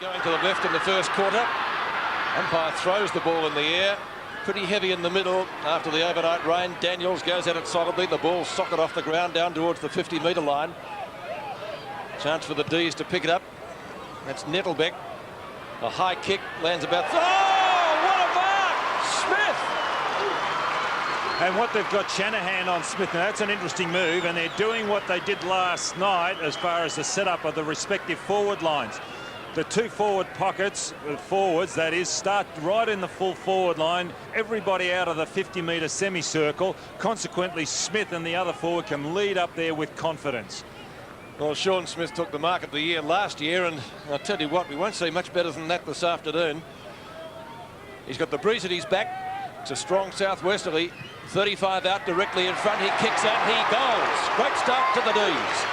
Going to the left in the first quarter. Umpire throws the ball in the air. Pretty heavy in the middle after the overnight rain. Daniels goes at it solidly. The ball socket off the ground down towards the 50-metre line. Chance for the D's to pick it up. That's Nettlebeck. A high kick lands about. Oh, what a mark! Smith! And what they've got Shanahan on Smith. Now that's an interesting move, and they're doing what they did last night as far as the setup of the respective forward lines. The two forward pockets, forwards that is, start right in the full forward line. Everybody out of the 50-metre semicircle. Consequently, Smith and the other forward can lead up there with confidence. Well, Sean Smith took the mark of the year last year, and I'll tell you what, we won't see much better than that this afternoon. He's got the breeze at his back. It's a strong southwesterly. 35 out directly in front. He kicks out. He goes. Great start to the D's.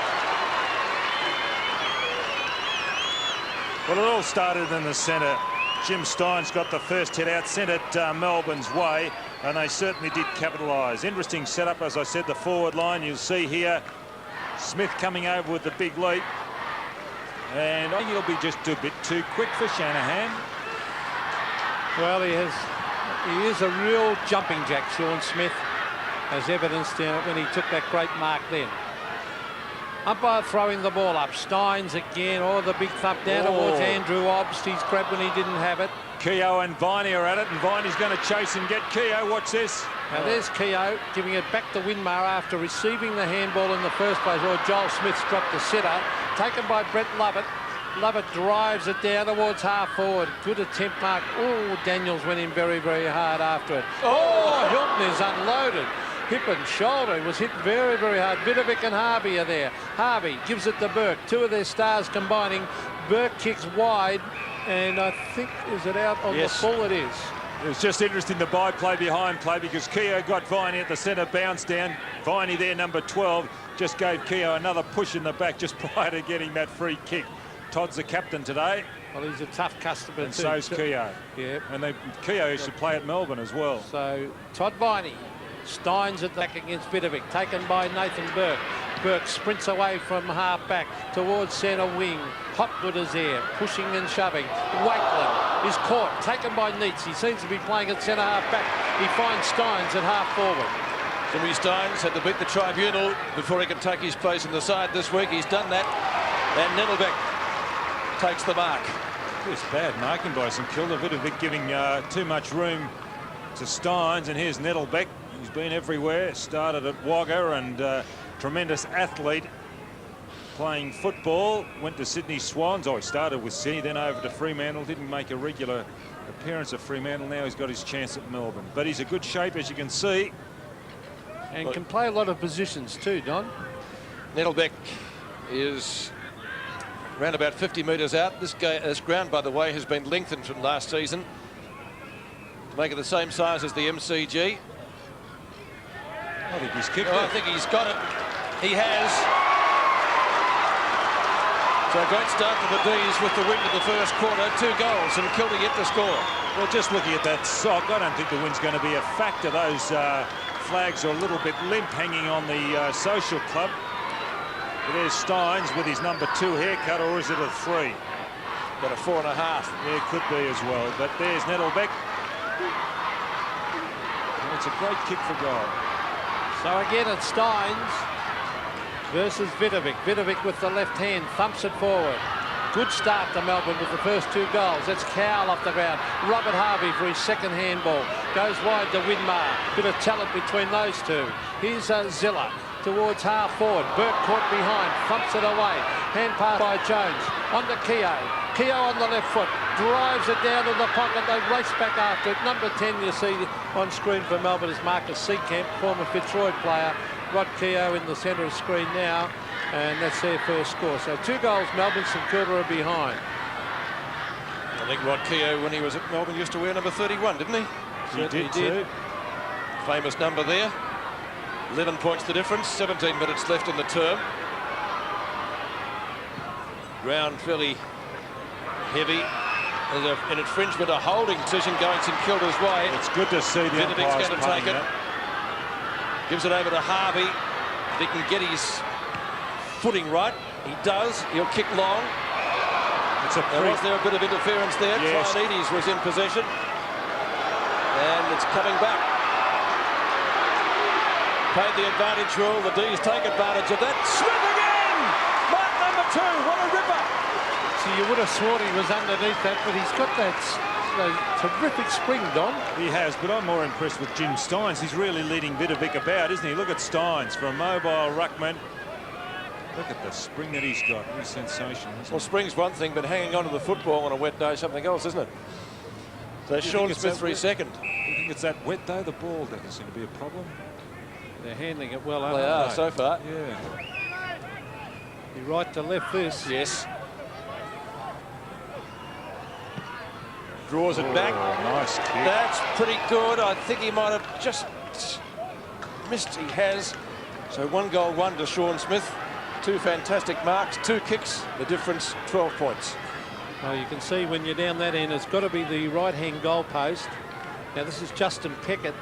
Well, it all started in the centre. Jim Stein's got the first hit out, sent it Melbourne's way, and they certainly did capitalise. Interesting setup, as I said, the forward line. You'll see here Smith coming over with the big leap, and I think he'll be just a bit too quick for Shanahan. Well, he is a real jumping jack, Sean Smith, as evidenced when he took that great mark then. Umpire throwing the ball up. Steins again. Oh, the big thump down towards Andrew Obst. He's grabbed when he didn't have it. Keogh and Viney are at it, and Viney's going to chase and get Keogh. Watch this. Now there's Keogh giving it back to Winmar after receiving the handball in the first place. Or Joel Smith's dropped the sitter. Taken by Brett Lovett. Lovett drives it down towards half forward. Good attempt, Mark. Oh, Daniels went in very, very hard after it. Oh, Hilton is unloaded. Hip and shoulder. He was hit very, very hard. Vidovic and Harvey are there. Harvey gives it to Burke. Two of their stars combining. Burke kicks wide, and I think, is it out on the full? It is. It was just interesting, the by-play behind play, because Keogh got Viney at the centre, bounce down. Viney there, number 12, just gave Keogh another push in the back just prior to getting that free kick. Todd's the captain today. Well, he's a tough customer and too. So's Keogh. Yeah. And Keogh used to play at Melbourne as well. So Todd Viney. Steins at the back against Vidovic, taken by Nathan Burke. Burke sprints away from half back towards centre wing. Hotwood is there, pushing and shoving. Wakeland is caught, taken by Neitz. He seems to be playing at centre half back. He finds Steins at half forward. Jimmy Steins had to beat the tribunal before he can take his place in the side this week. He's done that, and Nettlebeck takes the mark. It's bad marking by St Kilda. Vidovic giving too much room to Steins, and here's Nettlebeck. He's been everywhere, started at Wagga, and tremendous athlete playing football. Went to Sydney Swans. Oh, he started with Sydney, then over to Fremantle. Didn't make a regular appearance at Fremantle. Now he's got his chance at Melbourne. But he's a good shape, as you can see. And can play a lot of positions too, Don. Nettlebeck is around about 50 metres out. This ground, by the way, has been lengthened from last season to make it the same size as the MCG. I think he's kicked it. I think he's got it. He has. So a great start for the D's with the win in the first quarter. 2 goals, and Kilda yet to score. Well, just looking at that sock, I don't think the win's going to be a factor. Those flags are a little bit limp hanging on the social club. But there's Steins with his number 2 haircut, or is it a 3? Got a 4.5. Yeah, it could be as well. But there's Nettlebeck. And it's a great kick for goal. So again, it's Steins versus Vidovic. Vidovic with the left hand, thumps it forward. Good start to Melbourne with the first 2 goals. That's Cowell off the ground. Robert Harvey for his second handball. Goes wide to Winmar. Bit of talent between those two. Here's Zilla towards half forward. Burke caught behind, thumps it away. Hand pass by Jones. On to Keogh. Keogh on the left foot. Drives it down to the pocket. They race back after it. Number 10 you see on screen for Melbourne is Marcus Seacamp, former Fitzroy player. Rod Keogh in the centre of screen now, and that's their first score. So 2 goals, Melbourne, St Kilda are behind. I think Rod Keogh, when he was at Melbourne, used to wear number 31, didn't he? He did too. Famous number there. 11 points the difference. 17 minutes left in the term. Ground fairly heavy. There's an infringement, a holding decision going St Kilda's way. It's good to see the umpires going to take it. Gives it over to Harvey. If he can get his footing right, he does. He'll kick long. Was there a bit of interference there? Yes. Traianides was in possession. And it's coming back. Paid the advantage rule. The D's take advantage of that. Smith again! Mark number 2. What a ripper! So you would have sworn he was underneath that, but he's got that terrific spring, Don. He has, but I'm more impressed with Jim Steins. He's really leading Vidovic about, isn't he? Look at Steins for a mobile ruckman. Look at the spring that he's got. He's sensational. Well, spring's one thing, but hanging on to the football on a wet day is something else, isn't it? So Sean Smith for his second. You think it's that wet, though? The ball doesn't seem to be a problem. They're handling it well. They are so far. Yeah. He right to left this. Yes. Draws it back. Nice kick. That's pretty good. I think he might have just missed. He has. So 1 goal, 1 to Sean Smith. 2 fantastic marks, 2 kicks. The difference, 12 points. Well, you can see when you're down that end, it's got to be the right-hand goal post. Now, this is Justin Peckett.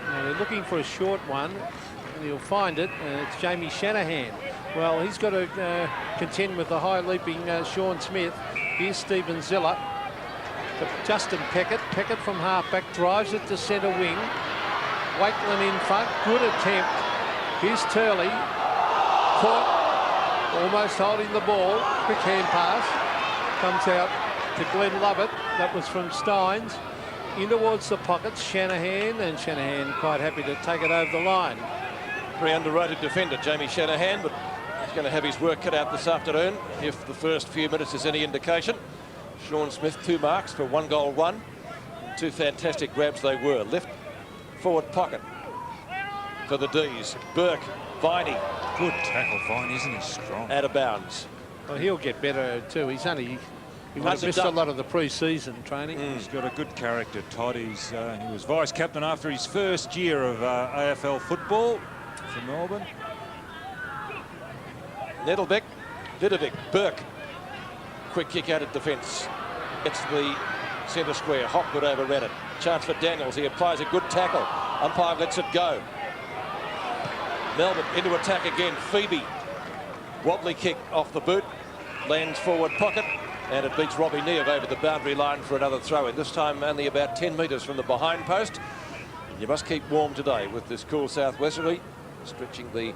Now, they're looking for a short one, and he'll find it. It's Jamie Shanahan. Well, he's got to contend with the high-leaping Sean Smith. Here's Stephen Ziller. But Justin Peckett from half-back, drives it to centre wing. Wakeland in front, good attempt. Here's Turley. Caught, almost holding the ball. Quick hand pass. Comes out to Glenn Lovett. That was from Steins. In towards the pockets, Shanahan, and Shanahan quite happy to take it over the line. Very underrated defender, Jamie Shanahan, but he's going to have his work cut out this afternoon if the first few minutes is any indication. Sean Smith, 2 marks for 1 goal, 1. 2 fantastic grabs they were. Left forward pocket for the D's. Burke, Viney. Good tackle, Viney, isn't he strong? Out of bounds. Well, he'll get better too. He would have missed a lot of the pre-season training. He's got a good character, Todd. He was vice-captain after his first year of AFL football for Melbourne. Nettlebeck, Vidovic, Burke. Quick kick out of defence. Gets the centre square. Hopgood overran it. Chance for Daniels. He applies a good tackle. Umpire lets it go. Melbourne into attack again. Phoebe. Wobbly kick off the boot. Lands forward pocket. And it beats Robbie Neave over the boundary line for another throw-in. This time only about 10 metres from the behind post. You must keep warm today with this cool southwesterly. Stretching the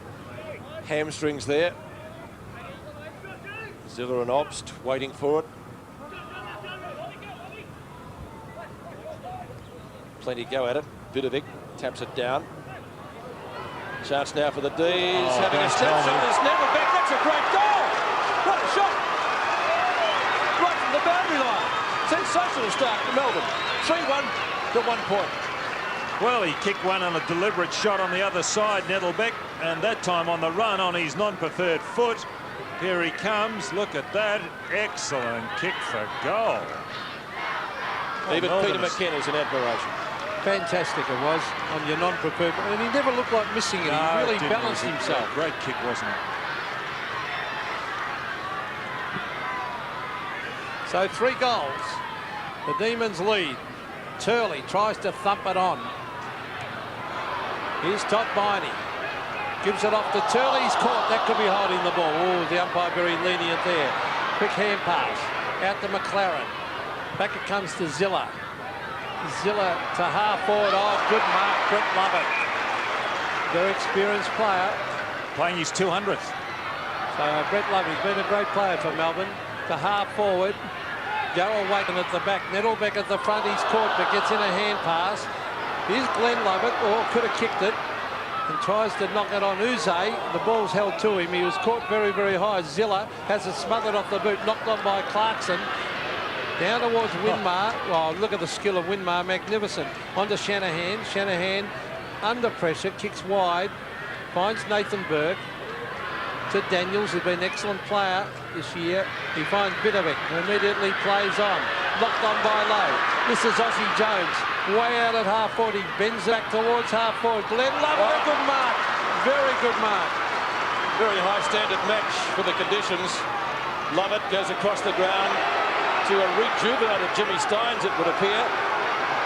hamstrings there. Ziller and Obst waiting for it. Plenty go at it. Vidovic taps it down. Chance now for the D's. Having a snapshot is Nettlebeck. That's a great goal. What a shot. Right from the boundary line. Sensational start to Melbourne. 3-1 to 1 point. Well, he kicked one on a deliberate shot on the other side, Nettlebeck, and that time on the run on his non-preferred foot. Here he comes. Look at that. Excellent kick for goal. Even Peter McKenna's an admiration. Fantastic it was on your non-preferred. And he never looked like missing it. No, he really balanced himself. Great kick, wasn't it? So 3 goals. The Demons lead. Turley tries to thump it on. Here's Todd Viney. Gives it off to Turley. He's caught. That could be holding the ball. Oh, the umpire very lenient there. Quick hand pass. Out to McLaren. Back it comes to Ziller. Ziller to half forward. Oh, good mark. Brett Lovett. Very experienced player. Playing his 200th. So Brett Lovett, he's been a great player for Melbourne. To half forward. Darryl Waken at the back. Nettlebeck at the front. He's caught but gets in a hand pass. Here's Glenn Lovett. Oh, could have kicked it. And tries to knock it on Yze. The ball's held to him. He was caught very, very high. Ziller has it smothered off the boot. Knocked on by Clarkson. Down towards Winmar. Oh, look at the skill of Winmar. Magnificent. On to Shanahan. Shanahan under pressure. Kicks wide. Finds Nathan Burke. To Daniels, who's been an excellent player this year. He finds Vidovic, who immediately plays on. Knocked on by Lowe. This is Aussie Jones. Way out at half forward. He bends back towards half forward. Glenn Lovett, a good mark. Very good mark. Very high standard match for the conditions. Lovett goes across the ground to a rejuvenated Jimmy Steins, it would appear.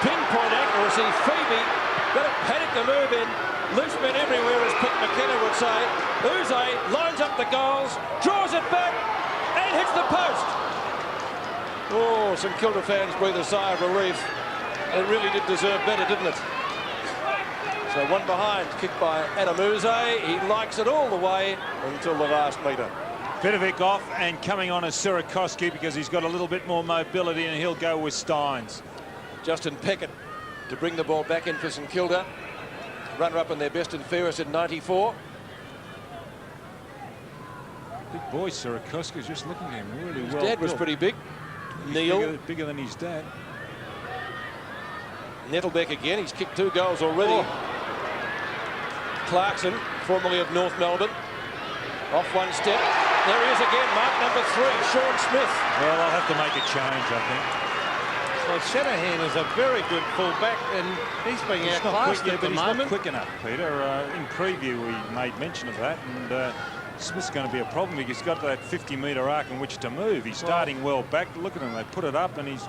Pinpoint accuracy. Phoebe got a panic to move in. Loose men everywhere, as Pete McKenna would say. Yze lines up the goals, draws it back, and hits the post. Oh, St Kilda fans breathe a sigh of relief. It really did deserve better, didn't it? So one behind, kicked by Adam Yze. He likes it all the way until the last metre. Vidovic off and coming on as Sierakowski because he's got a little bit more mobility, and he'll go with Steins. Justin Peckett to bring the ball back in for St Kilda. Runner-up in their best and fairest in 94. Big boy Sierakowski's just looking at him really well. His dad was pretty big. He's Neil. bigger than his dad. Nettlebeck again. He's kicked 2 goals already. Oh. Clarkson, formerly of North Melbourne. Off one step. There he is again, mark number 3, Sean Smith. Well, I'll have to make a change, I think. Well, Shanahan is a very good fullback, and he's being outclassed at the moment. He's not quick enough, Peter. In preview, we made mention of that, and Smith's going to be a problem because he's got that 50-metre arc in which to move. He's starting well back. Look at him. They put it up, and he's...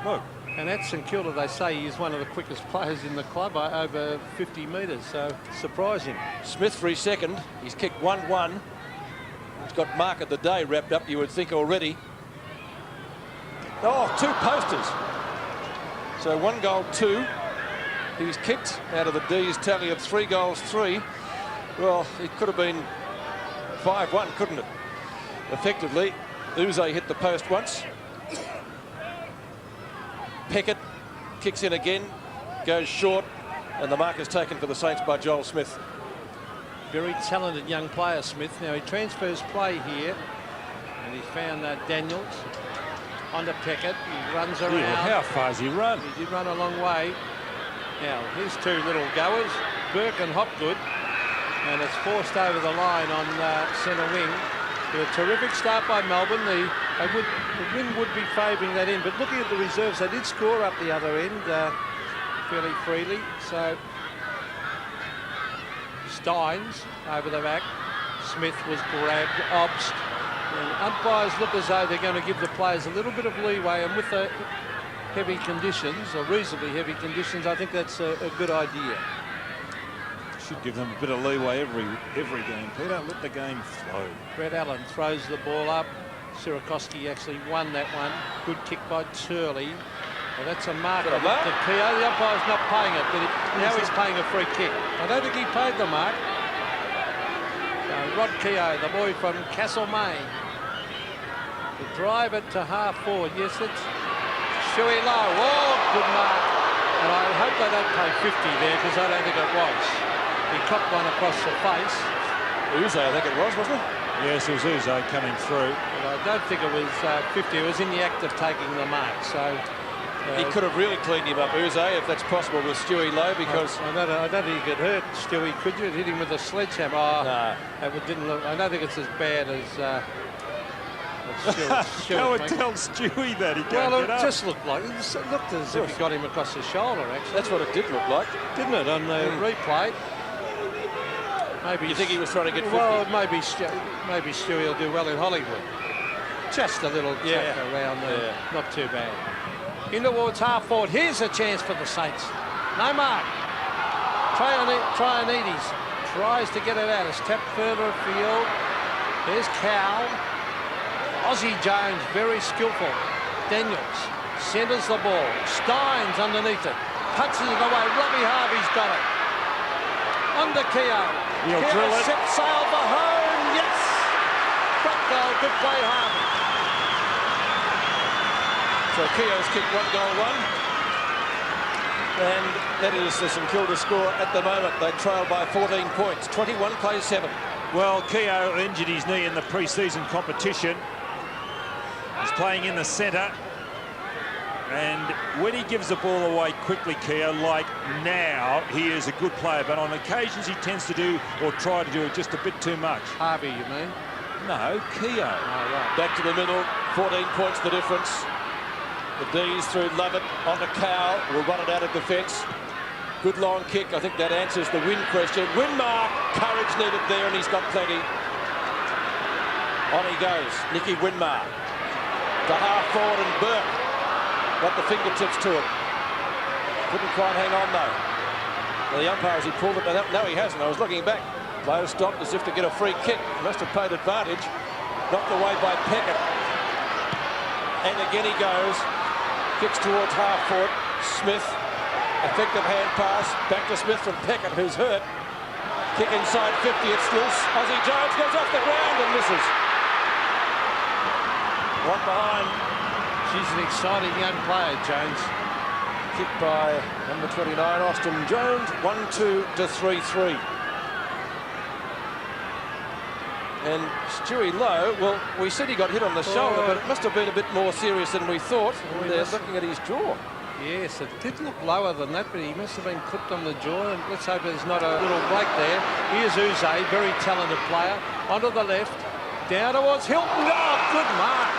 Look. And at St Kilda, they say he's one of the quickest players in the club, over 50 metres, so surprising. Smith for his second. He's kicked 1-1. He's got mark of the day wrapped up, you would think, already. Oh, 2 posters. So 1 goal, 2. He's kicked out of the D's tally of 3 goals, 3. Well, it could have been 5-1, couldn't it? Effectively, Yze hit the post once. Peckett kicks in again, goes short, and the mark is taken for the Saints by Joel Smith. Very talented young player, Smith. Now he transfers play here, and he's found Daniels onto Peckett. He runs around. Yeah, how far does he run? He did run a long way. Now here's 2 little goers, Burke and Hopgood, and it's forced over the line on centre wing. A terrific start by Melbourne. The wind would be favouring that in, but looking at the reserves, they did score up the other end fairly freely. So Steins over the back. Smith was grabbed, obsed. And umpires look as though they're going to give the players a little bit of leeway, and with the heavy conditions, or reasonably heavy conditions, I think that's a good idea. Should give them a bit of leeway every game, Peter. Let the game flow. Brett Allen throws the ball up. Sierakowski actually won that one. Good kick by Turley. Well, that's a mark of the Keogh. The umpire's not paying it, but now he's paying a free kick. I don't think he paid the mark. Rod Keogh, the boy from Castlemaine. To drive it to half forward. Yes, it's Shuey Low. Oh, good mark. And I hope they don't pay 50 there, because I don't think it was. He copped one across the face. Yze, I think it was, wasn't it? Yes, it was Yze coming through. But I don't think it was 50. It was in the act of taking the mark. So he could have really cleaned him up, Yze, if that's possible, with Stewie Lowe, because... I don't think he could hurt Stewie, could you? Hit him with a sledgehammer. Oh, no. It didn't look... I don't think it's as bad as... Go and tell Stewie that he can't well, get up. It just looked like... It looked as if he got him across the shoulder, actually. That's what it did look like. Didn't it, on the replay? Maybe you think he was trying to get 50? Well, maybe Stewie will do well in Hollywood. Just a little tap around there. Not too bad. In towards half forward. Here's a chance for the Saints. No mark. Trianides tries to get it out. It's tapped further afield. There's Cowell. Aussie Jones, very skillful. Daniels centres the ball. Steins underneath it. Punches it away. Robbie Harvey's got it. Under Keogh. He'll drill it. Set sail for home. Yes. Great goal. Good play, Harvey. So Keogh's kicked 1 goal, 1. And that is the St Kilda score at the moment. They trail by 14 points. 21 plays 7. Well, Keogh injured his knee in the pre-season competition. He's playing in the centre. And when he gives the ball away quickly, Keogh, like now, he is a good player. But on occasions, he tends to do, or try to do it just a bit too much. Harvey, you mean? No, Keogh. Oh, right. Back to the middle. 14 points the difference. The D's through Lovett onto Cowell. Will run it out of defence. Good long kick. I think that answers the win question. Winmar, courage needed there, and he's got plenty. On he goes. Nicky Winmar. To half forward, and Burke got the fingertips to it. Couldn't quite hang on, though. Well, the umpire, as he pulled it, no, he hasn't. I was looking back. Lowe stopped as if to get a free kick. Must have paid advantage. Knocked away by Peckett. And again he goes. Kicks towards half forward. Smith. Effective hand pass. Back to Smith from Peckett, who's hurt. Kick inside 50. It's loose. Ozzie Jones goes off the ground and misses. One behind. She's an exciting young player, Jones. Kicked by number 29, Austin Jones. 1-2 to 3-3. And Stewie Lowe, well, we said he got hit on the shoulder, but it must have been a bit more serious than we thought. They're looking at his jaw. Yes, it did look lower than that, but he must have been clipped on the jaw, and let's hope there's not a little break there. Here's Yze, very talented player, onto the left, down towards Hilton. Oh, good mark.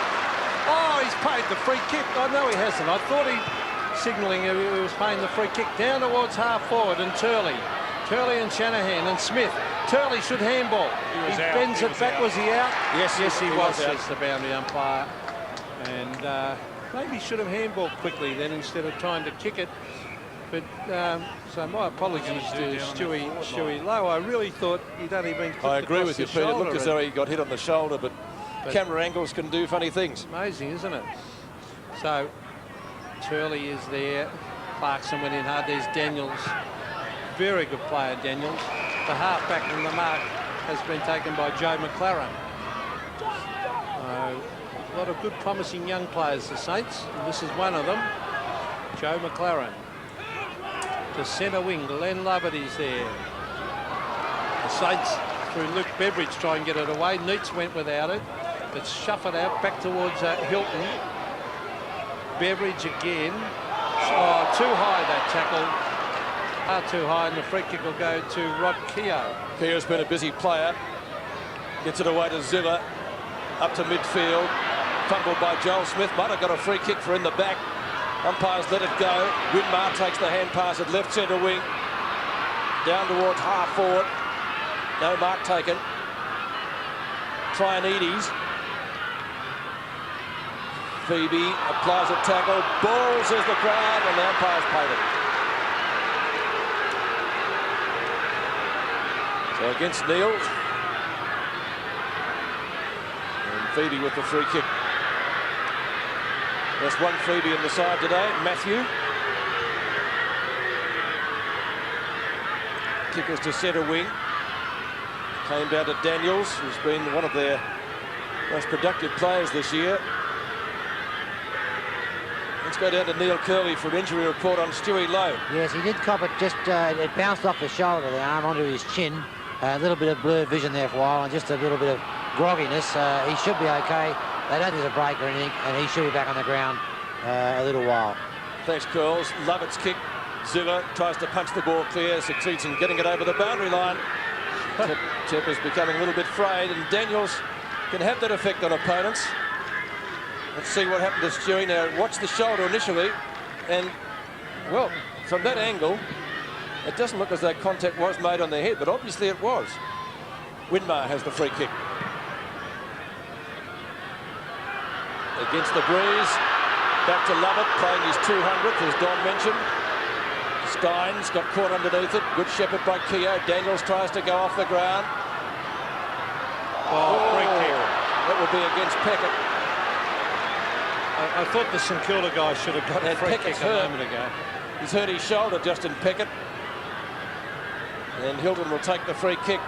Oh, he's paid the free kick. Oh, no, he hasn't. I thought he signalling he was paying the free kick. Down towards half forward, and Turley and Shanahan and Smith. Turley should handball. He bends it back. Was he out? Yes, he was, says the boundary umpire. And maybe should have handballed quickly then instead of trying to kick it. But so my apologies to Stewie Lowe. I really thought he'd only been clipped. I agree with you, Pete. It looked as though he got hit on the shoulder, but camera angles can do funny things. Amazing, isn't it? So Turley is there. Clarkson went in hard. There's Daniels. Very good player, Daniels. The halfback in the mark has been taken by Joe McLaren. A lot of good promising young players, the Saints, and this is one of them. Joe McLaren. The centre wing, Glenn Lovett is there. The Saints, through Luke Beveridge, try and get it away. Neitz went without it. It's shuffled out back towards Hilton. Beveridge again. Oh, too high that tackle. Too high, and the free kick will go to Rod Keogh. Keogh's been a busy player. Gets it away to Ziller. Up to midfield. Fumbled by Joel Smith. Might have got a free kick for in the back. Umpires let it go. Winmar takes the hand pass at left centre wing. Down towards half forward. No mark taken. Trianides. Phoebe applies a tackle. Balls is the crowd, and the umpires paid it. So against Neil. And Phoebe with the free kick. There's one Phoebe in the side today, Matthew. Kickers to centre wing. Came down to Daniels, who's been one of their most productive players this year. Let's go down to Neil Curley for an injury report on Stewie Lowe. Yes, he did cop it. Just it bounced off the shoulder, the arm, onto his chin. A little bit of blurred vision there for a while, and just a little bit of grogginess. He should be okay. They don't need a break or anything, and he should be back on the ground a little while. Thanks, Curls. Lovett's kick. Ziller tries to punch the ball clear, succeeds in getting it over the boundary line. Tip is becoming a little bit frayed, and Daniels can have that effect on opponents. Let's see what happened to Stewie now. Watch the shoulder initially, and, well, from that angle, it doesn't look as though contact was made on the head, but obviously it was. Winmar has the free kick. Against the breeze. Back to Lovett, playing his 200th, as Don mentioned. Steins got caught underneath it. Good shepherd by Keogh. Daniels tries to go off the ground. Free kick. That would be against Peckett. I thought the St Kilda guy should have got a free kick a moment ago. He's hurt his shoulder, Justin Peckett. And Hilton will take the free kick.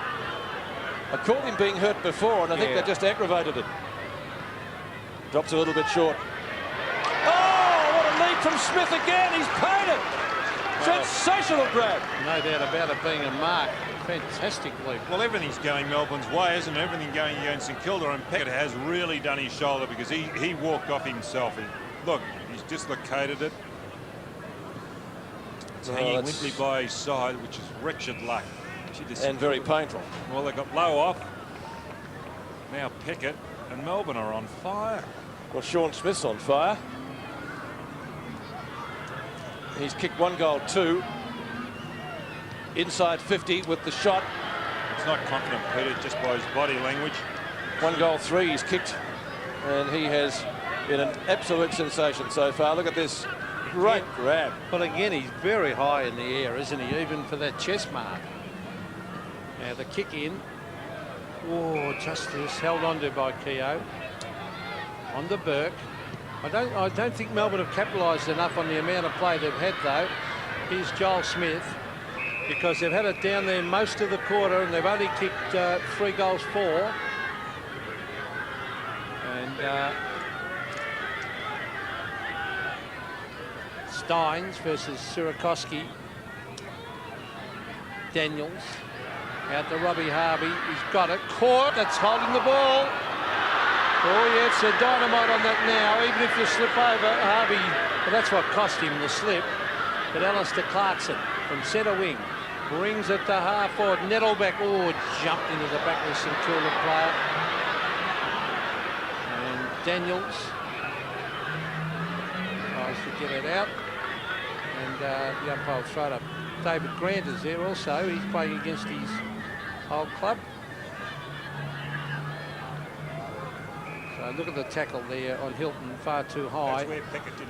I called him being hurt before, and I think that just aggravated it. Drops a little bit short. Oh, what a lead from Smith again. He's paid it. Sensational grab. No doubt about it being a mark. Fantastic leap. Well, everything's going Melbourne's way, isn't it? Everything going against St Kilda, and Peckett has really done his shoulder because he walked off himself. Look, he's dislocated it. It's hanging limply by his side, which is wretched luck. And very painful. Well, they got Lowe off. Now Peckett and Melbourne are on fire. Well, Sean Smith's on fire. He's kicked 1 goal, 2. Inside 50 with the shot. It's not confident, Peter, just by his body language. 1 goal, 3 he's kicked. And he has been an absolute sensation so far. Look at this great grab. But again, he's very high in the air, isn't he? Even for that chest mark. Now the kick in. Oh, justice held onto by Keogh. On to Burke. I don't think Melbourne have capitalised enough on the amount of play they've had, though. Here's Joel Smith, because they've had it down there most of the quarter and they've only kicked 3 goals for. And Steins versus Surakoski. Daniels out to Robbie Harvey. He's got it. Caught. That's holding the ball. Oh, yeah, it's a dynamite on that now. Even if you slip over, Harvey, well, that's what cost him the slip. But Alastair Clarkson from centre wing brings it to half forward. Nettleback, oh, jumped into the back of the St.Kilda player. And Daniels tries to get it out. And the umpire will throw it up. David Grant is there also. He's playing against his old club. So look at the tackle there on Hilton, far too high.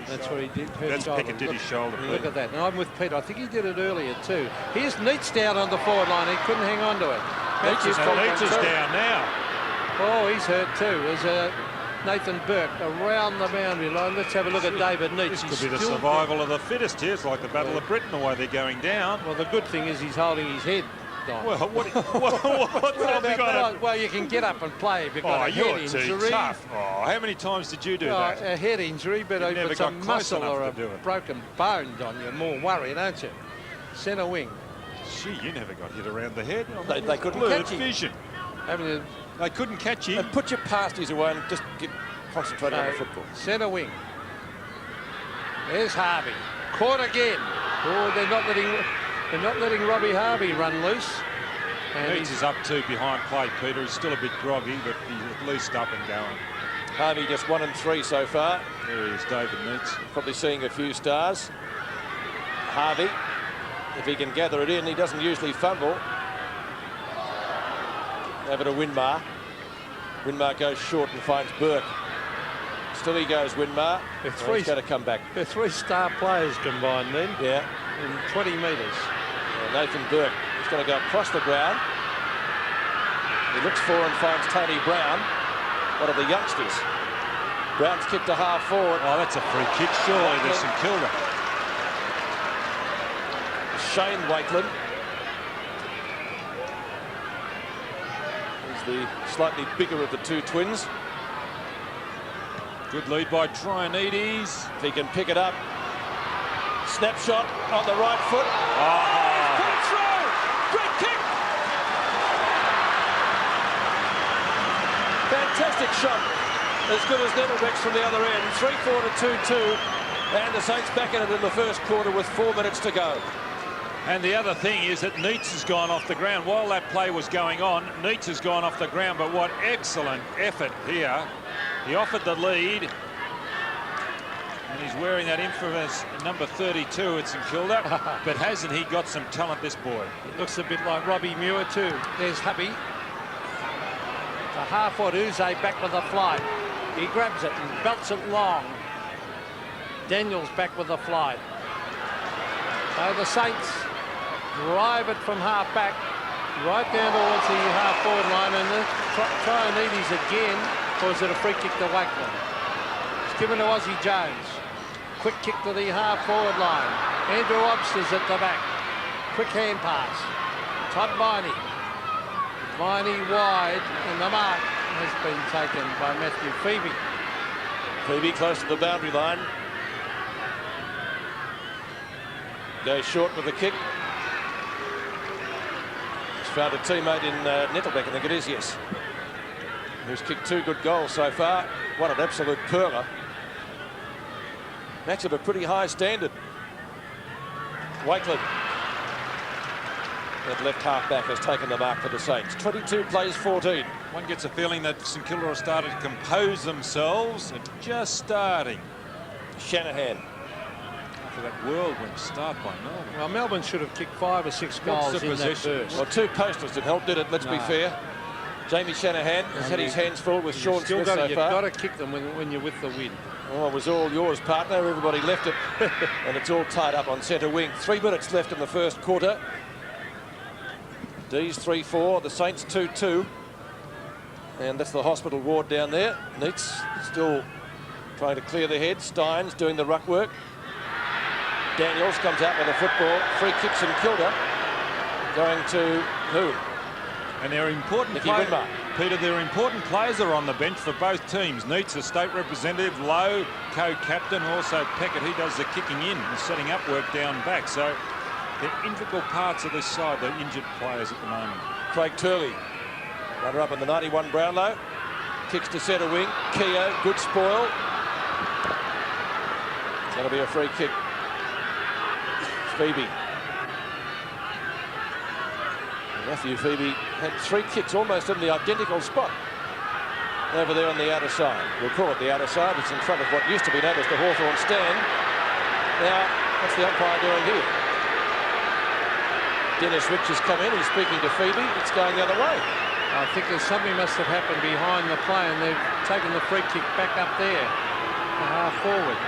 That's where he did. That's Piccadilly's shoulder. Look at that. And I'm with Pete. I think he did it earlier too. Here's Neitz down on the forward line. He couldn't hang on to it. Neitz is down now. Oh, he's hurt too. There's Nathan Burke around the boundary line. Let's have a look at David Neitz. This could be the survival of the fittest here. It's like the Battle of Britain, the way they're going down. Well, the good thing is he's holding his head. Well, well, you can get up and play if you've got a head injury. Tough. Oh, how many times did you do that? A head injury, but if it's a muscle or a broken bone on you, more worried, aren't you? Centre wing. Gee, you never got hit around the head. They couldn't catch him. Vision. They couldn't catch him. And put your pasties away and just concentrate on the football. Centre wing. There's Harvey. Caught again. Oh, they're not letting Robbie Harvey run loose. And Neitz is up 2 behind play, Peter. He's still a bit groggy, but he's at least up and going. Harvey just 1 and 3 so far. There he is, David Neitz. Probably seeing a few stars. Harvey, if he can gather it in, he doesn't usually fumble. Over to Winmar. Winmar goes short and finds Burke. Still he goes, Winmar. He's got to come back. They're 3 star players combined then. Yeah. In 20 metres. Nathan Burke is going to go across the ground. He looks for and finds Tony Brown, one of the youngsters. Brown's kicked to half forward. Oh, that's a free kick, surely, to St Kilda. Shane Wakeland. He's the slightly bigger of the 2 twins. Good lead by Trianides. If he can pick it up. Snapshot on the right foot. Put it through. Great kick. Fantastic shot. As good as Nettlebeck's from the other end. 3-4 to 2-2. And the Saints back in it in the first quarter with 4 minutes to go. And the other thing is that Neitz has gone off the ground. While that play was going on, Neitz has gone off the ground. But what excellent effort here. He offered the lead. And he's wearing that infamous number 32 at St Kilda. But hasn't he got some talent, this boy? It looks a bit like Robbie Muir too. There's Hubby. The half-foot Yze back with the flight. He grabs it and belts it long. Daniels back with the flight. So the Saints drive it from half-back right down towards the half-forward line. And Trianides again. Or is it a free kick to Wakeland? It's given to Ozzie Jones. Quick kick to the half-forward line. Andrew Obster's at the back. Quick hand pass. Todd Viney. Viney wide, and the mark has been taken by Matthew Phoebe. Phoebe close to the boundary line. Goes short with the kick. He's found a teammate in Nettlebeck, I think it is, yes. Who's kicked 2 good goals so far. What an absolute perler. Match of a pretty high standard. Wakeland. That left half-back has taken the mark for the Saints. 22 plays 14. One gets a feeling that St Kilda have started to compose themselves. They're just starting. Shanahan. After that whirlwind start by Melbourne. Well, Melbourne should have kicked 5 or 6 goals in that burst. Well, 2 posters didn't help, did it? Let's be fair. Jamie Shanahan has had his hands full with Sean Smith so far. You've got to kick them when you're with the wind. Oh, it was all yours, partner. Everybody left it. And it's all tied up on centre wing. 3 minutes left in the first quarter. D's 3-4, the Saints 2-2. And that's the hospital ward down there. Neitz still Trying to clear the head. Steins doing the ruck work. Daniels comes out with a football. Free kick St Kilda. Going to who? And they're important Nicky players. Winmar. Peter, they're important players are on the bench for both teams. Neitz, the state representative, Lowe, co-captain, also Peckett, he does the kicking in and setting up work down back. So they're integral parts of this side, the injured players at the moment. Craig Turley, runner up in the 91 Brownlow. Kicks to centre wing. Keogh, good spoil. It's going to be a free kick. Phoebe. Matthew Phoebe had 3 kicks almost in the identical spot over there on the outer side. We'll call it the outer side. It's in front of what used to be known as the Hawthorn stand. Now, what's the umpire doing here? Dennis Rich has come in. He's speaking to Phoebe. It's going the other way. I think there's something must have happened behind the play, and they've taken the free kick back up there, the half forward.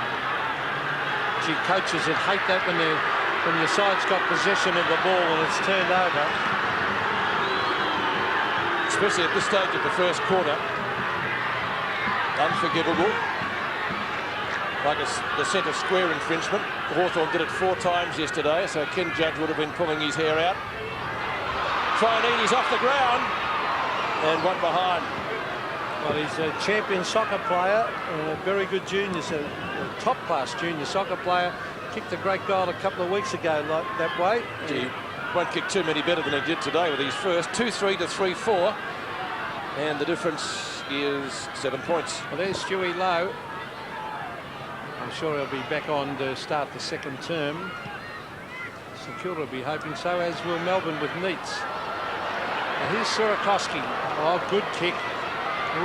Gee, coaches would hate that when your side's got possession of the ball and it's turned over. Especially at this stage of the first quarter. Unforgivable. Like the centre square infringement. Hawthorn did it 4 times yesterday, so Ken Judge would have been pulling his hair out. Trianides off the ground and one behind. Well, he's a champion soccer player and a very good junior, a top-class junior soccer player. Kicked a great goal a couple of weeks ago like that way. Gee, won't kick too many better than he did today with his first. 2-3 to 3-4. And the difference is 7 points. Well, there's Stewie Lowe. I'm sure he'll be back on to start the second term. St Kilda will be hoping so, as will Melbourne with Neitz. Now here's Surakoski. Oh, good kick.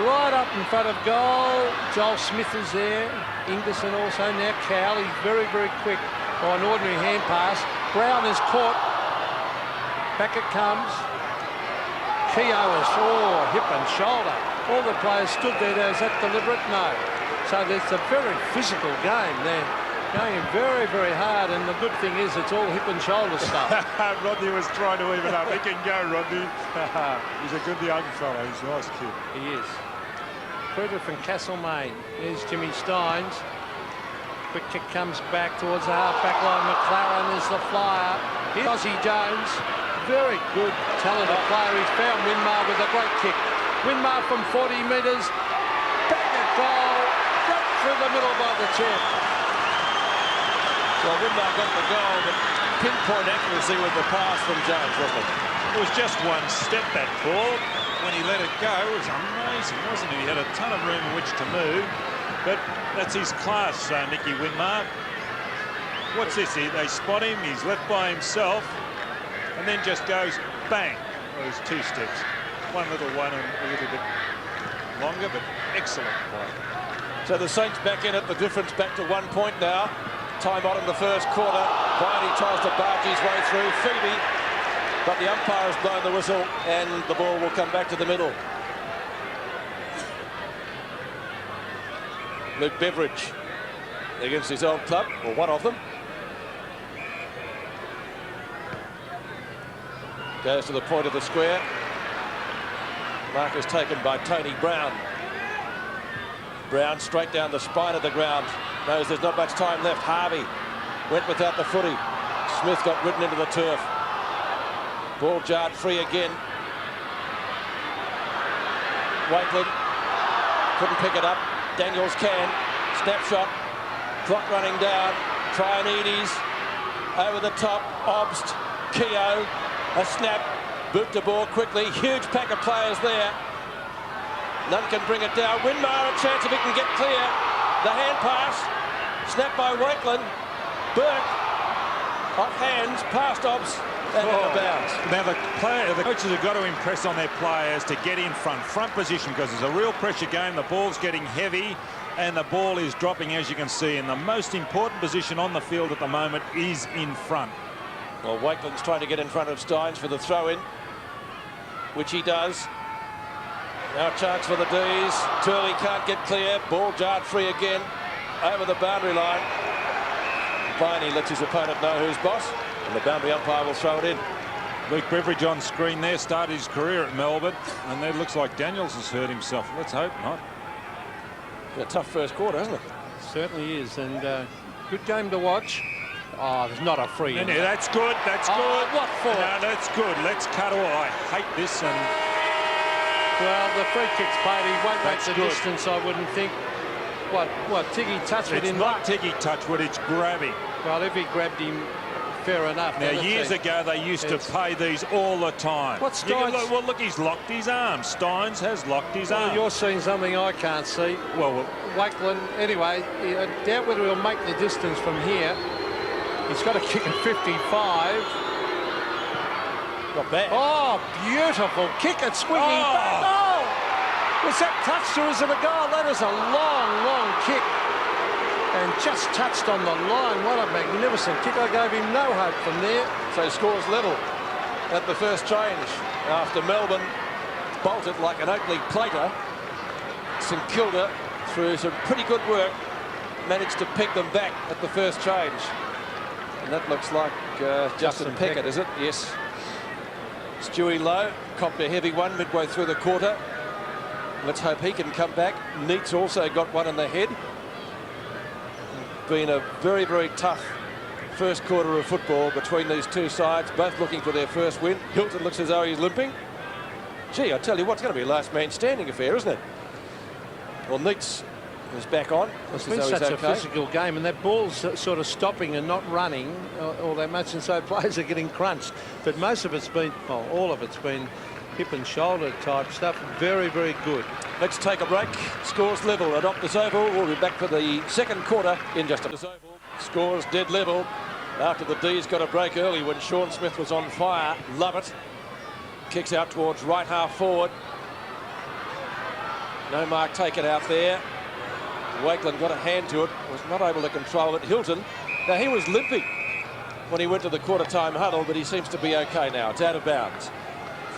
Right up in front of goal. Joel Smith is there. Ingerson also now. Cowell, he's very, very quick by an ordinary hand pass. Brown is caught. Back it comes. Keogh is, hip and shoulder. All the players stood there. Is that deliberate? No. So it's a very physical game. They're going very, very hard, and the good thing is it's all hip and shoulder stuff. Rodney was trying to even up. He can go, Rodney. He's a good young fellow. He's a nice kid. He is. Further from Castlemaine. There's Jimmy Steins. Quick kick comes back towards the half-back line. McLaren is the flyer. Here's Ozzie Jones. Very good, talented player. He's found Winmar with a great kick. Winmar from 40 metres. Back at goal. Right through the middle by the chip. Well, Winmar got the goal, but pinpoint accuracy with the pass from Jones, wasn't it? It was just one step, that ball. When he let it go, it was amazing, wasn't it? He had a ton of room in which to move, but that's his class, Nicky Winmar. What's this? They spot him, he's left by himself, and then just goes bang. Well, there's 2 steps. One little one and a little bit longer, but excellent play. So the Saints back in it, the difference back to 1 point now. Time on in the first quarter. Bryony tries to barge his way through. Phoebe, but the umpire has blown the whistle and the ball will come back to the middle. Luke Beveridge against his old club, or one of them. Goes to the point of the square. Mark is taken by Tony Brown. Brown straight down the spine of the ground. Knows there's not much time left. Harvey went without the footy. Smith got ridden into the turf. Ball jarred free again. Wakeland couldn't pick it up. Daniels can. Snapshot. Clock running down. Trianides over the top. Obst. Keogh. A snap. Boot the ball quickly. Huge pack of players there. None can bring it down. Winmar, a chance if he can get clear. The hand pass. Snap by Wakeland. Burke. Off hands. Past Obst. And out of bounds. Now the coaches have got to impress on their players to get in front position, because it's a real pressure game. The ball's getting heavy and the ball is dropping, as you can see, and the most important position on the field at the moment is in front. Well, Wakeland's trying to get in front of Steins for the throw-in, which he does. Now a chance for the D's. Turley can't get clear. Ball jarred free again over the boundary line. Viney lets his opponent know who's boss, and the boundary umpire will throw it in. Luke Beveridge on screen there, started his career at Melbourne, and it looks like Daniels has hurt himself. Let's hope not. A tough first quarter, isn't it? Certainly is, and good game to watch. Oh, there's not a free. No, that's good. That's good. What for? No, that's good. Let's cut all. I hate this. And well, the free kick's played. He won't make That's the good. distance, I wouldn't think. What? Tiggy Touchwood it's in not luck. Tiggy Touchwood. It's grabbing. Well, if he grabbed him, fair enough. Now, years ago, they used to pay these all the time. What's You can Steins? look, well, look, he's locked his arm. Steins has locked his arm. You're seeing something I can't see. Well, Wakeland, anyway, I doubt whether he'll make the distance from here. He's got a kick at 55. Not bad. Oh, beautiful kick at swinging back. Oh! Was that touched or is it a goal? That is a long, long kick. And just touched on the line. What a magnificent kick. I gave him no hope from there. So he scores level at the first change after Melbourne bolted like an Oakley plater. St Kilda, through some pretty good work, managed to peg them back at the first change. And that looks like Justin Peckett, is it? Yes. Stewie Lowe copped a heavy one midway through the quarter. Let's hope he can come back. Neitz also got one in the head. Been a very, very tough first quarter of football between these two sides, both looking for their first win. Hilton looks as though he's limping. Gee, I tell you what, it's going to be a last man standing affair, isn't it? Well, Neitz is back on. It's been such a physical game, and that ball's sort of stopping and not running all that much, and so players are getting crunched. But most of it's been, well, all of it's been hip and shoulder type stuff. Very, very good. Let's take a break. Scores level at Optus Oval. We'll be back for the second quarter in just a minute. Scores dead level after the D's got a break early when Sean Smith was on fire. Love it. Kicks out towards right half forward. No mark taken out there. Wakeland got a hand to it, was not able to control it. Hilton, now he was limping when he went to the quarter-time huddle, but he seems to be okay now. It's out of bounds.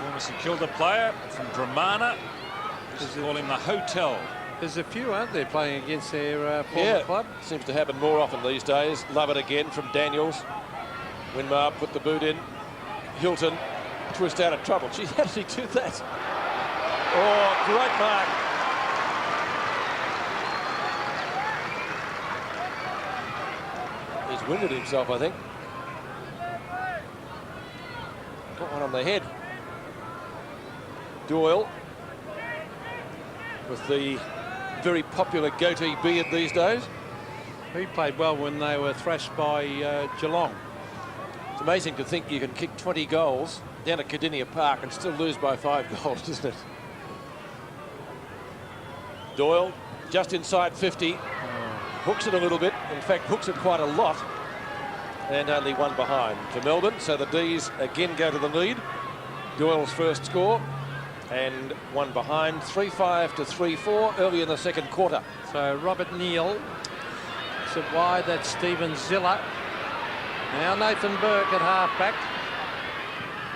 former St Kilda player from Dramana. Just call him the Hotel. There's a few, aren't there, playing against their former club? Seems to happen more often these days. Love it again from Daniels. Winmar put the boot in. Hilton twist out of trouble. Gee, how did he do that? Oh, great mark. He's winded himself, I think. Got one on the head. Doyle, with the very popular goatee beard these days. He played well when they were thrashed by Geelong. It's amazing to think you can kick 20 goals down at Cardinia Park and still lose by 5 goals, isn't it? Doyle, just inside 50. Hooks it a little bit. In fact, hooks it quite a lot. And only one behind for Melbourne. So the D's again go to the lead. Doyle's first score. And one behind. 3-5 to 3-4 early in the second quarter. So Robert Neal. So wide, that's Stephen Ziller. Now Nathan Burke at half-back.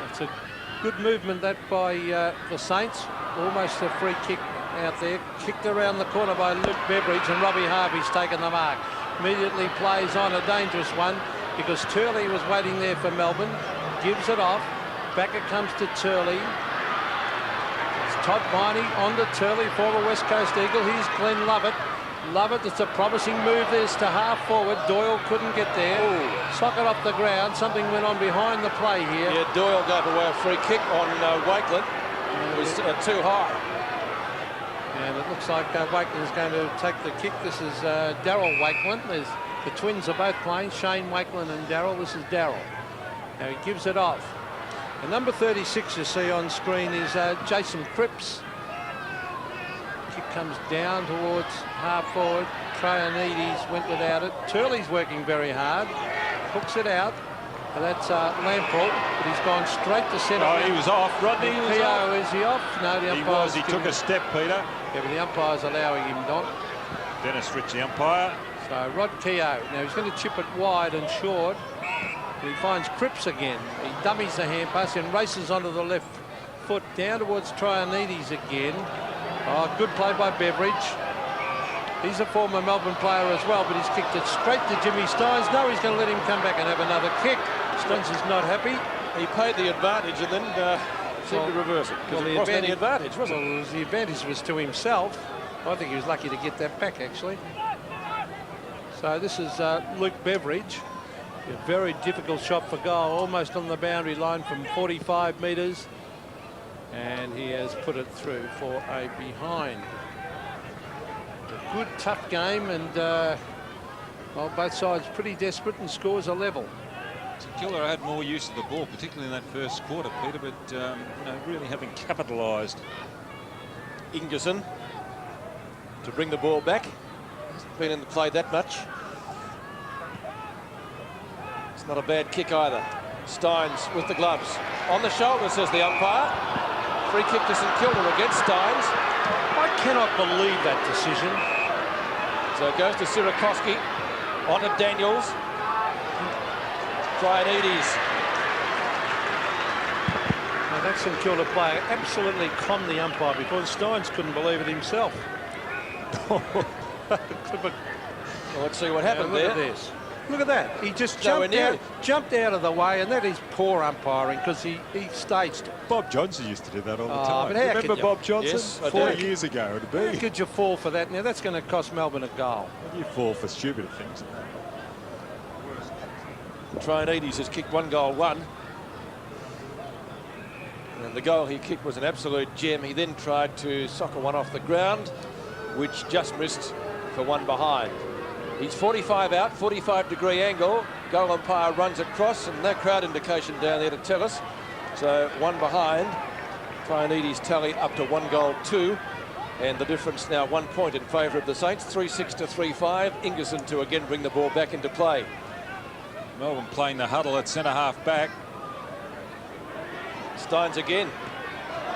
That's a good movement that by the Saints. Almost a free kick out there. Kicked around the corner by Luke Beveridge, and Robbie Harvey's taken the mark. Immediately plays on a dangerous one because Turley was waiting there for Melbourne. Gives it off. Back it comes to Turley. It's Todd Viney on to Turley, former West Coast Eagle. Here's Glenn Lovett. Lovett, it's a promising move. There's to half forward. Doyle couldn't get there. Ooh. Socket off the ground. Something went on behind the play here. Yeah, Doyle gave away a free kick on Wakeland. It was too high. And it looks like Wakeland is going to take the kick. This is Darryl Wakeland. The twins are both playing, Shane Wakeland and Darryl. This is Darryl. Now he gives it off. And number 36 you see on screen is Jason Cripps. Kick comes down towards half forward. Traianides went without it. Turley's working very hard. Hooks it out. And that's Lamprell, but he's gone straight to centre. Oh, he was off. Rodney was off. Is he off? No, the umpire. He took a step, Peter. Yeah, but the umpire's allowing him not. Dennis Rich, the umpire. So Rod Keogh. Now he's going to chip it wide and short. But he finds Cripps again. He dummies the hand pass and races onto the left foot down towards Traianides again. Oh, good play by Beveridge. He's a former Melbourne player as well, but he's kicked it straight to Jimmy Steins. No, he's going to let him come back and have another kick. Steins is not happy. He paid the advantage and then seemed to reverse it. Because it wasn't any advantage, was it? Well, the advantage was to himself. I think he was lucky to get that back, actually. So this is Luke Beveridge. A very difficult shot for goal, almost on the boundary line from 45 metres. And he has put it through for a behind. A good, tough game, and well, both sides pretty desperate, and scores are level. St Kilda had more use of the ball, particularly in that first quarter, Peter, but you know, really haven't capitalised. Ingerson to bring the ball back. Hasn't been in the play that much. It's not a bad kick either. Steins with the gloves. On the shoulder, says the umpire. Free kick to St Kilda against Steins. I cannot believe that decision. So it goes to Sirakoski. On to Daniels. Trianides. Now that St Kilda player absolutely conned the umpire before. Steins couldn't believe it himself. Well, let's see what happened look there. At this. Look at that. He just Nowhere jumped out of the way, and that is poor umpiring, because he staged it. Bob Johnson used to do that all the Oh, time. but how Remember could you? Bob Johnson? Yes, I 4 do. years ago, it'd How be. could you fall for that? Now that's going to cost Melbourne a goal. You fall for stupid things. Trianides has kicked 1 goal, 1. And the goal he kicked was an absolute gem. He then tried to soccer one off the ground, which just missed for 1 behind. He's 45 out, 45-degree angle. Goal umpire runs across, and no crowd indication down there to tell us. So 1 behind. Trianides tally up to 1 goal, 2. And the difference now 1 point in favour of the Saints. 3-6 to 3-5. Ingerson to again bring the ball back into play. Melbourne playing the huddle at centre-half back. Steins again.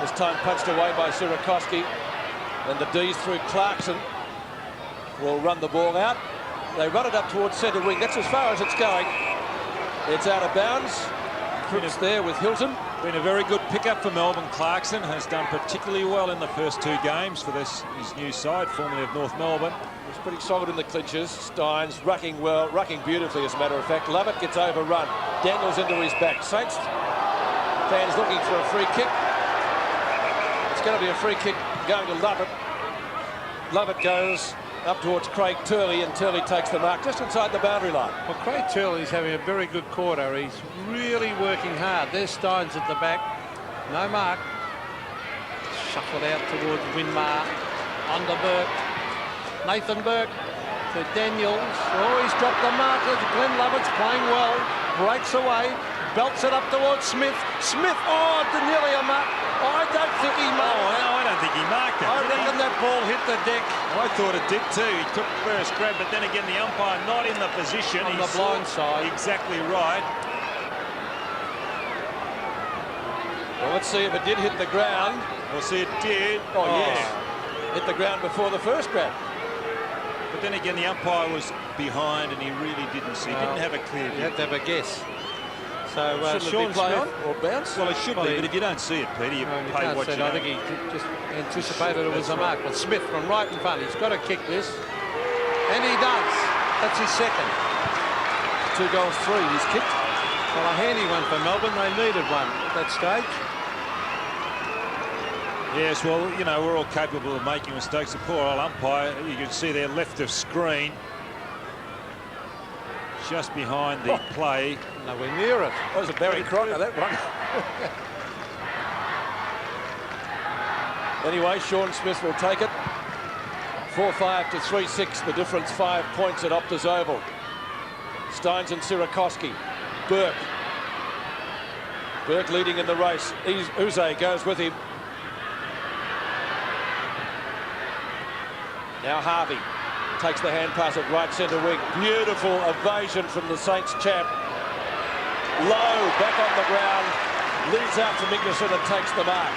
This time punched away by Sirakoski. And the D's through Clarkson will run the ball out. They run it up towards centre wing. That's as far as it's going. It's out of bounds. Cripps there with Hilton. Been a very good pickup for Melbourne. Clarkson has done particularly well in the first 2 games for his new side, formerly of North Melbourne. He's pretty solid in the clinches. Steins rucking well, rucking beautifully, as a matter of fact. Lovett gets overrun. Daniels into his back. Saints fans looking for a free kick. It's going to be a free kick going to Lovett. Lovett goes up towards Craig Turley, and Turley takes the mark just inside the boundary line. Well, Craig Turley's having a very good quarter. He's really working hard. There's Steins at the back. No mark. Shuffled out towards Winmar. Under Burke. Nathan Burke to Daniels. Oh, he's dropped the marker. Glenn Lovett's playing well. Breaks away. Belts it up towards Smith. Smith, oh, nearly a mark. Oh, I don't think he marked. Oh, no, I don't think he marked it. I reckon that ball hit the deck. I thought it did too. He took the first grab, but then again, the umpire not in the position. On the blind side. Exactly right. Well, let's see if it did hit the ground. We'll see it did. Oh, yes. Hit the ground before the first grab. But then again, the umpire was behind and he really didn't see. He didn't have a clear You view. have to have a guess. So Shouldn't it Sean be play Smith. on or bounce? Well, it should Well, be, he- but if you don't see it, Peter, you No, you pay can't what say you that. I know. think he just anticipated it was a mark. But Smith from right in front, he's got to kick this. And he does. That's his second. 2 goals, 3 he's kicked. Well, a handy one for Melbourne. They needed one at that stage. Yes, well, you know, we're all capable of making mistakes. The poor old umpire, you can see there left of screen, just behind the play. Nowhere near it. That was a Barry Crocker, that one. Anyway, Sean Smith will take it. 4-5 to 3-6. The difference 5 points at Optus Oval. Steins and Sirakoski. Burke. Burke leading in the race. Yze goes with him. Now Harvey takes the hand pass at right centre wing. Beautiful evasion from the Saints champ. Low, back on the ground. Leads out to Ingerson and takes the mark.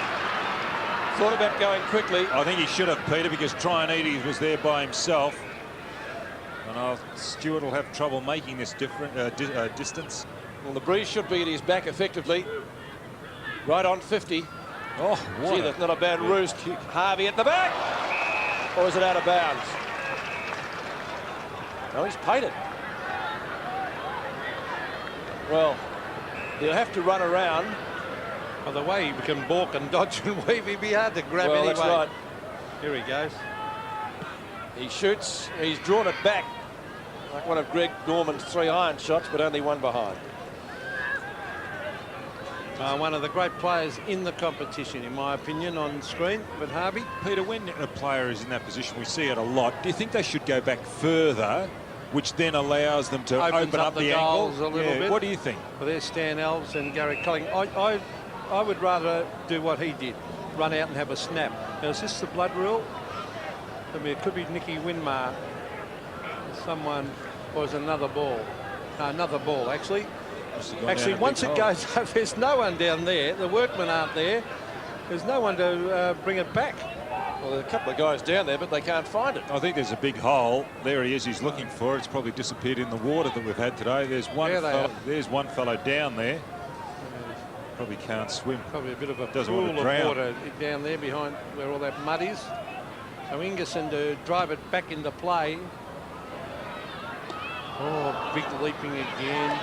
Thought about going quickly. I think he should have, Peter, because Trianides was there by himself. And Stewart will have trouble making this distance. Well, the breeze should be at his back effectively. Right on 50. Oh, what Gee, a that's not a bad roost. Harvey at the back. Or is it out of bounds? No, he's paid it. Well, he'll have to run around. Well, the way he can balk and dodge and weave, he'd be hard to grab Well, anyway. that's right. Here he goes. He shoots. He's drawn it back like one of Greg Norman's 3 iron shots, but only one behind. One of the great players in the competition, in my opinion, on screen. But Harvey? Peter, when a player is in that position, we see it a lot. Do you think they should go back further, which then allows them to open up the angle a little bit? What do you think? Well, there's Stan Alves and Gary Culling. I would rather do what he did, run out and have a snap. Now, is this the blood rule? I mean, it could be Nicky Winmar. Someone was another ball. No, another ball, actually. Actually, once it goes up, there's no one down there. The workmen aren't there. There's no one to bring it back. Well, there's a couple of guys down there, but they can't find it. I think there's a big hole. There he is. He's looking for it. It's probably disappeared in the water that we've had today. There's one fellow down there. Probably can't swim. Probably a bit of a Doesn't pool want to of drown. water down there behind where all that mud is. So Ingerson to drive it back into play. Oh, big leaping again.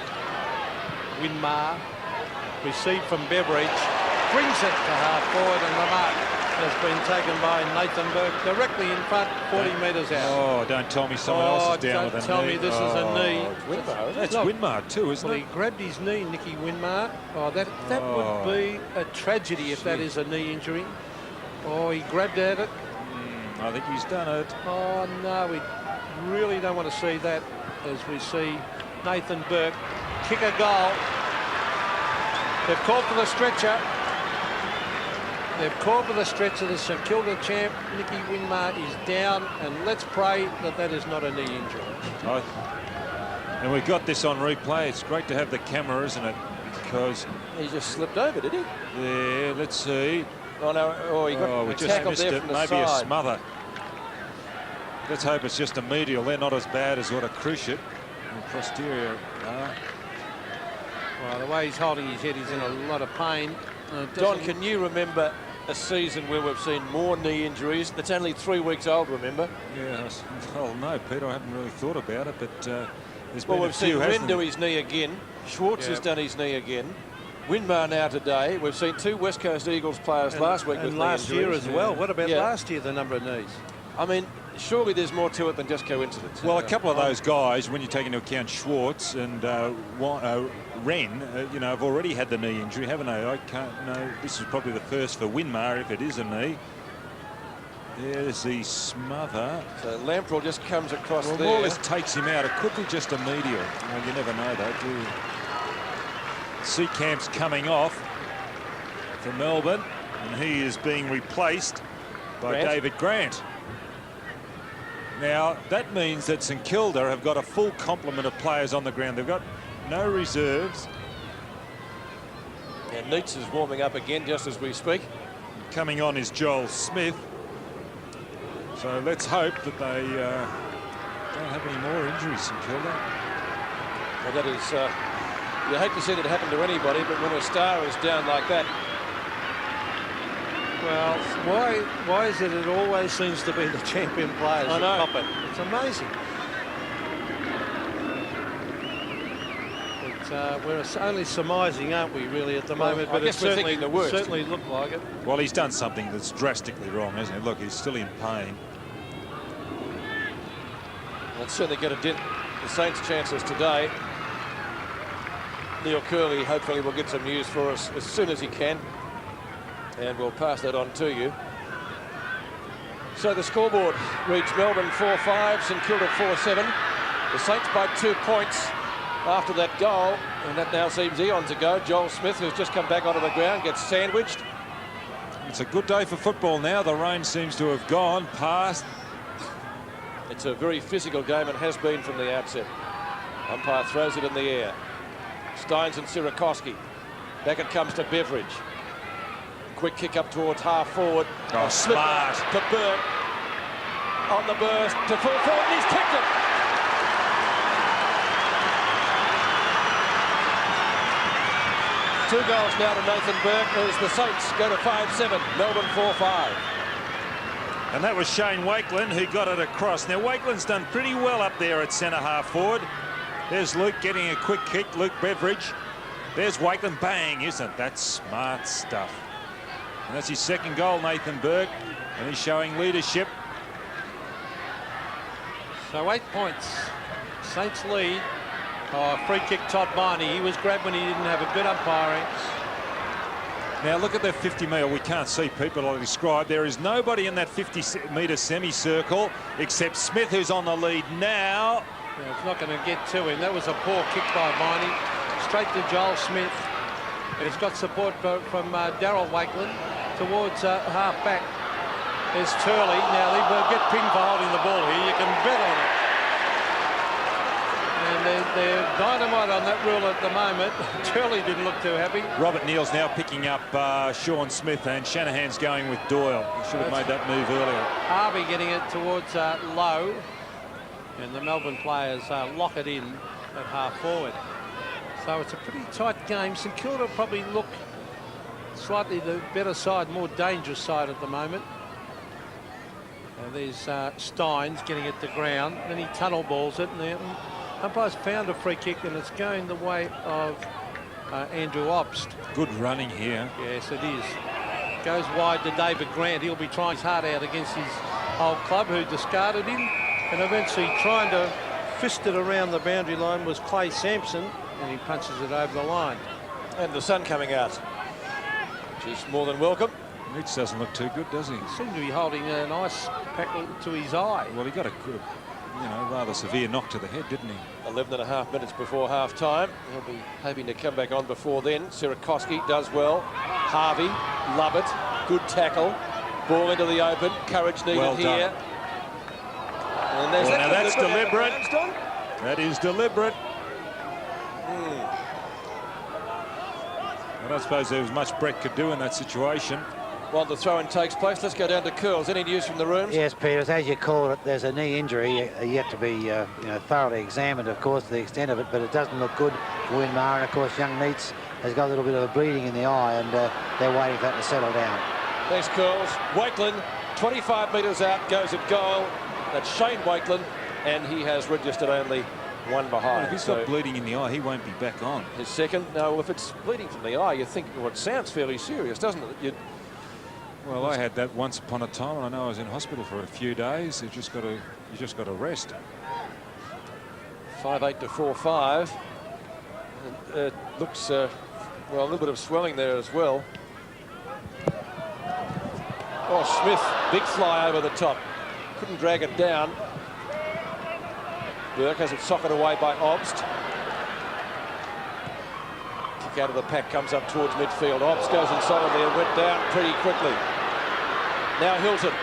Winmar, received from Beveridge, brings it to half forward, and the mark has been taken by Nathan Burke directly in front, 40 metres out. Oh, don't tell me someone else is down with a knee. Don't tell me this is a knee. Winmar, That's Winmar too, isn't Well, it? he grabbed his knee, Nicky Winmar. Oh, that would be a tragedy if that is a knee injury. Oh, he grabbed at it. I think he's done it. Oh, no, we really don't want to see that as we see Nathan Burke kick a goal. They've called for the stretcher. They've called for the stretcher. The St Kilda champ, Nicky Winmar, is down, and let's pray that that is not a knee injury. And we've got this on replay. It's great to have the camera, isn't it? Because He just slipped over, did he? there, let's see. Oh, no. Oh, he got We just tackled missed there it. from the Maybe side. a smother. Let's hope it's just a medial. They're not as bad as what a cruciate. Posterior. Well, the way he's holding his head, he's in a lot of pain. Don, can you remember a season where we've seen more knee injuries? That's only 3 weeks old, remember? Yes. Well, no, Peter, I haven't really thought about it, but there's Well, been a we've seen few, Wren hasn't do there? his knee again. Schwartz has done his knee again. Winmar now today. We've seen 2 West Coast Eagles players last week with and knee last year injuries. as well. What about Yeah. last year, the number of knees? I mean, surely there's more to it than just coincidence. Well, a couple of those guys, when you take into account Schwartz and Wren, you know, have already had the knee injury, haven't they? I can't know. This is probably the first for Winmar, if it is a knee. There's the smother. So Lamprell just comes across Well, there. more or less takes him out. It could be just a medial. Well, you never know, though, do you? Seacamp's coming off for Melbourne, and he is being replaced by Grant. David Grant. Now, that means that St Kilda have got a full complement of players on the ground. They've got no reserves. And Neitz is warming up again just as we speak. Coming on is Joel Smith. So let's hope that they don't have any more injuries, St Kilda. Well, that is, you hate to see that happen to anybody, but when a star is down like that. Well, why is it always seems to be the champion players I that know. cop it? It's amazing. We're only surmising, aren't we, really, at the Well, moment? I But it guess we're certainly, thinking the worst. certainly looked like it. Well, he's done something that's drastically wrong, hasn't he? Look, he's still in pain. That's certainly going to dent the Saints' chances today. Neil Curley hopefully will get some news for us as soon as he can, and we'll pass that on to you. So the scoreboard reads Melbourne 4-5, St Kilda 4-7. The Saints by 2 points after that goal, and that now seems eons ago. Joel Smith, who's just come back onto the ground, gets sandwiched. It's a good day for football now. The rain seems to have gone past. It's a very physical game and has been from the outset. Umpire throws it in the air. Steins and Sierakowski. Back it comes to Beveridge. Quick kick up towards half forward. Oh, A slip smart. to Burke. On the burst to full forward, and he's kicked it. Two goals now to Nathan Burke as the Saints go to 5-7. Melbourne 4-5. And that was Shane Wakelin who got it across. Now, Wakelin's done pretty well up there at centre half forward. There's Luke getting a quick kick. Luke Beveridge. There's Wakelin. Bang. Isn't that smart stuff? And that's his second goal, Nathan Burke. And he's showing leadership. So 8 points. Saints lead. Oh, free kick Todd Miney. He was grabbed when he didn't have a good umpiring. Now look at that 50-metre. We can't see people I described. There is nobody in that 50-metre semicircle except Smith, who's on the lead now. Yeah, it's not going to get to him. That was a poor kick by Miney. Straight to Joel Smith. And he's got support from Darryl Wakeland towards half-back. There's Turley. Now, he will get pinged for holding the ball here. You can bet on it. And they're dynamite on that rule at the moment. Turley didn't look too happy. Robert Neal's now picking up Sean Smith, and Shanahan's going with Doyle. He should have made that move earlier. Harvey getting it towards Lowe. And the Melbourne players lock it in at half-forward. So it's a pretty tight game. St Kilda probably look slightly the better side, more dangerous side at the moment. There's Steins getting it to ground. Then he tunnel balls it, and the umpires found a free kick, and it's going the way of Andrew Obst. Good running here. Yes, it is. Goes wide to David Grant. He'll be trying his heart out against his old club, who discarded him. And eventually trying to fist it around the boundary line was Clay Sampson, and he punches it over the line. And the sun coming out, which is more than welcome. Mitch doesn't look too good, does he? He seemed to be holding an ice pack to his eye. Well, he got a good, rather severe knock to the head, didn't he? 11.5 minutes before half-time. He'll be hoping to come back on before then. Sirakoski does well. Harvey, love it. Good tackle. Ball into the open. Courage needed well here. Done. And there's now that's deliberate. That is deliberate. I don't suppose there was much Brett could do in that situation. While the throw-in takes place, let's go down to Curls. Any news from the rooms? Yes, Peter, as you called it, there's a knee injury yet to be thoroughly examined, of course, to the extent of it, but it doesn't look good for Winmar. And, of course, young Neitz has got a little bit of a bleeding in the eye, and they're waiting for that to settle down. Thanks, Curls. Wakeland, 25 metres out, goes at goal. That's Shane Wakeland, and he has registered only one behind. Well, if he's got bleeding in the eye, he won't be back on. His second. No, if it's bleeding from the eye, you think, well, it sounds fairly serious, doesn't it? Well, I had that once upon a time, and I know I was in hospital for a few days. You just got to rest. 5'8" to 4'5". It looks well, a little bit of swelling there as well. Oh, Smith, big fly over the top. Couldn't drag it down. Burke has it socked away by Obst. Kick out of the pack, comes up towards midfield. Obst goes inside there and went down pretty quickly. Now Hilton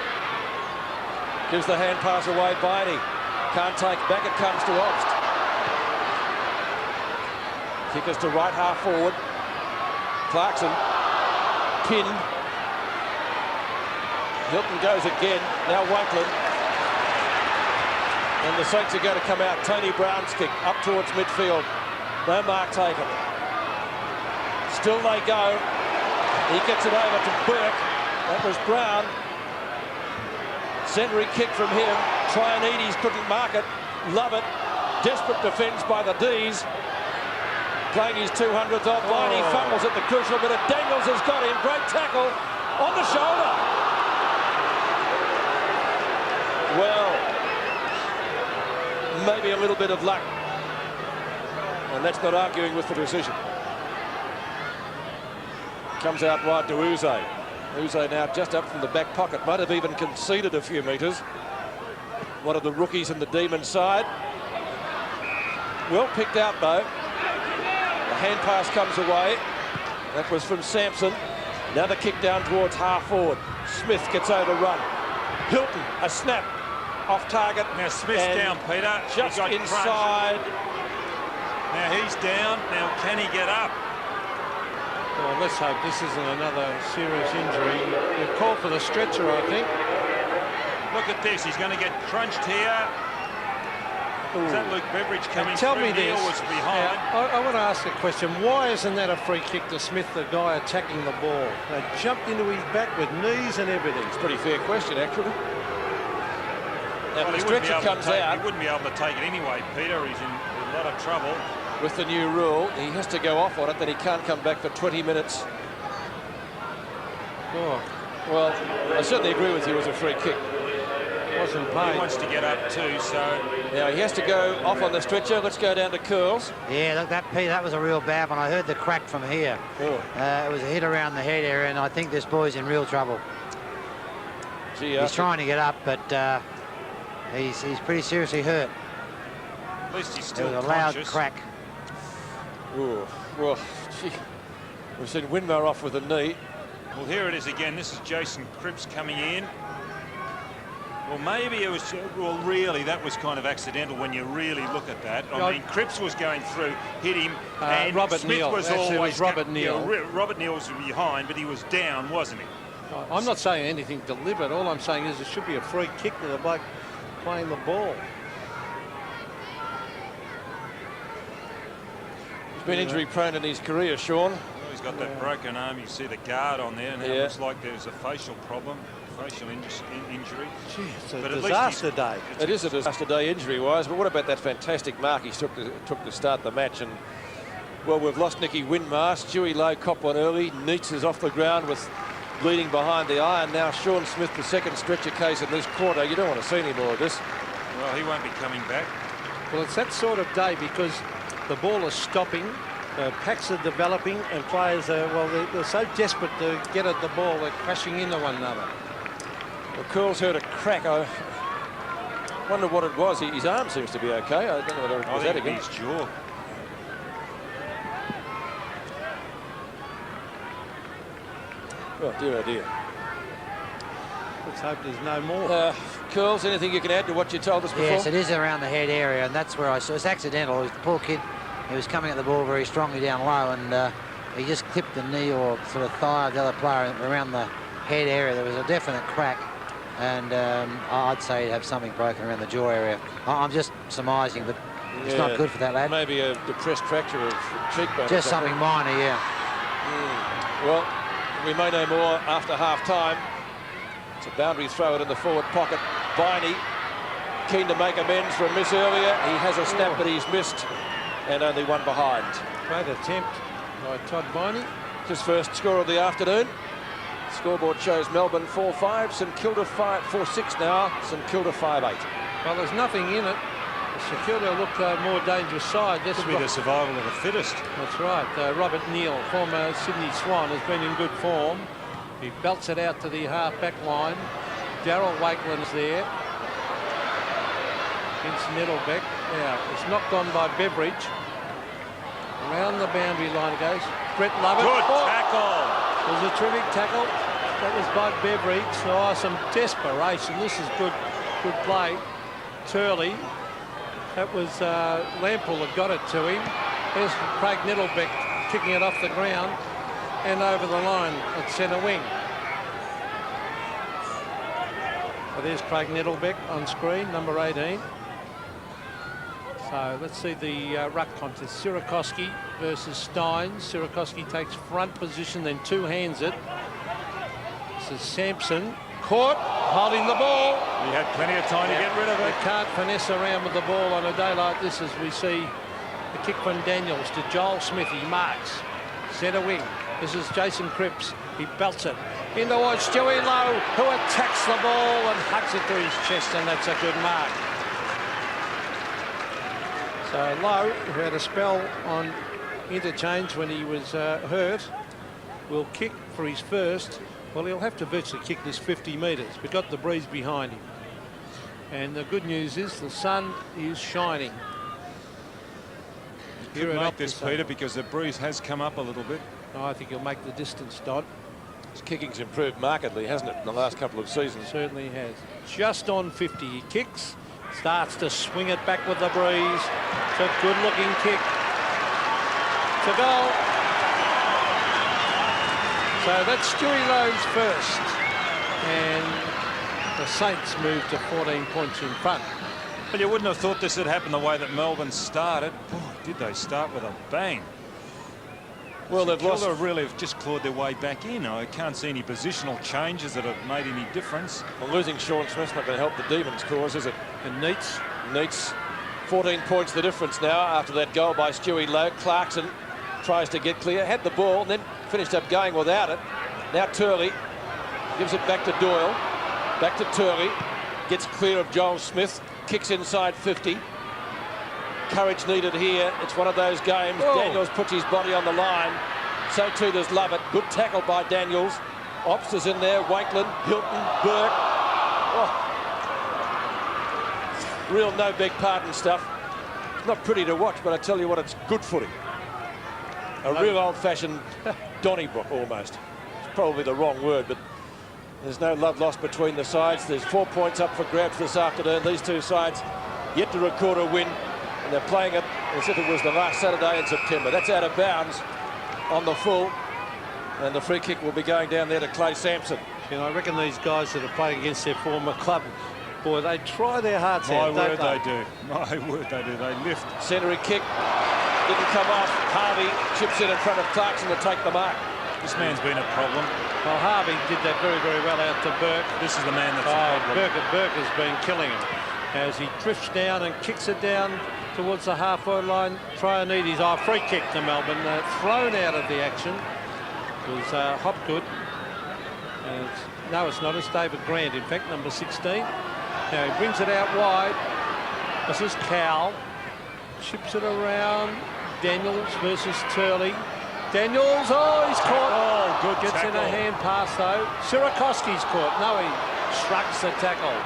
gives the hand pass away. Biney can't take back. It comes to Obst. Kickers to right half forward. Clarkson pinned. Hilton goes again. Now Wakeland. And the Saints are going to come out. Tony Brown's kick up towards midfield. No mark taken. Still they go. He gets it over to Burke. That was Brown. Century kick from him. Traianides couldn't mark it. Love it. Desperate defence by the D's. Playing his 200th off line. He fumbles at the crucial bit. Daniels has got him. Great tackle on the shoulder. Well, maybe a little bit of luck. And that's not arguing with the decision. Comes out wide to Yze. Yze now just up from the back pocket. Might have even conceded a few metres. One of the rookies in the Demon side. Well picked out though. The hand pass comes away. That was from Sampson. Now the kick down towards half forward. Smith gets overrun. Hilton, a snap. Off target. Now Smith's down, Peter. Just inside. Now he's down. Now can he get up? Well, let's hope this isn't another serious injury. They've called for the stretcher, I think. Look at this. He's going to get crunched here. Is that Luke Beveridge coming Tell through? me this. Was behind. I want to ask a question. Why isn't that a free kick to Smith, the guy attacking the ball? They jumped into his back with knees and everything. It's a pretty fair question, actually. Well, the stretcher comes out. He wouldn't be able to take it anyway, Peter. He's in a lot of trouble. With the new rule, he has to go off on it, then he can't come back for 20 minutes. Oh. Well, I certainly agree with you as a free kick. Wasn't He paid. wants to get up too, so Now he has to go off on the stretcher. Let's go down to Curls. Yeah, look, that was a real bad one. I heard the crack from here. Oh. It was a hit around the head area, and I think this boy's in real trouble. Gee, He's trying to get up, but he's pretty seriously hurt. at least he's It still was a loud conscious. crack. Ooh, well, gee. We've seen Winmar off with a knee. Well, here it is again. This is Jason Cripps coming in. Well, maybe it was, well, really, that was kind of accidental when you really look at that. I mean, Cripps was going through, hit him, and Robert Smith Neal. was Actually, it always... was Robert Neal. Robert Neal was behind, but he was down, wasn't he? I'm not saying anything deliberate. All I'm saying is it should be a free kick to the bloke playing the ball. He's been injury prone in his career, Sean. Well, he's got that broken arm. You see the guard on there, and it looks like there's a facial problem, facial injury. Gee, it's a But at least disaster day. It is a disaster day injury-wise, but what about that fantastic mark he took to start the match? And well, we've lost Nicky Winmar. Stewie Lowe copped one early. Neitz is off the ground with bleeding behind the eye, and now Sean Smith, the second stretcher case in this quarter. You don't want to see any more of this. Well, he won't be coming back. Well, it's that sort of day because the ball is stopping, packs are developing, and players are, well, they're so desperate to get at the ball, they're crashing into one another. Well, Curls heard a crack. I wonder what it was. His arm seems to be okay. I don't know whether it was that again. His jaw. Oh dear, oh dear. Let's hope there's no more. Curls, anything you can add to what you told us before? Yes, it is around the head area, and that's where I saw. It's accidental. The poor kid, he was coming at the ball very strongly down low, and he just clipped the knee or sort of thigh of the other player around the head area. There was a definite crack, and I'd say he'd have something broken around the jaw area. I'm just surmising, but it's not good for that lad. Maybe a depressed fracture of cheekbone. Just something minor, yeah. Well, we may know more after half-time. It's a boundary throw it in the forward pocket. Viney, keen to make amends for a miss earlier. He has a snap, but he's missed, and only one behind. Great attempt by Todd Viney. His first score of the afternoon. Scoreboard shows Melbourne 4-5, St Kilda 4-6 now, St Kilda 5-8. Well, there's nothing in it. St Kilda look more dangerous side. That's Could be the survival of the fittest. That's right. Robert Neal, former Sydney Swan, has been in good form. He belts it out to the half-back line. Darryl Wakeland's there. Against Nettlebeck. Now, it's knocked on by Beveridge. Around the boundary line it goes. Brett Lovett. Good tackle. It was a terrific tackle. That was by Beveridge. Oh, some desperation. This is good play. Turley. That was Lample that got it to him. There's Craig Nettlebeck kicking it off the ground and over the line at centre wing. So there's Craig Nettlebeck on screen, number 18. So let's see the ruck contest. Sirakoski versus Steins. Sirakoski takes front position, then two-hands it. This is Sampson. Caught, holding the ball. He had plenty of time to get rid of They it. can't finesse around with the ball on a day like this, as we see the kick from Daniels to Joel Smith. He marks centre wing. This is Jason Cripps. He belts it in towards Stewie Lowe, who attacks the ball and hugs it to his chest, and that's a good mark. So Lowe, who had a spell on interchange when he was hurt, will kick for his first. Well, he'll have to virtually kick this 50 metres. We've got the breeze behind him. And the good news is the sun is shining. Could make this, Peter, because the breeze has come up a little bit. Oh, I think he'll make the distance, Dodd. His kicking's improved markedly, hasn't it, in the last couple of seasons? Certainly has. Just on 50. He kicks, starts to swing it back with the breeze. It's a good-looking kick. To goal. So that's Stewie Lowe's first. And the Saints move to 14 points in front. Well, you wouldn't have thought this had happened the way that Melbourne started. Boy, did they start with a bang. Well, they've lost. Really have just clawed their way back in. I can't see any positional changes that have made any difference. Well, losing Sean Smith's not going to help the Demons' cause, is it? And Neitz, 14 points the difference now after that goal by Stewie Lowe. Clarkson tries to get clear, had the ball, and then finished up going without it. Now Turley gives it back to Doyle, back to Turley. Gets clear of Joel Smith. Kicks inside 50. Courage needed here. It's one of those games. Oh. Daniels puts his body on the line. So too does Lovett. Good tackle by Daniels. Ops is in there. Wakeland, Hilton, Burke. Oh. Real no beg pardon stuff. It's not pretty to watch, but I tell you what, it's good footy. A real old-fashioned Donnybrook almost. It's probably the wrong word, but there's no love lost between the sides. There's 4 points up for grabs this afternoon. These two sides yet to record a win, and they're playing it as if it was the last Saturday in September. That's out of bounds on the full, and the free kick will be going down there to Clay Sampson. You know, I reckon these guys that are playing against their former club, boy, they try their hearts out. My word, they do. My word, they do. They lift. Centering kick didn't come off. Harvey chips in front of Clarkson to take the mark. This man's been a problem. Well, Harvey did that very, very well out to Burke. This is the man that's a problem. Burke has been killing him as he drifts down and kicks it down towards the halfway line. Trianides, free kick to Melbourne, thrown out of the action. It was Hopgood. No, it's not. It's David Grant, in fact, number 16. Now he brings it out wide. This is Cowell. Chips it around. Daniels versus Turley. Daniels, he's caught. Oh, good Gets tackle. in a hand pass, though. Sirakoski's caught. No, he shrugs the tackle.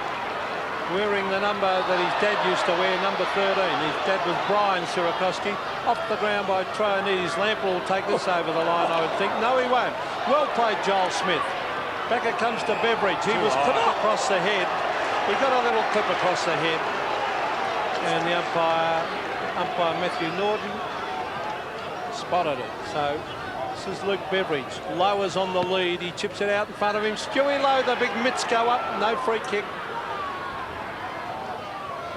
Wearing the number that his dad used to wear, number 13. His dad was Brian Sirakoski. Off the ground by Trianides. Lample will take this over the line, I would think. No, he won't. Well played, Joel Smith. Back it comes to Beveridge. He was clipped across the head. He got a little clip across the head. And the umpire Matthew Norton spotted it. So this is Luke Beveridge. Lowe is on the lead. He chips it out in front of him. Stewie Lowe, the big mitts go up. No free kick.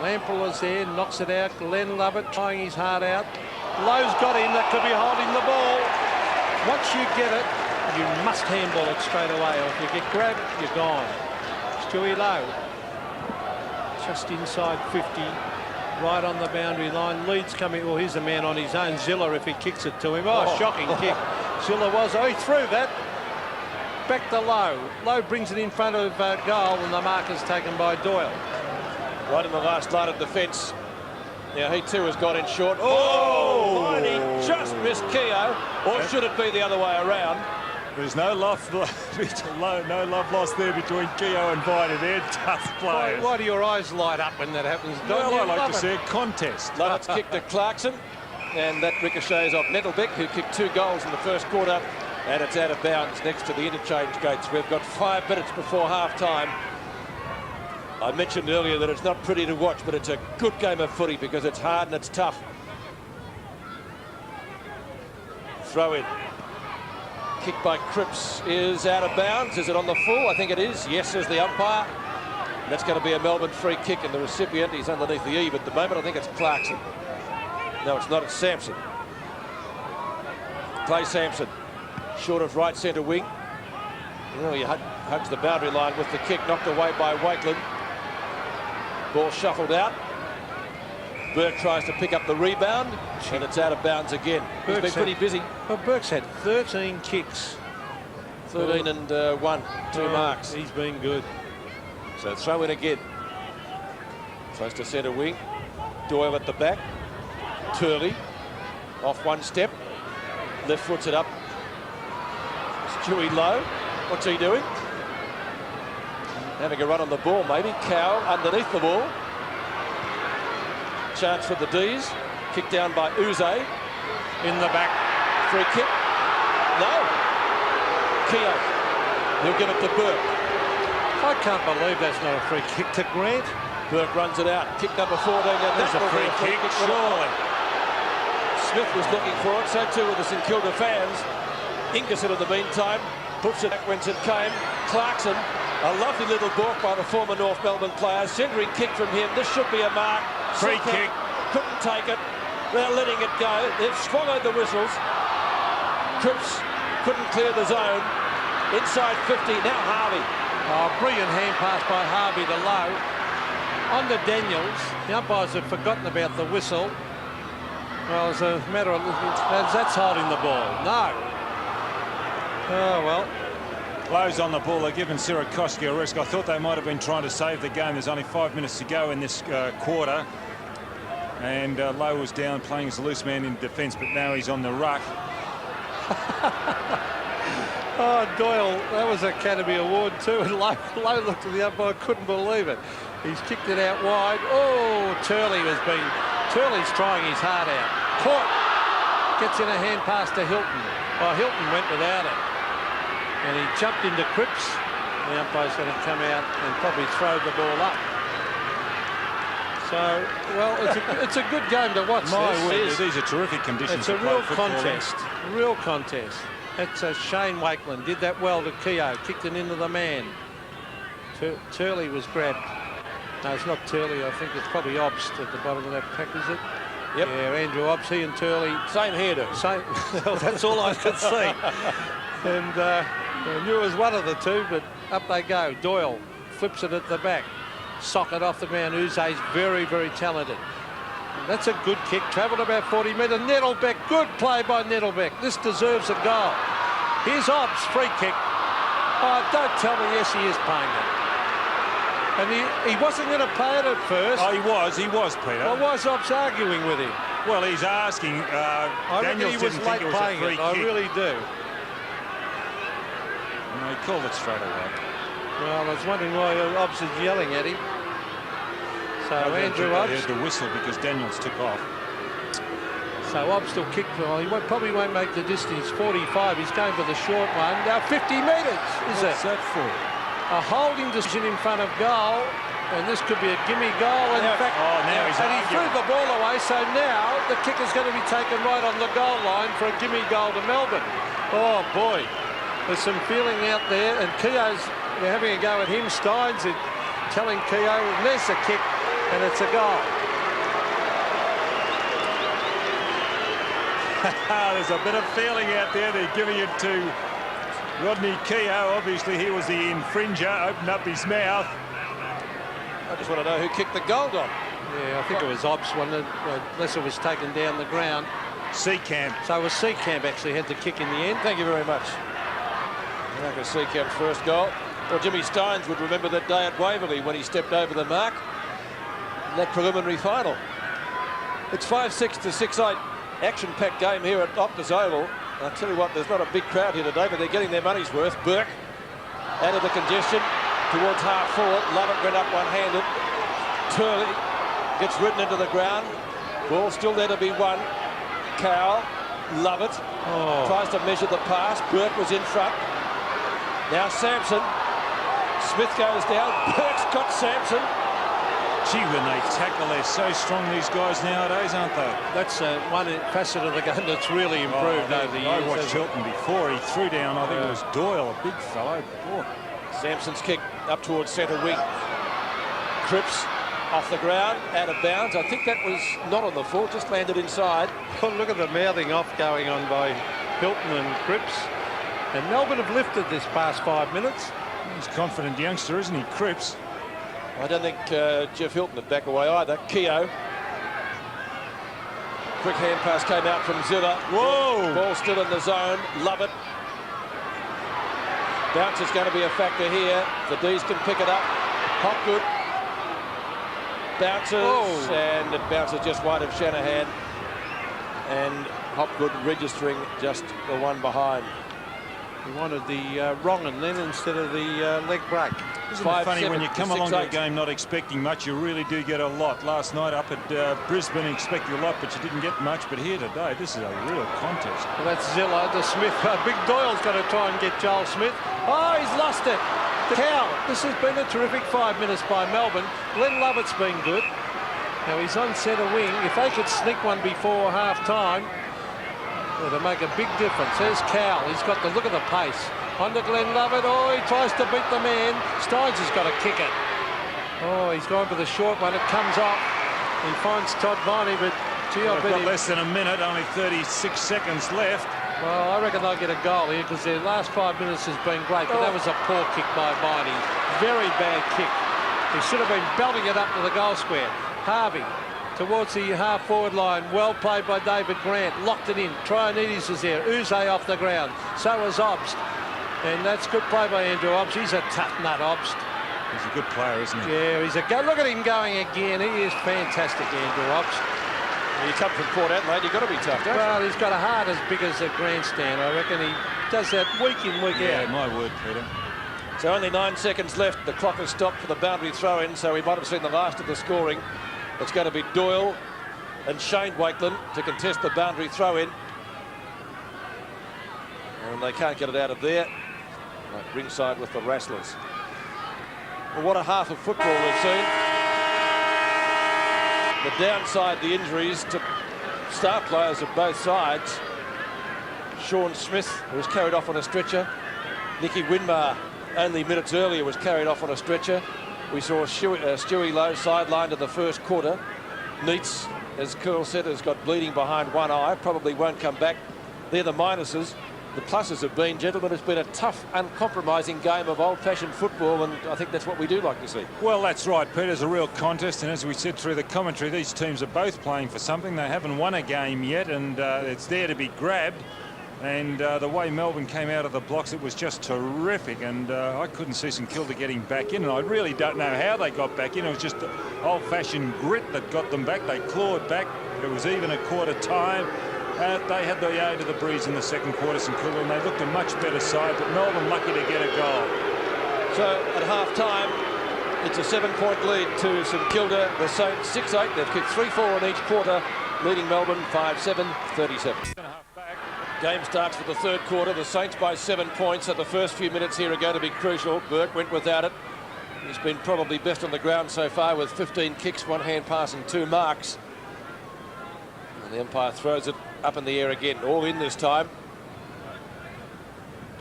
Lample is there, knocks it out. Glenn Lovett trying his heart out. Lowe's got him. That could be holding the ball. Once you get it, you must handball it straight away. Or if you get grabbed, you're gone. Stewie Lowe. Just inside 50. Right on the boundary line. Leeds coming. Well, here's a man on his own. Zilla, if he kicks it to him. Shocking kick. Zilla was. He threw that. Back to Lowe. Lowe brings it in front of goal, and the mark is taken by Doyle. Right in the last line of defence. Now he too has got in short. Oh! And he just missed Keogh. Or should it be the other way around? There's no love lost there between Keogh and Videy. They're tough players. Why do your eyes light up when that happens? Well, I like to see a contest. Lovett's kick to Clarkson, and that ricochets off Nettlebeck, who kicked 2 goals in the first quarter, and it's out of bounds next to the interchange gates. We've got 5 minutes before half-time. I mentioned earlier that it's not pretty to watch, but it's a good game of footy because it's hard and it's tough. Throw in. Kick by Cripps is out of bounds. Is it on the full? I think it is. Yes, says the umpire. And that's going to be a Melbourne free kick, and the recipient is underneath the eve at the moment. I think it's Clarkson. No, it's not. It's Sampson. Clay Sampson, short of right centre wing. Oh, he hugs the boundary line with the kick, knocked away by Wakeland. Ball shuffled out. Burke tries to pick up the rebound, and it's out of bounds again. He's been pretty busy. Well, Burke's had 13 kicks. 13 and 1, 2 marks. He's been good. So throw in again. Close to centre wing. Doyle at the back. Turley off one step. Left foots it up. Stewie Lowe. What's he doing? Having a run on the ball, maybe. Cowell underneath the ball. Chance for the D's. Kick down by Yze. In the back. Free kick. No. Keogh. He'll give it to Burke. I can't believe that's not a free kick to Grant. Burke runs it out. Kick number 14. And There's a free kick, surely. Smith was looking for it. So too were the St Kilda fans. Ingerson in the meantime puts it back whence it came. Clarkson. A lovely little balk by the former North Melbourne player. Centering kick from him. This should be a mark. Free kick. Couldn't take it. They're letting it go. They've swallowed the whistles. Cripps couldn't clear the zone. Inside 50. Now Harvey. Brilliant hand pass by Harvey to Lowe. On to Daniels. The umpires have forgotten about the whistle. Well, as a matter of... That's holding the ball. No. Oh, well. Lowe's on the ball. They're giving Sierakowski a risk. I thought they might have been trying to save the game. There's only 5 minutes to go in this quarter. And Lowe was down playing as a loose man in defence, but now he's on the ruck. Oh, Doyle, that was Academy Award too. And Lowe looked at the umpire, couldn't believe it. He's kicked it out wide. Oh, Turley's trying his heart out. Caught. Gets in a hand pass to Hilton. Oh, Hilton went without it. And he jumped into Cripps. The umpire's going to come out and probably throw the ball up. So, well, it's a good game to watch. My word, these are terrific conditions. It's a real contest. Real contest. That's Shane Wakeland did that well to Keogh. Kicked it into the man. Turley was grabbed. No, it's not Turley. I think it's probably Obst at the bottom of that pack, is it? Yep. Yeah, Andrew Obst, he and Turley. Same hairdo. Same. Well, that's all I could see. And I knew it was one of the two, but up they go. Doyle flips it at the back. Socket off the ground. Yze's very, very talented. And that's a good kick. Travelled about 40 metres. Nettlebeck. Good play by Nettlebeck. This deserves a goal. Here's Obst. Free kick. Oh, don't tell me, yes, he is paying it. And he wasn't going to pay it at first. Oh, he was, Peter. Well, why is Obst arguing with him? Well, he's asking. I reckon he was late paying it. I really do. No, he called it straight away. Well, I was wondering why Obst is yelling at him. So Andrew Obst Obst. had to whistle because Daniels took off. So Obst will kick. Probably won't make the distance. 45. He's going for the short one. Now 50 metres. What's that for? A holding decision in front of goal, and this could be a gimme goal. In fact, now he's and he threw arguing. the ball away. So now the kick is going to be taken right on the goal line for a gimme goal to Melbourne. Oh boy, there's some feeling out there, and Keogh's they're having a go at him. Steins is telling Keogh, there's a kick, and it's a goal. There's a bit of feeling out there. They're giving it to Rodney Keogh. Obviously, he was the infringer. Opened up his mouth. I just want to know who kicked the goal, Don. Yeah, I think it was Obst when unless it was taken down the ground. Seacamp. So it was Seacamp actually had the kick in the end. Thank you very much. Marcus Seacamp's first goal. Well, Jimmy Steins would remember that day at Waverley when he stepped over the mark in that preliminary final. It's 5-6 to 6-8. Action-packed game here at Optus Oval. I'll tell you what, there's not a big crowd here today, but they're getting their money's worth. Burke out of the congestion towards half forward. Lovett went up one-handed. Turley gets ridden into the ground. Ball still there to be won. Cowell, Lovett tries to measure the pass. Burke was in front. Now Sampson. Smith goes down. Burke's got Sampson. Gee, when they tackle, they're so strong, these guys nowadays, aren't they? That's one facet of the game that's really improved over the years. I watched Hilton before. He threw down, I think it was Doyle, a big fellow. Oh. Sampson's kick up towards centre wing. Cripps off the ground, out of bounds. I think that was not on the full, just landed inside. Oh, look at the mouthing off going on by Hilton and Cripps. And Melbourne have lifted this past 5 minutes. He's a confident youngster, isn't he, Cripps? I don't think Jeff Hilton would back away either. Keogh. Quick hand pass came out from Zilla. Whoa! Ball still in the zone. Love it. Bounce is going to be a factor here. The D's can pick it up. Hopgood bounces, and it bounces just wide of Shanahan. And Hopgood registering just the one behind. He wanted the wrong and then instead of the leg break. Isn't it funny when you come along to a game not expecting much, you really do get a lot. Last night up at Brisbane, expected a lot, but you didn't get much. But here today, this is a real contest. Well, that's Zilla to Smith. Big Doyle's got to try and get Joel Smith. Oh, he's lost it. Cow. This has been a terrific 5 minutes by Melbourne. Glenn Lovett's been good. Now he's on centre wing. If they could sneak one before half-time, it'll make a big difference. There's Cowell. He's got the look of the pace. On to Glenn Lovett. Oh, he tries to beat the man. Steins has got to kick it. Oh, he's gone for the short one. It comes off. He finds Todd Viney, but gee, I bet got less than a minute, only 36 seconds left. Well, I reckon they'll get a goal here because their last 5 minutes has been great, but that was a poor kick by Viney. Very bad kick. He should have been belting it up to the goal square. Harvey towards the half-forward line. Well played by David Grant. Locked it in. Trianides is there. Yze off the ground. So is Obst. And that's good play by Andrew Obst. He's a tough nut, Obst. He's a good player, isn't he? Yeah, he's a go. Look at him going again. He is fantastic, Andrew Obst. You come from Port Adelaide, you've got to be tough, don't you? Well, he's got a heart as big as a grandstand. I reckon he does that week in, week Yeah, out. my word, Peter. So only 9 seconds left. The clock has stopped for the boundary throw-in, so we might have seen the last of the scoring. It's going to be Doyle and Shane Wakeland to contest the boundary throw-in. And they can't get it out of there. Like ringside with the wrestlers. Well, what a half of football we've seen. The downside, the injuries to star players of both sides. Sean Smith was carried off on a stretcher. Nicky Winmar, only minutes earlier, was carried off on a stretcher. We saw Stewie Lowe sidelined in the first quarter. Neitz, as Curl said, has got bleeding behind one eye. Probably won't come back. They're the minuses. The pluses have been, gentlemen, it's been a tough, uncompromising game of old-fashioned football, and I think that's what we do like to see. Well, that's right, Peter. It's a real contest, and as we said through the commentary, these teams are both playing for something. They haven't won a game yet, and it's there to be grabbed. And the way Melbourne came out of the blocks, it was just terrific, and I couldn't see St Kilda getting back in, and I really don't know how they got back in. It was just old-fashioned grit that got them back. They clawed back. It was even a quarter time. They had the aid of the breeze in the second quarter, St Kilda, and they looked a much better side, but Melbourne lucky to get a goal. So at half-time, it's a 7-point lead to St Kilda. The Saints 6-8. They've kicked 3-4 in each quarter, leading Melbourne 5-7, 37. Game starts for the third quarter. The Saints by 7 points. So the first few minutes here are going to be crucial. Burke went without it. He's been probably best on the ground so far with 15 kicks, 1 hand pass and 2 marks. And the umpire throws it up in the air again. All in this time.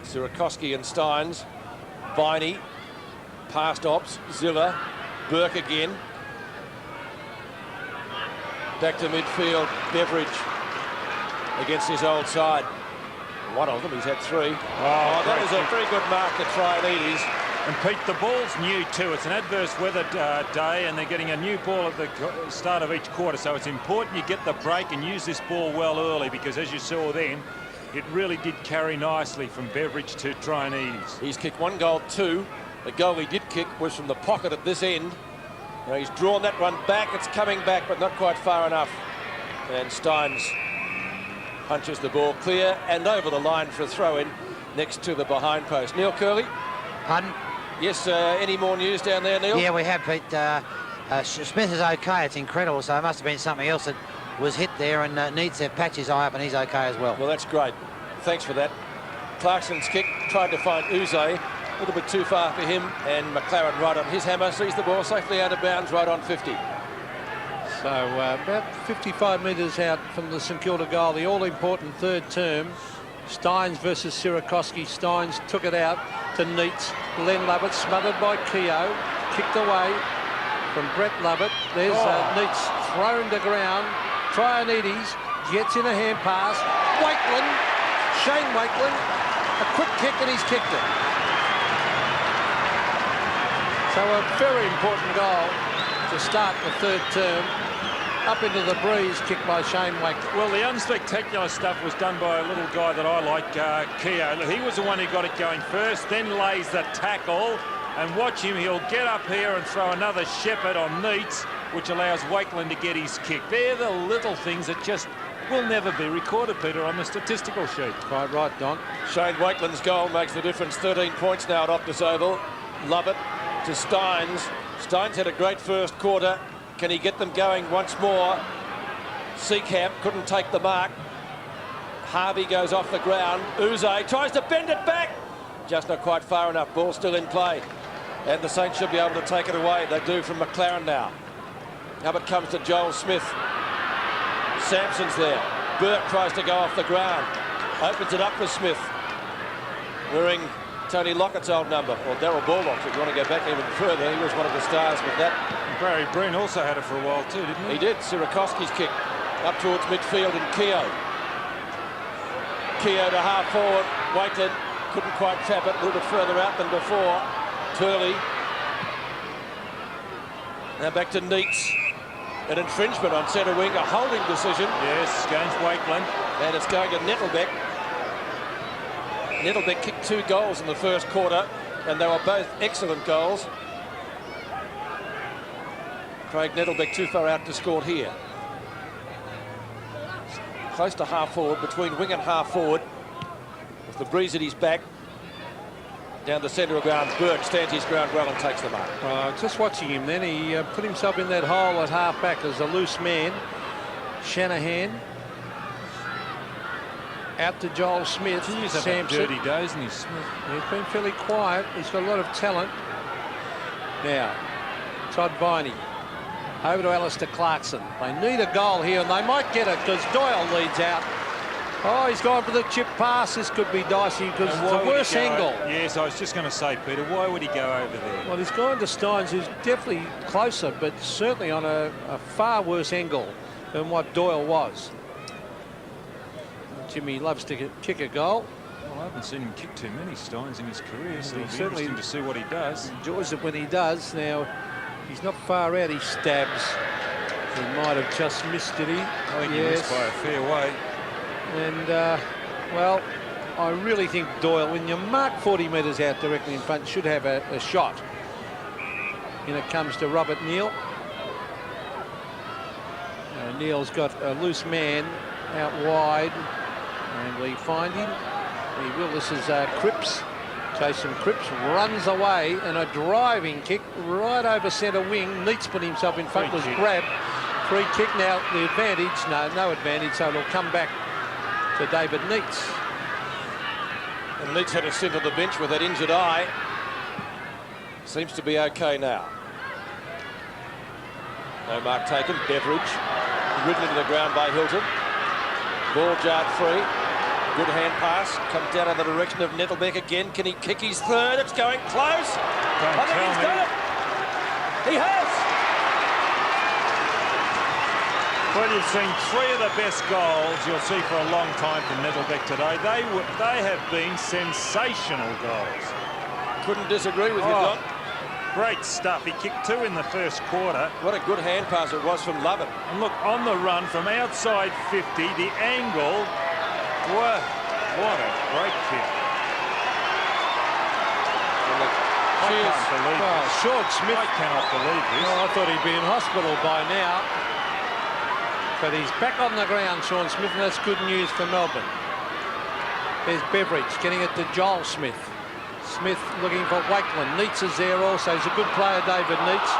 Sierakowski and Steins. Viney. Past Ops. Zilla. Burke again. Back to midfield. Beveridge against his old side. One of them, he's had 3. Oh, that was a very good mark to Traianides. And Pete, the ball's new too. It's an adverse weather day, and they're getting a new ball at the start of each quarter. So it's important you get the break and use this ball well early, because as you saw then, it really did carry nicely from Beveridge to Traianides. He's kicked 1 goal, 2. The goal he did kick was from the pocket at this end. Now he's drawn that one back. It's coming back, but not quite far enough. And Steins punches the ball clear and over the line for a throw-in next to the behind post. Neil Curley. Pardon? Yes, any more news down there, Neil? Yeah, we have, Pete. Smith is okay. It's incredible. So it must have been something else that was hit there, and needs to patch his eye up, and he's okay as well. Well, that's great. Thanks for that. Clarkson's kick tried to find Yze. A little bit too far for him, and McLaren right on his hammer sees the ball safely out of bounds right on 50. So about 55 metres out from the St Kilda goal, the all-important third term. Steins versus Sierakowski. Steins took it out to Neitz. Len Lovett smothered by Keogh. Kicked away from Brett Lovett. There's Neitz thrown to ground. Traianides gets in a hand pass. Wakeland, Shane Wakeland, a quick kick, and he's kicked it. So a very important goal to start the third term. Up into the breeze, kicked by Shane Wakeland. Well, the unspectacular stuff was done by a little guy that I like, Keogh. He was the one who got it going first, then lays the tackle. And watch him, he'll get up here and throw another shepherd on Neitz, which allows Wakeland to get his kick. They're the little things that just will never be recorded, Peter, on the statistical sheet. Quite right, Don. Shane Wakeland's goal makes the difference. 13 points now at Optus Oval. Lovett to Steins. Steins had a great first quarter. Can he get them going once more? Seacamp couldn't take the mark. Harvey goes off the ground. Yze tries to bend it back. Just not quite far enough. Ball still in play. And the Saints should be able to take it away. They do from McLaren now. Hubbard comes to Joel Smith. Sampson's there. Burke tries to go off the ground. Opens it up for Smith. Wearing Tony Lockett's old number, or Darryl Baldock's, if you want to go back even further. He was one of the stars with that. Barry Breen also had it for a while too, didn't he? He did. Sierakowski's kick up towards midfield, and Keogh. Keogh to half forward. Wakeland couldn't quite trap it. A little bit further out than before. Turley. Now back to Neitz. An infringement on centre wing, a holding decision. Yes, against Wakeland. And it's going to Nettlebeck. Nettlebeck kicked 2 goals in the first quarter, and they were both excellent goals. Craig Nettlebeck too far out to score here. Close to half forward, between wing and half forward, with the breeze at his back. Down the centre of ground, Burke stands his ground well and takes the mark. Just watching him then, he put himself in that hole at half back as a loose man. Shanahan out to Joel Smith. He's having dirty days, isn't he, Smith? He's been fairly quiet. He's got a lot of talent. Now, Todd Viney over to Alastair Clarkson. They need a goal here, and they might get it because Doyle leads out. Oh, he's gone for the chip pass. This could be dicey because it's a worse angle. Yes, I was just going to say, Peter, why would he go over there? Well, he's gone to Steins, who's definitely closer, but certainly on a far worse angle than what Doyle was. Jimmy loves to kick a goal. Well, I haven't seen him kick too many Steins in his career, so it'll be certainly interesting to see what he does. Enjoys it when he does. Now, he's not far out. He stabs. He might have just missed it. I think he missed by a fair way. And, well, I really think Doyle, when you mark 40 metres out directly in front, should have a shot. And it comes to Robert Neal. Neal's got a loose man out wide. And we find him. He will. This is Cripps. Jason Cripps runs away, and a driving kick right over centre wing. Neitz put himself in front, was grabbed. Free kick now. The advantage, no advantage, so it'll come back to David Neitz. And Neitz had to sit on the bench with that injured eye. Seems to be okay now. No mark taken. Beveridge ridden into the ground by Hilton. Ball jarred free. Good hand pass. Comes down in the direction of Nettlebeck again. Can he kick his third? It's going close. I think he's done it. He has. Well, you've seen 3 of the best goals you'll see for a long time from Nettlebeck today. They have been sensational goals. Couldn't disagree with you, Don. Great stuff. He kicked 2 in the first quarter. What a good hand pass it was from Lovett. And look, on the run from outside 50, the angle. What a great kick. I can't believe this. Sean Smith. I cannot believe this. I thought he'd be in hospital by now. But he's back on the ground, Sean Smith, and that's good news for Melbourne. There's Beveridge getting it to Joel Smith. Smith looking for Wakeland. Neitz is there also. He's a good player, David Neitz.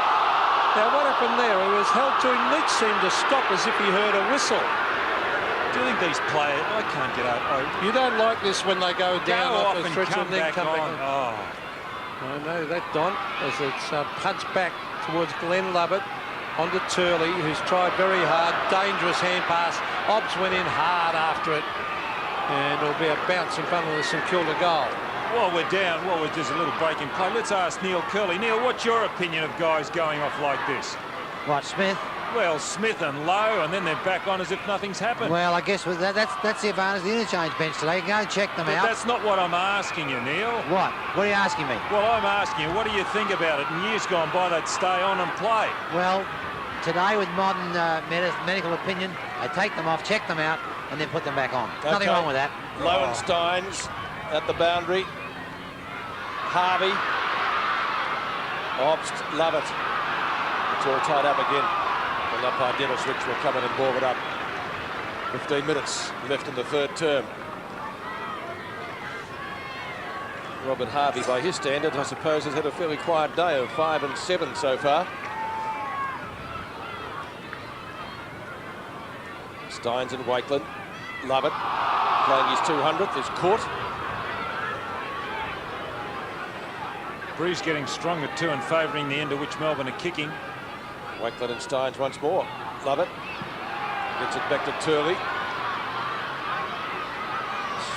Now, what happened there? He was held to him. Neitz seemed to stop as if he heard a whistle. Do you think these players... I can't get out. You don't like this when they go down off the stretch and then come back on. Oh. I know that, Don, as it's punched back towards Glenn Lovett onto Turley, who's tried very hard. Dangerous hand pass. Obbs went in hard after it. And it'll be a bounce in front of the St Kilda goal. Well, we're down. Well, there's a little break in play. Let's ask Neil Curley. Neil, what's your opinion of guys going off like this? What, Smith? Well, Smith and Lowe, and then they're back on as if nothing's happened. Well, I guess with that's the advantage of the interchange bench today. You can go and check them out. That's not what I'm asking you, Neil. What? What are you asking me? Well, I'm asking you, what do you think about it? In years gone by, they'd stay on and play. Well, today with modern medical opinion, they take them off, check them out, and then put them back on. Okay. Nothing wrong with that. Lowensteins at the boundary. Harvey. Obst, Lovett. It's all tied up again. And umpire Dennis Rich will come in and ball it up. 15 minutes left in the third term. Robert Harvey, by his standards, I suppose, has had a fairly quiet day of 5 and 7 so far. Steins and Wakeland. Lovett playing his 200th is caught. Breeze getting strong at 2 and favouring the end to which Melbourne are kicking. Wakeland and Steins once more. Lovett gets it back to Turley.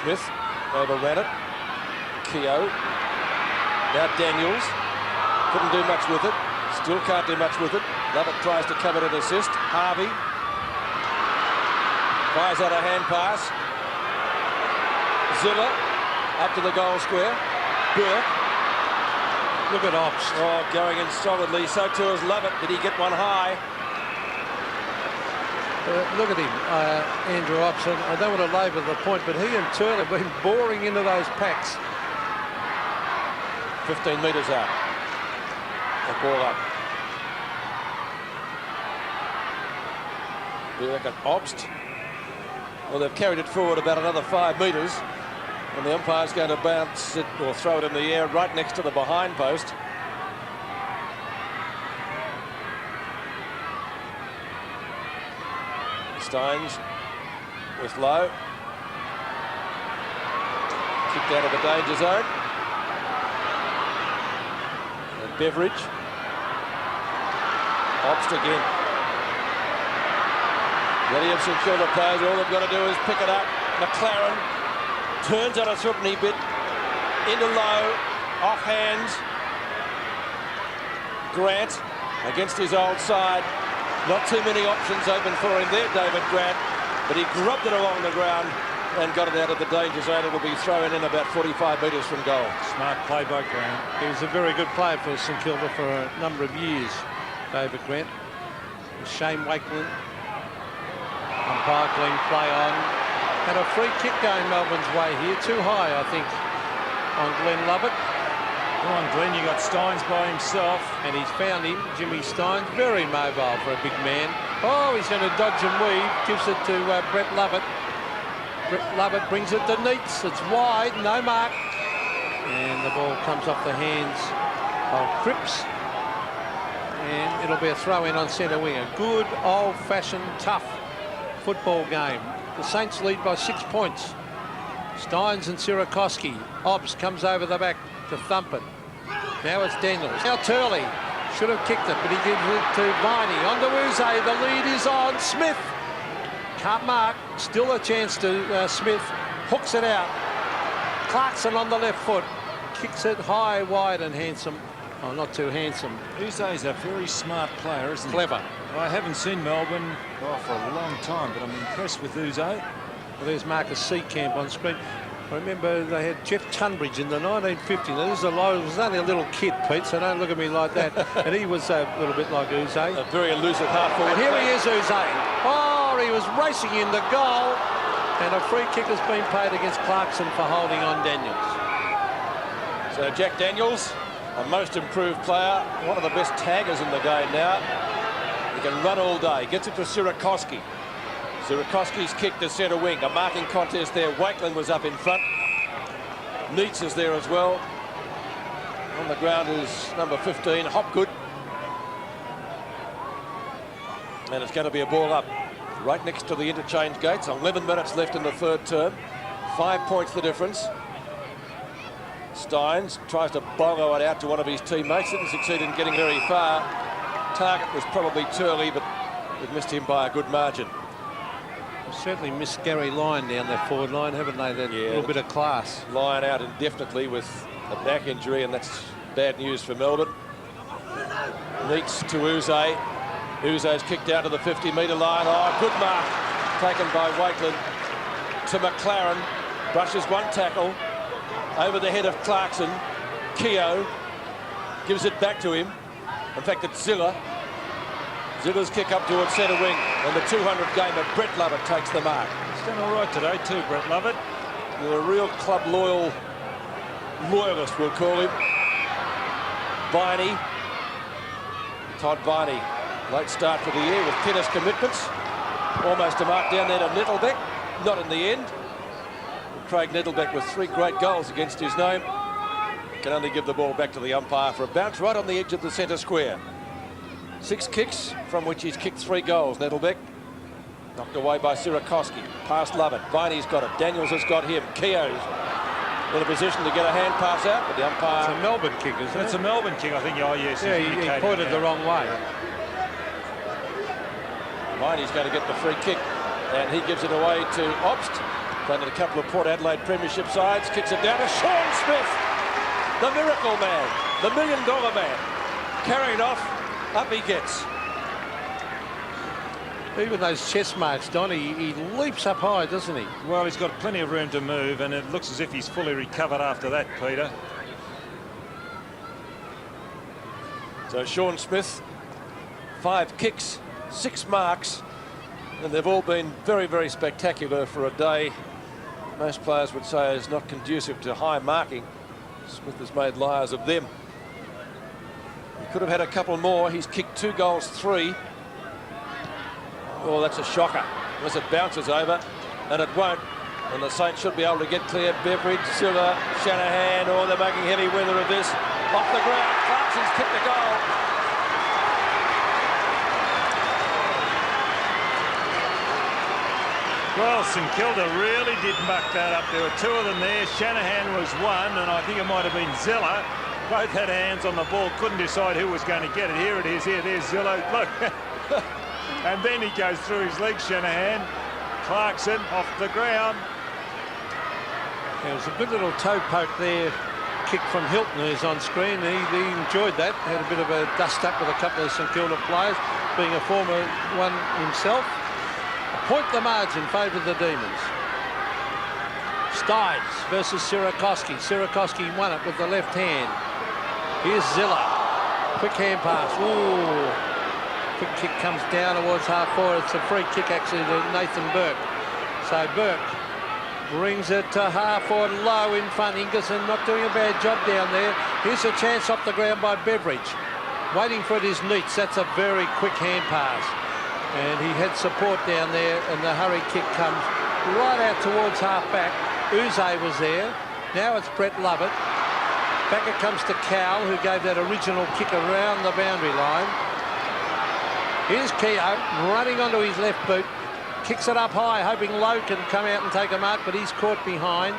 Smith overran it. Keogh. Now Daniels. Couldn't do much with it. Still can't do much with it. Lovett tries to cover an assist. Harvey fires out a hand pass. Zilla up to the goal square. Burke. Look at Ops. Oh, going in solidly. So too is Lovett. Did he get one high? Look at him, Andrew Opson. I don't want to labour the point, but he and Turley have been boring into those packs. 15 metres out. The ball up. We reckon Obst. Well, they've carried it forward about another 5 metres, and the umpire's going to bounce it or throw it in the air right next to the behind post. Steins with low. Kicked out of the danger zone. And Beveridge. Obst again. Many of St.Kilda players, all they've got to do is pick it up. McLaren turns on a threatening bit. Into low. Off hands. Grant against his old side. Not too many options open for him there, David Grant, but he grubbed it along the ground and got it out of the danger zone. It'll be thrown in about 45 metres from goal. Smart play by Grant. He was a very good player for St Kilda for a number of years, David Grant. Shane Wakeland, umpire clean play on. And a free kick going Melbourne's way here. Too high, I think, on Glenn Lovett. Come on, Glenn, you got Steins by himself. And he's found him, Jimmy Steins, very mobile for a big man. Oh, he's going to dodge and weave, gives it to Brett Lovett. Brett Lovett brings it to Neitz. It's wide, no mark. And the ball comes off the hands of Cripps. And it'll be a throw-in on centre wing. A good, old-fashioned, tough football game. The Saints lead by 6 points. Steins and Sierakowski. Obbs comes over the back to thump it. Now it's Daniels. Now Turley should have kicked it, but he gives it to Viney. On to Yze. The lead is on. Smith can't mark. Still a chance to Smith. Hooks it out. Clarkson on the left foot. Kicks it high, wide and handsome. Oh, not too handsome. Yze's a very smart player, isn't he? Clever. I haven't seen Melbourne for a long time, but I'm impressed with Yze. Well, there's Marcus Seacamp on screen. I remember they had Jeff Tunbridge in the 1950s. Now, this is he was only a little kid, Pete, so don't look at me like that. And he was a little bit like Yze. A very elusive half-forward. And here he is, Yze. Oh, he was racing in the goal. And a free kick has been paid against Clarkson for holding on Daniels. So Jack Daniels, a most improved player, one of the best taggers in the game now. He can run all day. Gets it to Sierakowski. Sierakowski's kick to centre wing. A marking contest there. Wakeland was up in front. Neitz is there as well. On the ground is number 15, Hopgood. And it's going to be a ball up right next to the interchange gates. 11 minutes left in the third term. 5 points the difference. Steins tries to bolo it out to one of his teammates. Didn't succeed in getting very far. Target was probably Turley, but it missed him by a good margin. Certainly missed Gary Lyon down their forward line, haven't they? That little bit of class. Lyon out indefinitely with a back injury, and that's bad news for Melbourne. Neitz to Yze. Yze's kicked out to the 50-metre line. Oh, good mark taken by Wakeland to McLaren. Brushes one tackle over the head of Clarkson. Keogh gives it back to him. In fact, it's Ziller. Ziller's kick up towards centre wing, and the 200 gamer Brett Lovett takes the mark. He's done all right today too, Brett Lovett. You're a real club loyalist, we'll call him. Viney, Todd Viney, late start for the year with tennis commitments. Almost a mark down there to Nettlebeck, not in the end. Craig Nettlebeck with 3 great goals against his name. Can only give the ball back to the umpire for a bounce right on the edge of the centre square. 6 kicks, from which he's kicked 3 goals, Nettlebeck. Knocked away by Sierakowski. Past Lovett. Viney's got it. Daniels has got him. Keogh's in a position to get a hand pass out, but the umpire... It's a Melbourne kick, isn't it? It's a Melbourne kick, I think. Oh, yes. Yeah, he pointed the wrong way. Viney's going to get the free kick, and he gives it away to Obst. Played at a couple of Port Adelaide Premiership sides. Kicks it down to Sean Smith. The miracle man. The $1 million man. Carrying off. Up he gets. Even those chest marks, Don, he leaps up high, doesn't he? Well, he's got plenty of room to move, and it looks as if he's fully recovered after that, Peter. So Sean Smith, 5 kicks, 6 marks, And they've all been very, very spectacular for a day most players would say is not conducive to high marking. Smith has made liars of them. He could have had a couple more. He's kicked 2 goals, 3. Oh, that's a shocker. Unless it bounces over, and it won't. And the Saints should be able to get clear. Beveridge, Silla, Shanahan. Oh, they're making heavy weather of this. Off the ground, Clarkson's kicked the goal. Well, St Kilda really did muck that up. There were 2 of them there. Shanahan was one, and I think it might have been Zilla. Both had hands on the ball, couldn't decide who was going to get it. Here it is, here, there's Zilla. Look. And then he goes through his legs, Shanahan. Clarkson off the ground. There was a good little toe poke there, kick from Hilton, who's on screen. He enjoyed that. Had a bit of a dust up with a couple of St Kilda players, being a former one himself. A point the margin in favour of the Demons. Steins versus Sirakoski. Sirakoski won it with the left hand. Here's Zilla. Quick hand pass. Ooh. Quick kick comes down towards half forward. It's a free kick actually to Nathan Burke. So Burke brings it to half forward, low in front. Ingerson not doing a bad job down there. Here's a chance off the ground by Beveridge. Waiting for it is Neitz. That's a very quick hand pass. And he had support down there, and the hurry kick comes right out towards half back. Yze was there. Now it's Brett Lovett. Back it comes to Cowell, who gave that original kick around the boundary line. Here's Keogh running onto his left boot. Kicks it up high, hoping Lowe can come out and take a mark, but he's caught behind.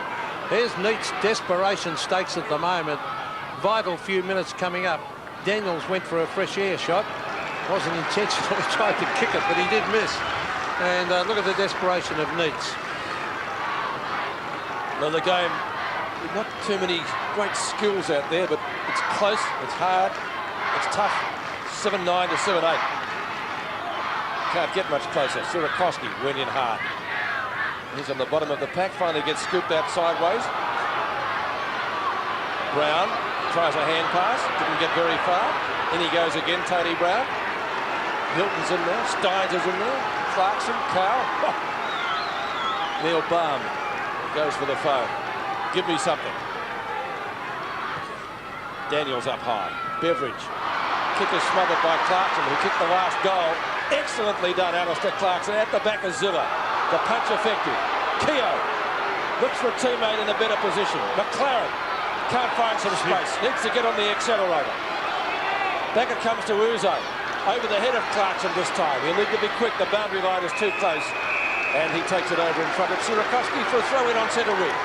There's Neitz. Desperation stakes at the moment. Vital few minutes coming up. Daniels went for a fresh air shot. Wasn't intentional. He tried to kick it, but he did miss. And look at the desperation of Neitz. Well, the game, not too many great skills out there, but it's close, it's hard, it's tough. 7-9 to 7-8. Can't get much closer. Sirakoski went in hard. He's on the bottom of the pack, finally gets scooped out sideways. Brown tries a hand pass, didn't get very far. In he goes again, Tony Brown. Hilton's in there, Steins is in there, Clarkson, Cowell. Neil Baum goes for the phone. Give me something. Daniels up high. Beveridge. Kick is smothered by Clarkson, who kicked the last goal. Excellently done, Alastair Clarkson. At the back of Zilla. The punch effective. Keogh looks for a teammate in a better position. McLaren can't find some space. Needs to get on the accelerator. Back it comes to Yze. Over the head of Clarkson this time. He'll need to be quick. The boundary line is too close. And he takes it over in front of Sirakoski for a throw-in on centre wing.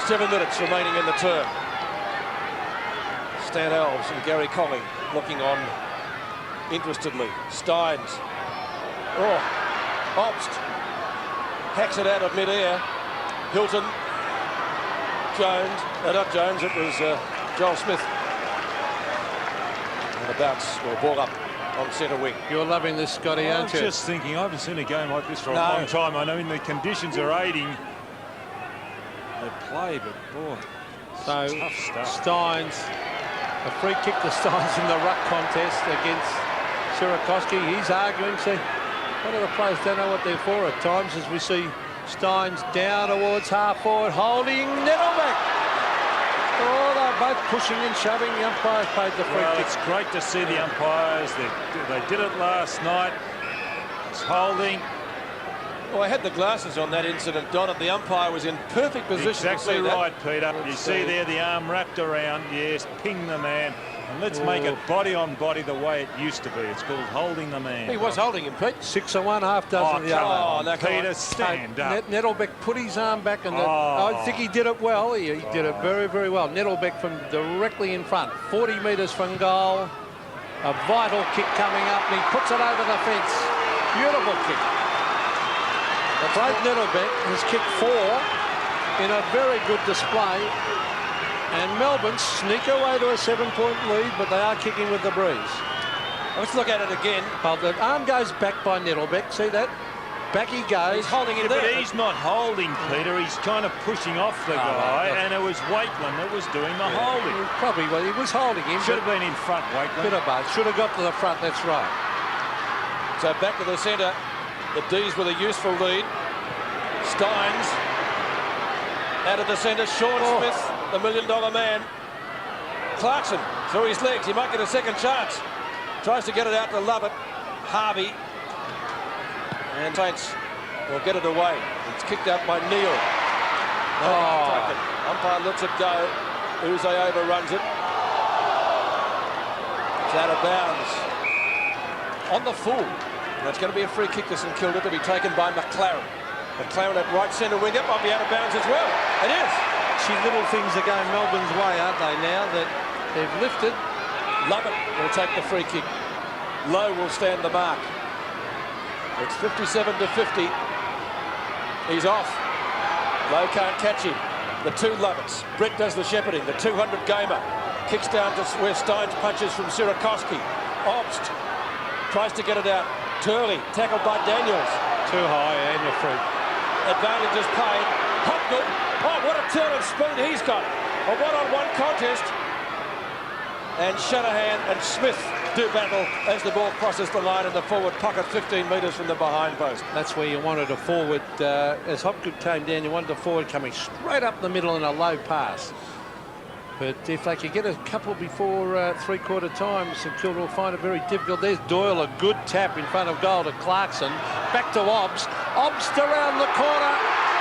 7 minutes remaining in the term. Stan Alves and Gary Colling looking on interestedly. Steins. Oh, Obst. Hacks it out of mid-air. Hilton. Jones. Not Jones, it was Joel Smith. And a bounce or ball up on centre wing. You're loving this, Scotty, aren't you? I'm just thinking, I haven't seen a game like this for a long time. I know the conditions are aiding the play, but boy, so tough stuff. Steins, a free kick to Steins in the ruck contest against Sirakoski. He's arguing. See, one of the players don't know what they're for at times, as we see Steins down towards half forward, holding Nettleback. Oh, they're both pushing and shoving. The umpires paid the free kick. It's great to see the umpires. They did it last night. It's holding. Well, I had the glasses on that incident, Don, and the umpire was in perfect position. Exactly right, Peter. You see there the arm wrapped around. Yes, ping the man. And let's make it body on body the way it used to be. It's called holding the man. He was holding him, Pete. 6 and 1, half dozen the other. Oh, Peter, stand up. Nettlebeck put his arm back, and I think he did it well. He did it very, very well. Nettlebeck from directly in front, 40 metres from goal. A vital kick coming up, and he puts it over the fence. Beautiful kick. Craig Nettlebeck has kicked 4 in a very good display. And Melbourne sneak away to a 7-point lead, but they are kicking with the breeze. Let's look at it again. Oh, the arm goes back by Nettlebeck. See that? Back he goes. He's holding it there. But he's not holding, Peter. He's kind of pushing off the guy, and it was Wakeland that was doing the holding. Probably, well, he was holding him. Should have been in front, Wakeland. Bit of both. Should have got to the front, that's right. So back to the centre. The D's with a useful lead. Steins out of the centre. Sean Smith, the $1 million man. Clarkson through his legs. He might get a second chance. Tries to get it out to Lovett. Harvey. And Saints will get it away. It's kicked out by Neil. Umpire lets it go. Yze overruns it. It's out of bounds. On the full. And it's going to be a free kick to St Kilda to be taken by McLaren. McLaren at right centre wing. That might be out of bounds as well. It is. Actually, little things are going Melbourne's way, aren't they, now that they've lifted? Lovett will take the free kick. Lowe will stand the mark. It's 57 to 50. He's off. Lowe can't catch him. The two Lovetts. Brett does the shepherding. The 200 gamer kicks down to where Steins punches from Sirakoski. Obst tries to get it out. Turley tackled by Daniels. Too high and you're free. Advantage is paid. Hopgood. Oh, what a turn of speed he's got. A one-on-one contest. And Shanahan and Smith do battle as the ball crosses the line in the forward pocket 15 metres from the behind post. That's where you wanted a forward. As Hopgood came down, you wanted a forward coming straight up the middle in a low pass. But if they could get a couple before three-quarter time, St Kilda will find it very difficult. There's Doyle, a good tap in front of goal to Clarkson. Back to Obst. Obst around the corner.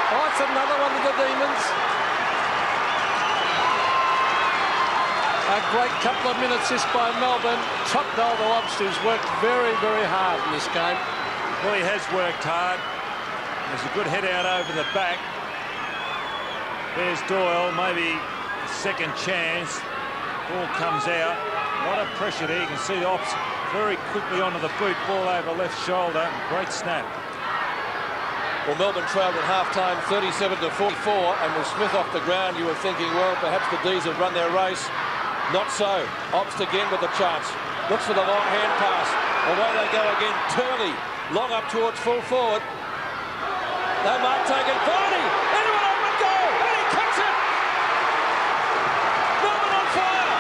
Oh, it's another one of the Demons. A great couple of minutes this by Melbourne. Top goal to Obst, who's worked very, very hard in this game. Well, he has worked hard. There's a good head out over the back. There's Doyle, maybe a second chance. Ball comes out. A lot of pressure there. You can see Ops very quickly onto the boot. Ball over left shoulder. Great snap. Well, Melbourne trailed at half-time 37 to 44, and with Smith off the ground, you were thinking, well, perhaps the D's have run their race. Not so. Obst again with the chance. Looks for the long hand pass. Away they go again. Turley long up towards full forward. No mark taken. Varney! Anyone open goal! And he kicks it! Melbourne on fire!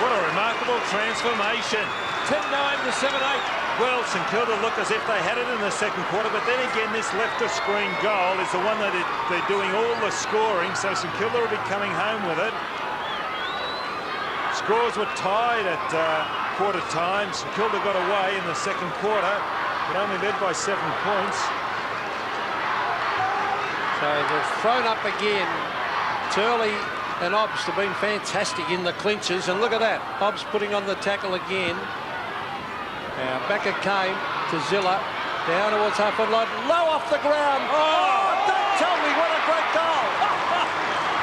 What a remarkable transformation. 10-9 to 7-8. Well, St Kilda look as if they had it in the second quarter, but then again, this left-of-screen goal is the one that they're doing all the scoring, so St Kilda will be coming home with it. Scores were tied at quarter time. St Kilda got away in the second quarter, but only led by 7 points. So they've thrown up again. Turley and Obst have been fantastic in the clinches, and look at that. Obst putting on the tackle again. Now back it came to Zilla, down towards half-forward line, low off the ground. Oh, don't tell me, what a great goal.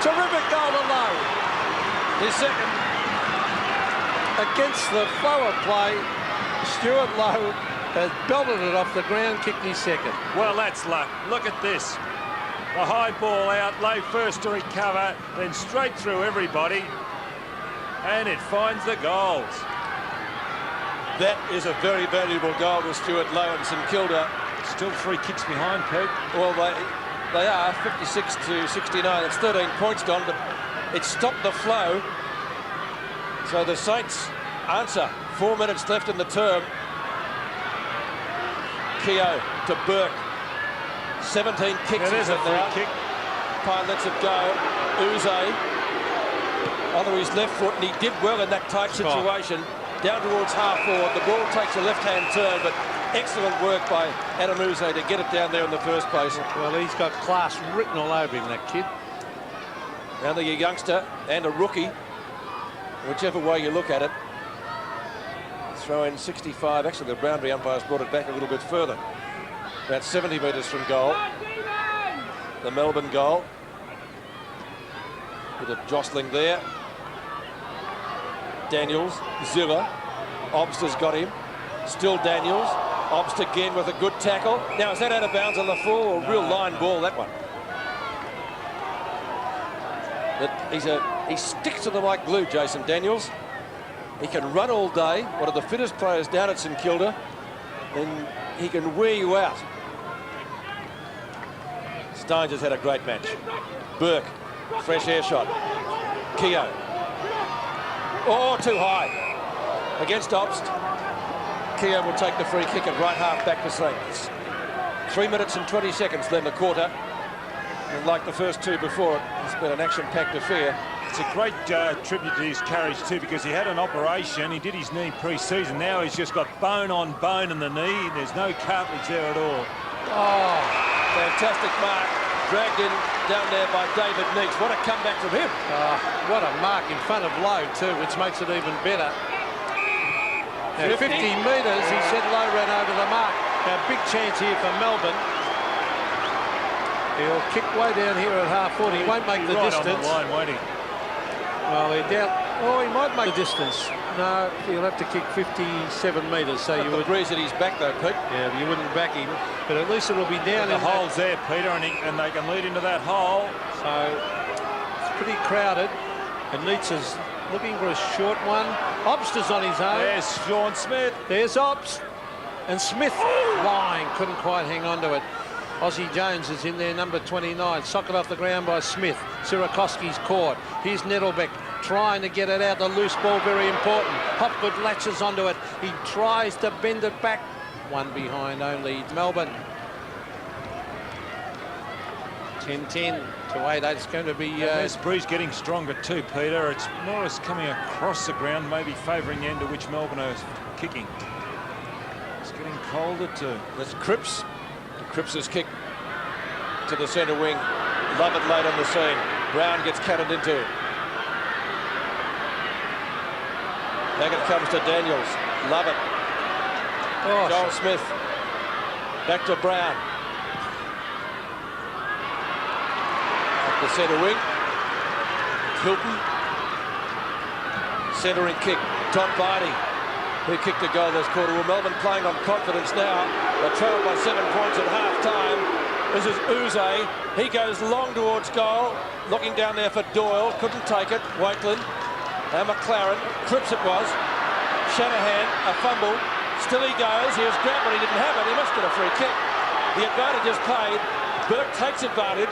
Terrific goal to Lowe. His second. Against the flow of play, Stuart Lowe has belted it off the ground, kicked his second. Well, that's luck. Look at this. The high ball out, Lowe first to recover, then straight through everybody, and it finds the goals. That is a very valuable goal to Stuart Lowe and St Kilda. Still 3 kicks behind, Peg. Well, they are 56 to 69. It's 13 points, Don, but it stopped the flow. So the Saints answer. 4 minutes left in the term. Keogh to Burke. 17 kicks. There's a free kick. Pine lets it go. Yze onto his left foot, and he did well in that tight situation. Down towards half forward. The ball takes a left-hand turn, but excellent work by Adam Yze to get it down there in the first place. Well, he's got class written all over him, that kid. Now they're a youngster and a rookie, whichever way you look at it. Throw in 65. Actually, the boundary umpires brought it back a little bit further. About 70 metres from goal. The Melbourne goal. Bit of jostling there. Daniels, Zilla, Obst has got him. Still Daniels. Obst again with a good tackle. Now, is that out of bounds on the full or real line ball, that one? But he sticks to them like glue, Jason Daniels. He can run all day. One of the fittest players down at St Kilda. And he can wear you out. Steins has had a great match. Burke, fresh air shot. Keogh. Oh, too high against Obst. Keogh will take the free kick at right half back for Saints. 3 minutes and 20 seconds then the quarter. And like the first two before it, it's been an action-packed affair. It's a great tribute to his courage too, because he had an operation. He did his knee pre-season. Now he's just got bone on bone in the knee. There's no cartilage there at all. Oh, fantastic mark. Dragged in down there by David Neeks. What a comeback from him. What a mark in front of Lowe too, which makes it even better. Now, 50 metres, he said Lowe ran over the mark. Now, big chance here for Melbourne. He'll kick way down here at half 40. He won't make the distance. On the line, won't he? Well, he doubt. Oh, he might make the distance. No, he'll have to kick 57 metres. So you would breeze at his back though, Pete. Yeah, you wouldn't back him, but at least it'll be down the in hole's there, Peter, and they can lead into that hole. So it's pretty crowded, and Neitz is looking for a short one. Obster's on his own. There's Sean Smith. There's Obst, and Smith lying, couldn't quite hang on to it. Aussie Jones is in there, number 29. Socket off the ground by Smith. Sirakoski's caught. Here's Nettlebeck trying to get it out. The loose ball, very important. Hopgood latches onto it. He tries to bend it back. One behind only Melbourne. 10-10 to 8-8. It's going to be... this breeze getting stronger too, Peter. It's more or less coming across the ground, maybe favouring the end to which Melbourne are kicking. It's getting colder too. That's Cripps. Cripps' kick to the centre wing. Lovett late on the scene. Brown gets catted into. Back it comes to Daniels. Lovett. Oh, Joel Smith. Back to Brown. Up the centre wing. Hilton. Centering kick. Tom Barney, who kicked a goal this quarter. Well, Melbourne playing on confidence now. They're trailed by 7 points at half-time. This is Yze. He goes long towards goal. Looking down there for Doyle. Couldn't take it. Wakeland. And McLaren. Cripps it was. Shanahan. A fumble. Still he goes. He was grabbed, but he didn't have it. He must get a free kick. The advantage is paid. Burke takes advantage.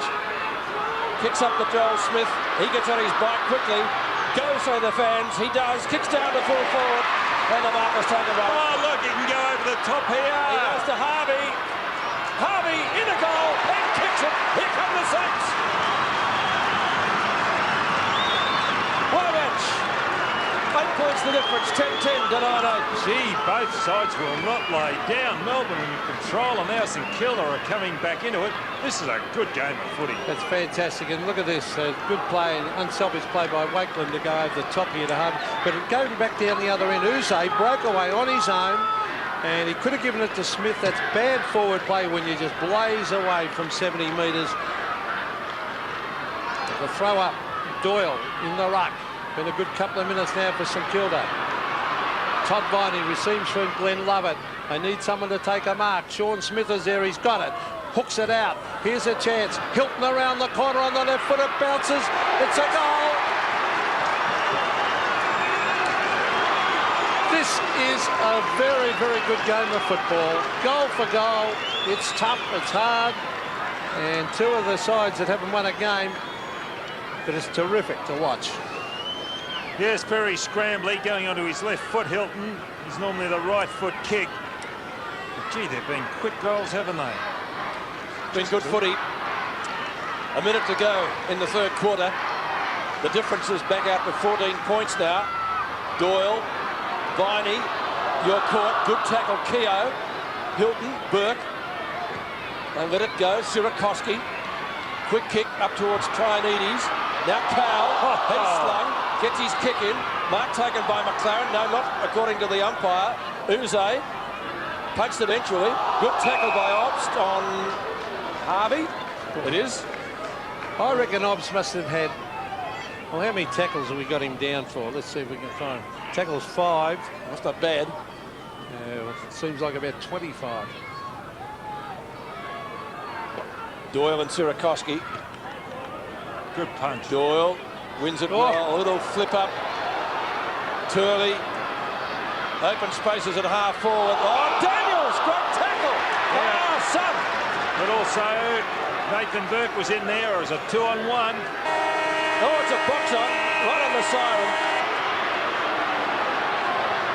Kicks up to Joel Smith. He gets on his bike quickly. Goes through the fans. He does. Kicks down to full forward. And the mark was taken by. Oh, look, he can go over the top here. He goes to Harvey. Harvey in a goal and kicks it. Here come the Saints. What a match. 8 points the difference. 10-10 to 9-8. Gee, both sides will not lay down. Melbourne in control, and now St.Kilda are coming back into it. This is a good game of footy. That's fantastic, and look at this. Good play, unselfish play by Wakeland to go over the top here to Harvey. But going back down the other end, Yze broke away on his own, and he could have given it to Smith. That's bad forward play when you just blaze away from 70 metres. The throw up, Doyle in the ruck. Been a good couple of minutes now for St Kilda. Todd Viney receives from Glenn Lovett. They need someone to take a mark. Sean Smith is there. He's got it. Hooks it out. Here's a chance. Hilton around the corner on the left foot. It bounces. It's a goal. This is a very, very good game of football. Goal for goal. It's tough. It's hard. And two of the sides that haven't won a game. But it's terrific to watch. Yes, very scrambly, going onto his left foot, Hilton. He's normally the right foot kick. But gee, they've been quick goals, haven't they? Been good footy. A minute to go in the third quarter. The difference is back out to 14 points now. Doyle, Viney, you're caught. Good tackle, Keogh. Hilton, Burke. They let it go. Sirakoski. Quick kick up towards Trianides. Now Cowell, head slung, gets his kick in. Mark taken by McLaren. No, not according to the umpire. Yze punched eventually. Good tackle by Obst on Harvey. It is. I reckon Obst must have had... Well, how many tackles have we got him down for? Let's see if we can find. Tackles 5. That's not bad. Well, it seems like about 25. Doyle and Sirakoski. Good punch. Doyle wins it well. A little flip up. Turley. Open spaces at half forward. Oh, Daniels! Great tackle! Oh, son! But also, Nathan Burke was in there as a 2-on-1. Oh, it's a box on. Right on the siren.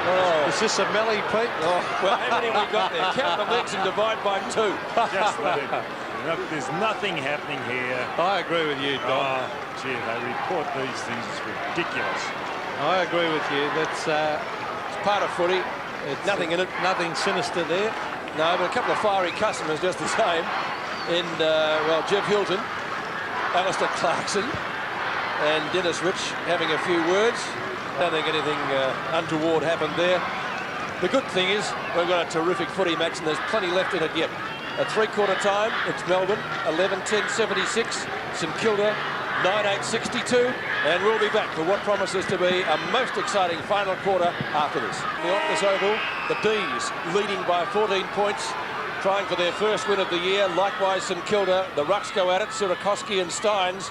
Oh. Is this a melee, Pete? Oh, well, how many have we got there? Count the legs and divide by 2. Just let it. There's nothing happening here. I agree with you, Don. Oh, gee, they report these things as ridiculous. I agree with you. That's It's part of footy. it's Nothing in it. Nothing sinister there. No, but a couple of fiery customers just the same. In, well, Jeff Hilton, Alastair Clarkson, and Dennis Rich having a few words. I don't think anything untoward happened there. The good thing is we've got a terrific footy match and there's plenty left in it yet. At 3/4 time, it's Melbourne, 11-10-76, St Kilda, 9-8-62, and we'll be back for what promises to be a most exciting final quarter after this. The Optus Oval, the D's leading by 14 points, trying for their first win of the year. Likewise, St Kilda, the Rucks go at it, Surakoski and Steins.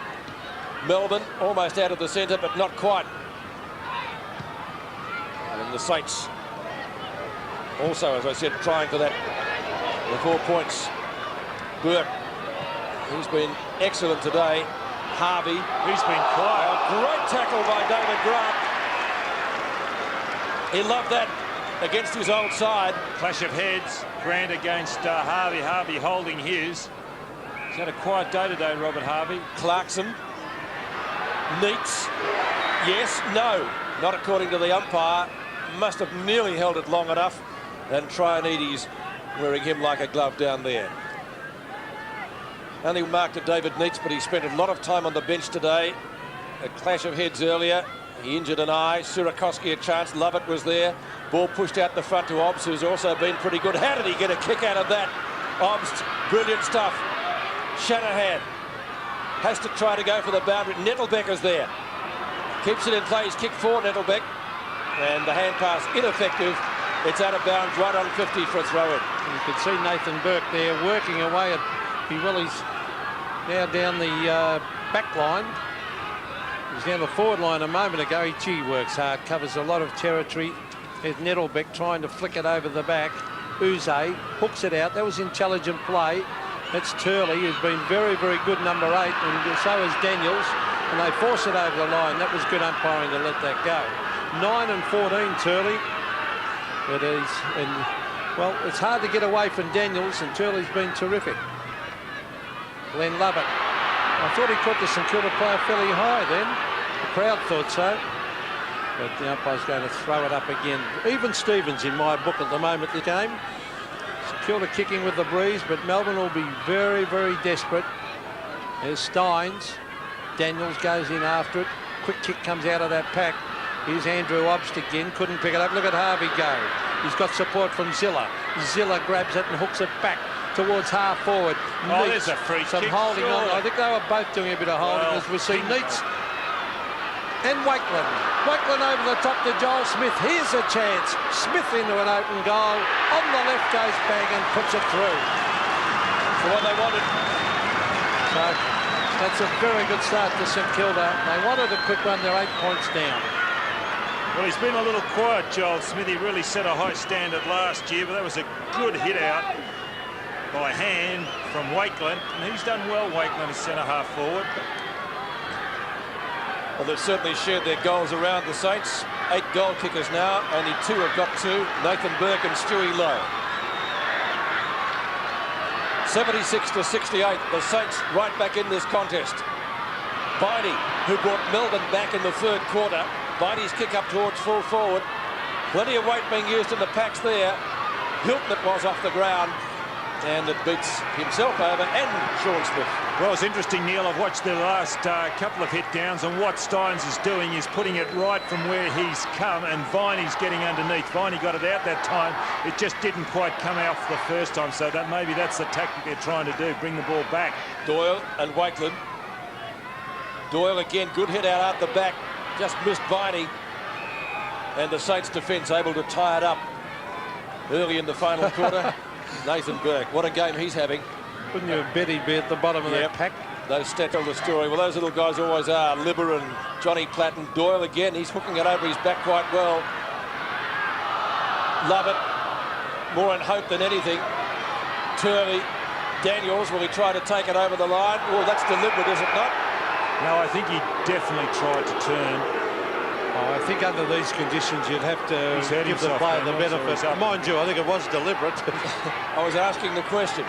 Melbourne almost out of the centre, but not quite. And the Saints also, as I said, trying for that, the 4 points. Burke, he's been excellent today. Harvey, He's been quiet. a great tackle by David Grant. He loved that against his old side. Clash of heads. Grant against Harvey. Harvey holding his. He's had a quiet day today, Robert Harvey. Clarkson, Neats, yes, no, not according to the umpire. Must have nearly held it long enough. And Trianides wearing him like a glove down there. Only marked at David Neats, but he spent a lot of time on the bench today. A clash of heads earlier. He injured an eye. Surakoski a chance. Lovett was there. Ball pushed out the front to Obbs, who's also been pretty good. How did he get a kick out of that? Obbs, brilliant stuff. Shanahan has to try to go for the boundary. Nettelbecker's there. Keeps it in play. He's kicked for Nettelbeck. And the hand pass ineffective. It's out of bounds right on 50 for a throw-in. You could see Nathan Burke there working away at He's now down the back line. He was down the forward line a moment ago. He works hard, covers a lot of territory. There's Nettelbeck trying to flick it over the back. Yze hooks it out. That was intelligent play. That's Turley, who's been very, very good, number 8, and so is Daniels. And they force it over the line. That was good umpiring to let that go. 9-14, Turley. But well, it's hard to get away from Daniels, and Turley's been terrific. Glenn Lovett. I thought he caught the St Kilda player fairly high then. The crowd thought so. But the umpire's going to throw it up again. Even Stevens in my book at the moment, the game. St Kilda kicking with the breeze, but Melbourne will be very, very desperate. There's Steins. Daniels goes in after it. Quick kick comes out of that pack. Here's Andrew Obst again. Couldn't pick it up. Look at Harvey go. He's got support from Zilla. Zilla grabs it and hooks it back towards half forward. Oh, Neats, there's a free some kick. holding on. Surely. I think they were both doing a bit of holding, Well, as we see Neats and Wakeland. Wakeland over the top to Joel Smith. Here's a chance. Smith into an open goal. On the left goes Bang and puts it through. For what they wanted. So that's a very good start to St Kilda. They wanted a quick run. They're 8 points down. Well, he's been a little quiet, Joel Smith. He really set a high standard last year, but that was a good hit out by hand from Wakeland. And he's done well, Wakeland, as centre-half forward. Well, they've certainly shared their goals around the Saints. 8 goal kickers now. Only 2 have got 2. Nathan Burke and Stewie Lowe. 76-68. The Saints right back in this contest. Viney, who brought Melbourne back in the 3rd quarter. Viney's kick up towards full forward. Plenty of weight being used in the packs there. Hilton it was off the ground. And it beats himself over and Sean Smith. Well, it's interesting, Neil. I've watched the last couple of hit downs, and what Steins is doing is putting it right from where he's come, and Viney's getting underneath. Viney got it out that time. It just didn't quite come out for the first time, so that maybe that's the tactic they're trying to do, bring the ball back. Doyle and Wakeland. Doyle again, good hit out the back. Just missed Viney. And the Saints defence able to tie it up early in the final quarter. Nathan Burke, what a game he's having. Wouldn't you bet he'd be at the bottom of that pack? Those stats tell the story. Well, those little guys always are. Libber and Johnny Platten. Doyle again, he's hooking it over his back quite well. Lovett, more in hope than anything. Turley, Daniels, will he try to take it over the line? Oh, that's deliberate, is it not? No, I think he definitely tried to turn. I think under these conditions you'd have to give the player the benefit. Mind you, I think it was deliberate. I was asking the question.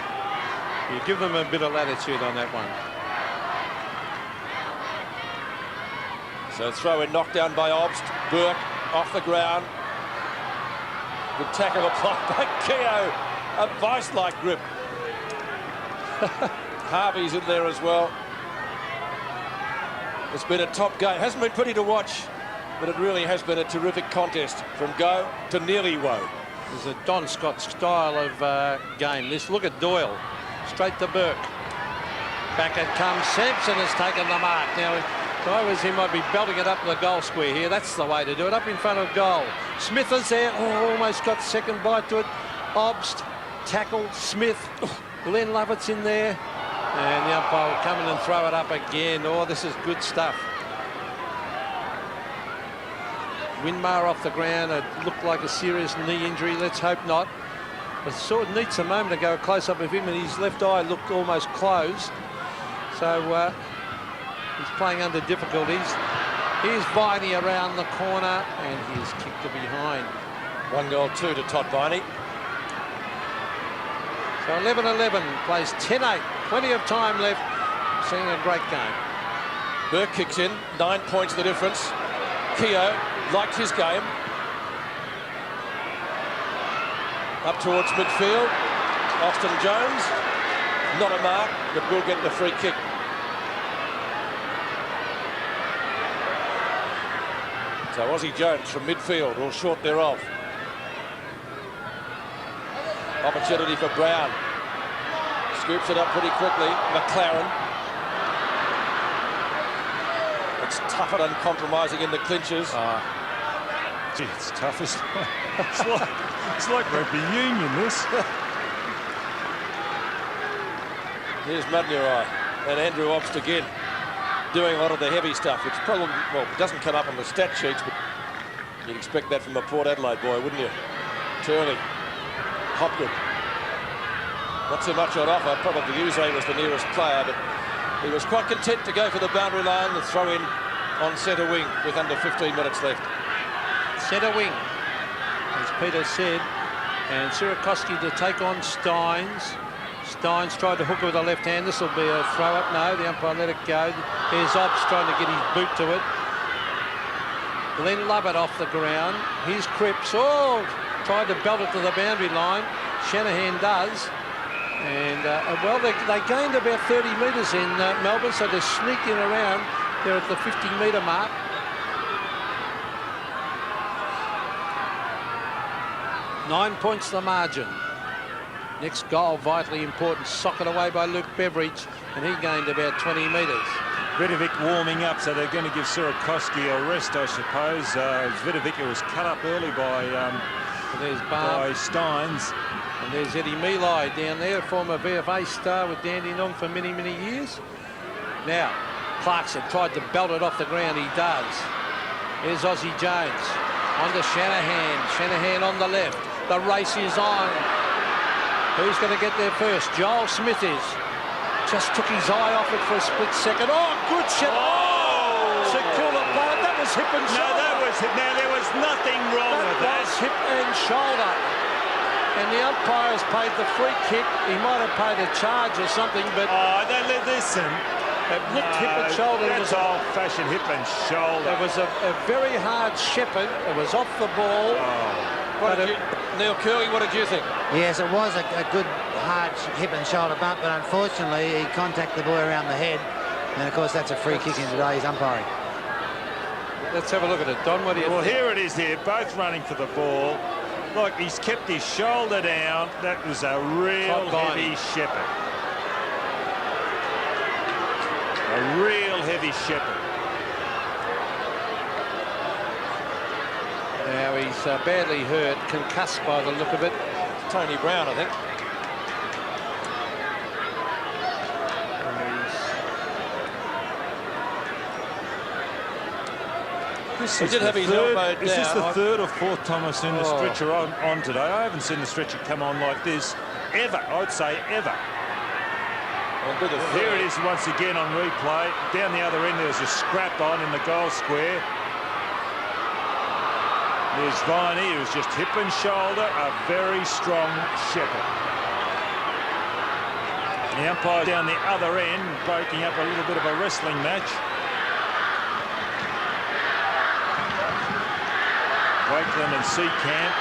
You give them a bit of latitude on that one. So throw in, knocked down by Obst. Burke off the ground. Good tackle applied by Keogh. A vice-like grip. Harvey's in there as well. It's been a top game. Hasn't been pretty to watch, but it really has been a terrific contest from go to nearly woe. There's a Don Scott style of game. This, look at Doyle. Straight to Burke. Back it comes. Sampson has taken the mark. Now, if I was him, I'd be belting it up in the goal square here. That's the way to do it. Up in front of goal. Smith is there. Oh, almost got second bite to it. Obst tackled Smith. Glenn Lovett's in there. And the umpire will come in and throw it up again. Oh, this is good stuff. Winmar off the ground. It looked like a serious knee injury. Let's hope not. I saw it needs a moment to go a close-up of him, and his left eye looked almost closed. So he's playing under difficulties. Here's Viney around the corner, and he's kicked to behind. 1-2 to Todd Viney. So 11-11, plays 10-8. Plenty of time left. Seeing a great game. Burke kicks in, 9 points the difference. Keogh liked his game. Up towards midfield. Austin Jones. Not a mark, but will get the free kick. So Aussie Jones from midfield, or short thereof. Opportunity for Brown. Scoops it up pretty quickly. McLaren. It's tough and uncompromising in the clinches. Gee, it's tough. It's like rugby union, this. Here's Mudnurai and Andrew Obst again, doing a lot of the heavy stuff, which probably, well, doesn't come up on the stat sheets, but you'd expect that from a Port Adelaide boy, wouldn't you? Turley, Hopgood. Not so much on offer. Probably Yze was the nearest player, but he was quite content to go for the boundary line, the throw in on centre wing with under 15 minutes left. Centre wing, as Peter said, and Sierakowski to take on Steins. Steins tried to hook it with the left hand. This will be a throw up. No, the umpire let it go. There's Obst trying to get his boot to it. Glenn Lovett off the ground. Here's Cripps. Oh, tried to belt it to the boundary line. Shanahan does. And, well, they gained about 30 metres in Melbourne, so they're sneaking around. They're at the 50-metre mark. Nine points the margin. Next goal, vitally important. Socket away by Luke Beveridge, and he gained about 20 metres. Vidovic warming up, so they're going to give Sierakowski a rest, I suppose. Vidovic was cut up early by Steins. And there's Eddie Milai down there, former VFA star with Dandenong for many, many years. Now, Clarkson tried to belt it off the ground. He does. Here's Aussie Jones. On to Shanahan. Shanahan on the left. The race is on. Who's going to get there first? Joel Smith is. Just took his eye off it for a split second. Oh, good shot. Oh! St.Kilda player. That was hip and shoulder. No, that was it. Now, there was nothing wrong with that. That was hip and shoulder. And the umpire has paid the free kick. He might have paid a charge or something, but... Oh, listen. It looked hip and shoulder. That's old-fashioned hip and shoulder. It was a very hard shepherd. It was off the ball. Neil Curley, what did you think? Yes, it was a good, hard hip and shoulder bump, but unfortunately he contacted the boy around the head. And, of course, that's a free kick in today's umpiring. Let's have a look at it. Don, what do you think? Well, here it is here, both running for the ball. Look, he's kept his shoulder down. That was a real heavy shepherd. A real heavy shepherd. Now he's badly hurt, concussed by the look of it. Tony Brown, I think. This he did have his elbow down. Is this the third or fourth time I've seen the stretcher on today? I haven't seen the stretcher come on like this ever. I'd say ever. Here it is once again on replay. Down the other end, there was a scrap on in the goal square. There's Viney, who's just hip and shoulder, a very strong shepherd. The umpire down the other end, breaking up a little bit of a wrestling match. Wakeland and Seacamp.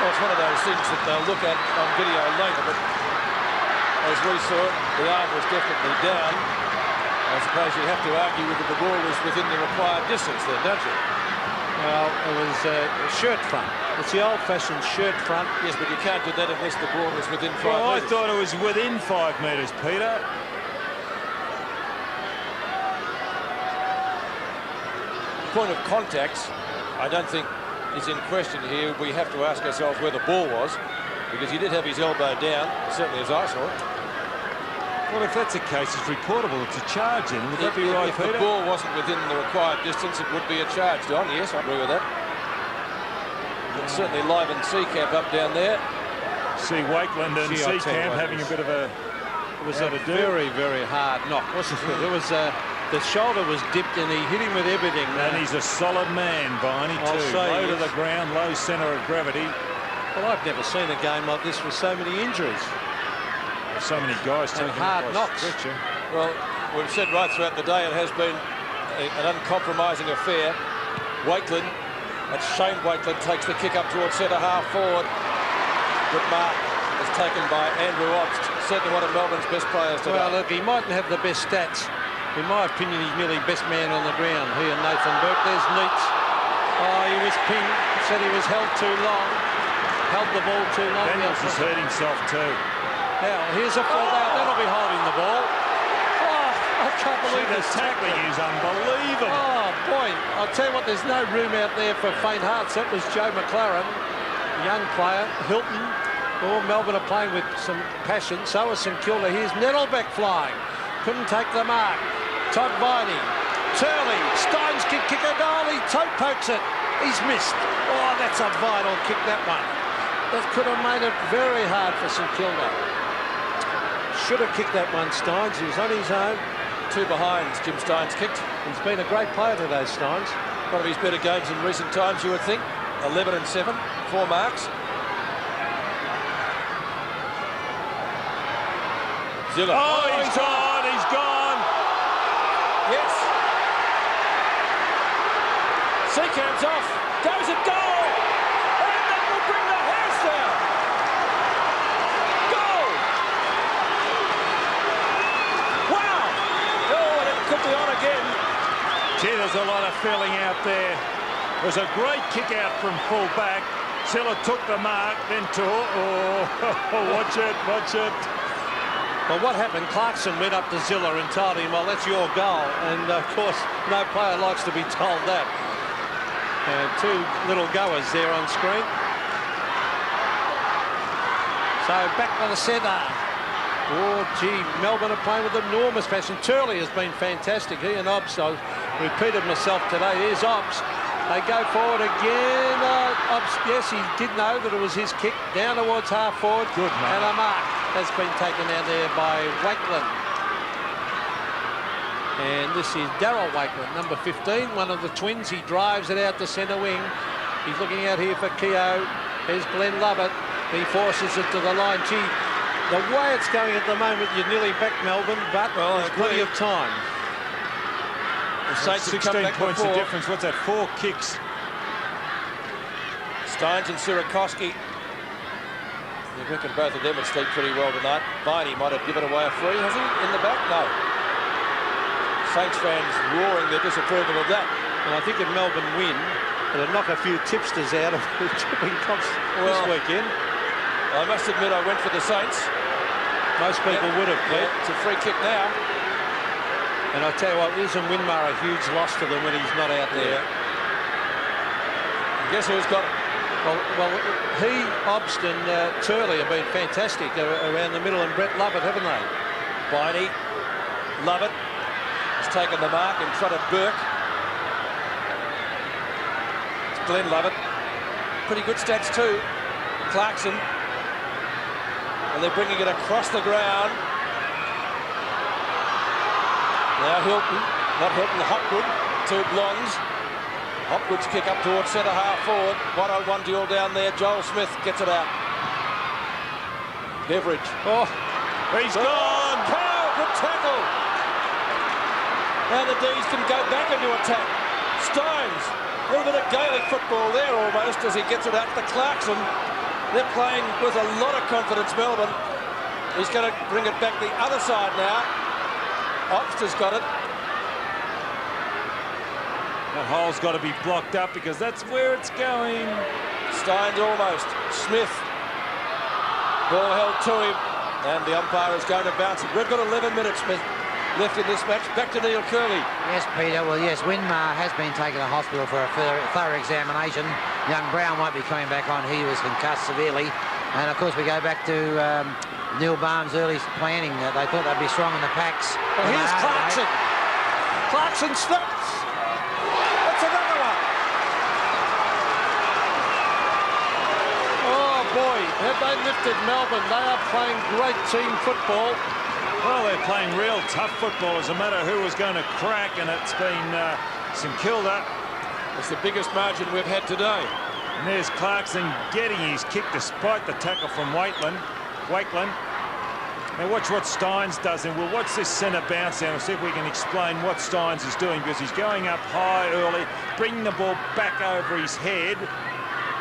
Well, it's one of those things that they'll look at on video later, but as we saw it, the arm was definitely down. I suppose you have to argue whether the ball was within the required distance then, don't you? Well, it was a shirt front. It's the old-fashioned shirt front. Yes, but you can't do that unless the ball was within 5 Well, metres. I thought it was within 5 metres, Peter. Point of contact, I don't think is in question here. We have to ask ourselves where the ball was, because he did have his elbow down, certainly as I saw it. Well, if that's the case, it's reportable. It's a charge in. Would that be right, If Peter? the ball wasn't within the required distance, it would be a charge, Don. Yes, I agree with that. But certainly liven Seacamp up down there. See Wakeland and See, I'll tell you Seacamp what, having a bit of a... It was a very, very hard knock, wasn't it? It was the shoulder was dipped and he hit him with everything. And he's a solid man, Viney, I'll too. say Low to yes. the ground, low centre of gravity. Well, I've never seen a game like this with so many injuries. So many guys And taking hard it by knocks. stretcher. Well, we've said right throughout the day it has been an uncompromising affair. Wakeland, that's Shane Wakeland, takes the kick up towards centre half forward. Good mark is taken by Andrew Obst, certainly one of Melbourne's best players today. Well, look, he mightn't have the best stats. In my opinion, he's nearly best man on the ground. He and Nathan Burke. There's Neitz. Oh, he was pinged. Said he was held too long. Held the ball too long. Daniels has hurt himself too. Now, here's a full out. That'll be holding the ball. Oh, I can't believe The this tackling is unbelievable. Oh, boy. I'll tell you what, there's no room out there for faint hearts. That was Joe McLaren, young player. Hilton. Oh, Melbourne are playing with some passion. So is St.Kilda. Here's Nettlebeck flying. Couldn't take the mark. Todd Viney. Turley. Steins kick a goal. He toe pokes it. He's missed. Oh, that's a vital kick, that one. That could have made it very hard for St Kilda. Should have kicked that one, Steins. He was on his own. 2 behinds Jim Steins kicked. He's been a great player today, Steins. One of his better games in recent times, you would think. 11 and 7, 4 marks. Zilla. Oh, he's gone, he's gone. Yes. Seacamp's off. Goes at goal. And that will bring the house down. Goal. Wow. Oh, and it could be on again. Gee, there's a lot of feeling out there. It was a great kick out from full back. Zilla took the mark, then watch it, watch it. Well, what happened? Clarkson went up to Zilla and told him, well, that's your goal. And, of course, no player likes to be told that. Two little goers there on screen. So, back to the centre. Oh, gee, Melbourne are playing with enormous passion. Turley has been fantastic. He and Obst, I repeated myself today. Here's Obst. They go forward again. Obst, yes, he did know that it was his kick. Down towards half forward. Good mark. And a mark has been taken out there by Wakeland. And this is Darryl Wakeland, number 15, one of the twins. He drives it out to centre wing. He's looking out here for Keogh. Here's Glenn Lovett. He forces it to the line. Gee, the way it's going at the moment, you're nearly back, Melbourne, but there's plenty of time. The Saints have come 16 back points before. of difference. What's that? 4 kicks. Steins and Sierakowski. You reckon both of them would sleep pretty well tonight. Viney might have given away a free, has he, in the back? No. Saints fans roaring their disapproval of that. And I think if Melbourne win, it'll knock a few tipsters out of the tipping comps this weekend. I must admit I went for the Saints. Most people would have, Pete. It's a free kick now. And I tell you what, isn't Winmar a huge loss to them when he's not out there? Guess who's got it? Well, he, Obst and Turley have been fantastic around the middle, and Brett Lovett, haven't they? Viney, Lovett has taken the mark in front of Burke. It's Glenn Lovett. Pretty good stats too. Clarkson. And they're bringing it across the ground. Now Hilton, not Hilton, Hopgood, two blondes. Hopgood's kick up towards centre half forward. 1-on-1 duel down there. Joel Smith gets it out. Beveridge. Oh, he's gone. Cow, good tackle. Now the D's can go back into attack. Stones, a little bit of Gaelic football there almost as he gets it out to Clarkson. They're playing with a lot of confidence, Melbourne. He's going to bring it back the other side now. Optus got it. That hole's got to be blocked up because that's where it's going. Steins almost. Smith. Ball held to him. And the umpire is going to bounce it. We've got 11 minutes left in this match. Back to Neil Curley. Yes, Peter. Well, yes, Winmar has been taken to hospital for a thorough examination. Young Brown won't be coming back on. He was concussed severely. And, of course, we go back to Neil Barnes' early planning. They thought they'd be strong in the packs. Well, here's Clarkson. Clarkson slips. That's another one. Oh, boy. Have they lifted Melbourne? They are playing great team football. Well, they're playing real tough football. As a matter who was going to crack, and it's been St Kilda. It's the biggest margin we've had today. And there's Clarkson getting his kick despite the tackle from Wakeland. Now watch what Steins does, and we'll watch this centre bounce down and see if we can explain what Steins is doing, because he's going up high early, bringing the ball back over his head,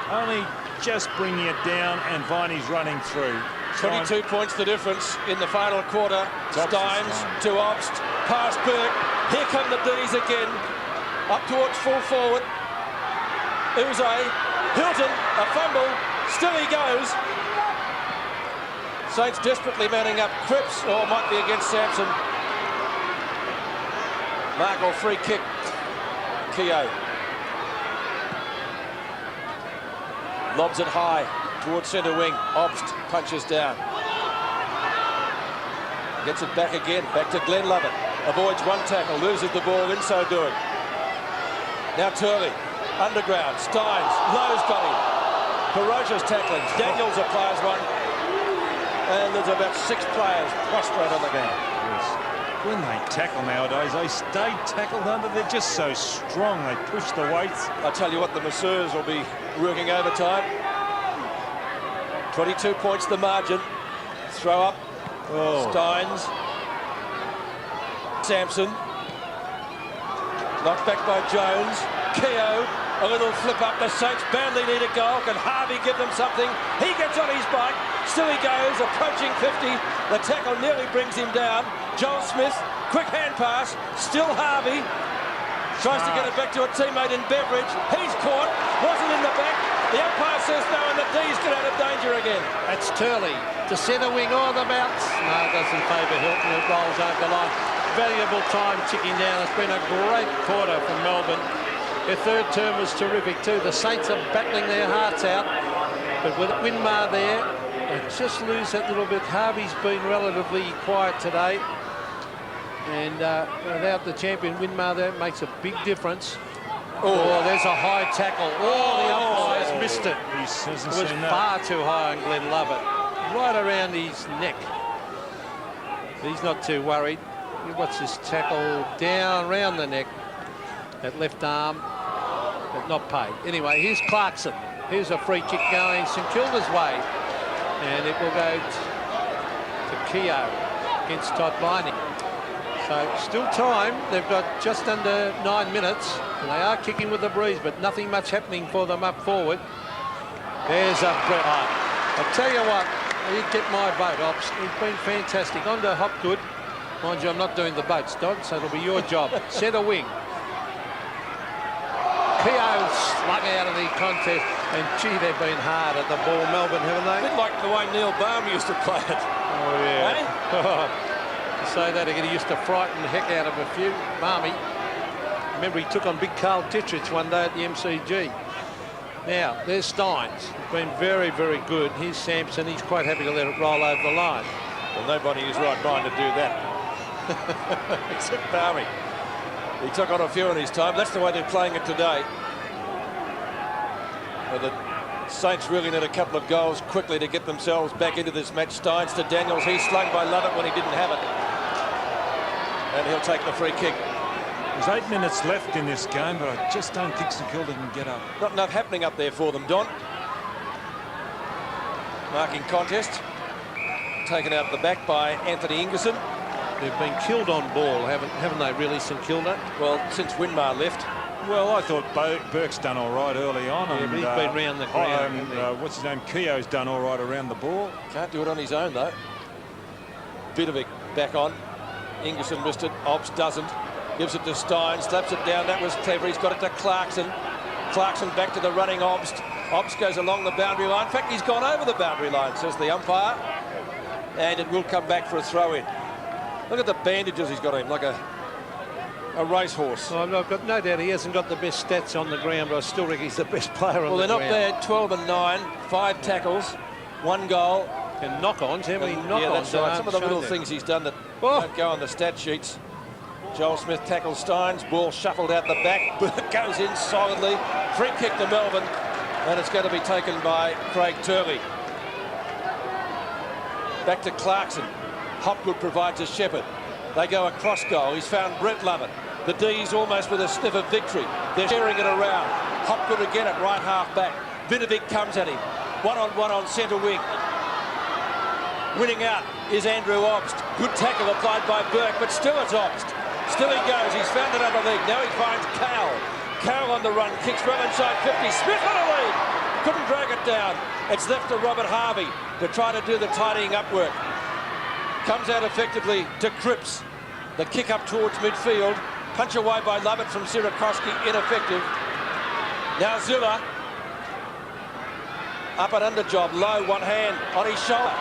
only just bringing it down, and Viney's running through. 22 points the difference in the final quarter. Steins to Obst, past Burke. Here come the D's again. Up towards full forward. Yze, Hilton, a fumble. Still he goes. Saints desperately manning up. Cripps, or might be against Sampson. Markle free kick. Keogh. Lobs it high towards centre wing. Obst punches down. Gets it back again. Back to Glenn Lovett. Avoids one tackle. Loses the ball in so doing. Now Turley. Underground. Steins. Lowe's got him. Ferocious tackling. Daniels applies one. And there's about 6 players prostrate on the ground. Yes. When they tackle nowadays, they stay tackled under. They're just so strong. They push the weights. I tell you what, the masseurs will be working overtime. 22 points the margin. Throw up. Oh. Steins. Sampson. Knocked back by Jones. Keogh. A little flip up. The Saints badly need a goal. Can Harvey give them something? He gets on his bike. Still he goes, approaching 50. The tackle nearly brings him down. Joel Smith, quick hand pass. Still Harvey. Tries to get it back to a teammate in Beveridge. He's caught. Wasn't in the back. The umpire says no, and the D's get out of danger again. That's Turley to centre wing or the bounce. No, it doesn't favour Hilton. It rolls over the line. Valuable time ticking down. It's been a great quarter from Melbourne. Their third term was terrific too. The Saints are battling their hearts out. But with Winmar there, they just lose that little bit. Harvey's been relatively quiet today. And without the champion Winmar there, it makes a big difference. Oh, there's a high tackle. Oh, the umpire's missed it. It was far too high on Glenn Lovett. Right around his neck. He's not too worried. You watch this tackle down around the neck. That left arm, but not paid. Anyway, here's Clarkson. Here's a free kick going St Kilda's way. And it will go to Keogh against Todd Viney. So still time. They've got just under 9 minutes. And they are kicking with the breeze, but nothing much happening for them up forward. There's a... I'll tell you what, he'd get my vote, Ops. He's been fantastic. On to Hopgood. Mind you, I'm not doing the boats, Dodd, so it'll be your job. Centre wing. Keogh slung out of the contest, and gee, they've been hard at the ball, Melbourne, haven't they? A bit like the way Neil Baum used to play it. Oh, yeah. Eh? To say that again, he used to frighten the heck out of a few. Barmy. Remember, he took on big Carl Dittrich one day at the MCG. Now, there's Steins. He's been very, very good. Here's Sampson. He's quite happy to let it roll over the line. Well, nobody in his right mind to do that. Except Barmy. He took on a few in his time. That's the way they're playing it today. Well, the Saints really need a couple of goals quickly to get themselves back into this match. Steins to Daniels. He's slung by Lovett when he didn't have it. And he'll take the free kick. There's 8 minutes left in this game, but I just don't think St Kilda can get up. Not enough happening up there for them, Don. Marking contest. Taken out the back by Anthony Ingerson. They've been killed on ball, haven't they, really, St Kilda? Well, since Winmar left. Well, I thought Burke's done all right early on. Yeah, and, but he's been round the ground. What's his name? Keogh's done all right around the ball. Can't do it on his own, though. Vidovic back on. Ingerson missed it. Obst doesn't. Gives it to Stein. Slaps it down. That was clever. He's got it to Clarkson. Clarkson back to the running Obst. Obst goes along the boundary line. In fact, he's gone over the boundary line, says the umpire. And it will come back for a throw-in. Look at the bandages he's got on him, like a racehorse. Well, I've got no doubt he hasn't got the best stats on the ground, but I still reckon he's the best player on the ground. Well, they're not bad. 12 and 9, 5 tackles, 1 goal. And knock-ons, how many knock-ons? Yeah, that's right. Some of the little things he's done that don't go on the stat sheets. Joel Smith tackles Steins. Ball shuffled out the back. Burke goes in solidly. Free kick to Melbourne. And it's going to be taken by Craig Turley. Back to Clarkson. Hopgood provides a shepherd. They go across goal. He's found Brett Lovett. The D's almost with a sniff of victory. They're sharing it around. Hopgood again at right half back. Vidovic comes at him. One-on-one on centre wing. Winning out is Andrew Obst. Good tackle applied by Burke, but still it's Obst. Still he goes. He's found another lead. Now he finds Cowell. Cowell on the run. Kicks well inside 50. Smith on a lead. Couldn't drag it down. It's left to Robert Harvey to try to do the tidying up work. Comes out effectively to Cripps. The kick up towards midfield. Punch away by Lovett from Sirakoski. Ineffective. Now Zilla. Up and under job. Low, one hand on his shoulder.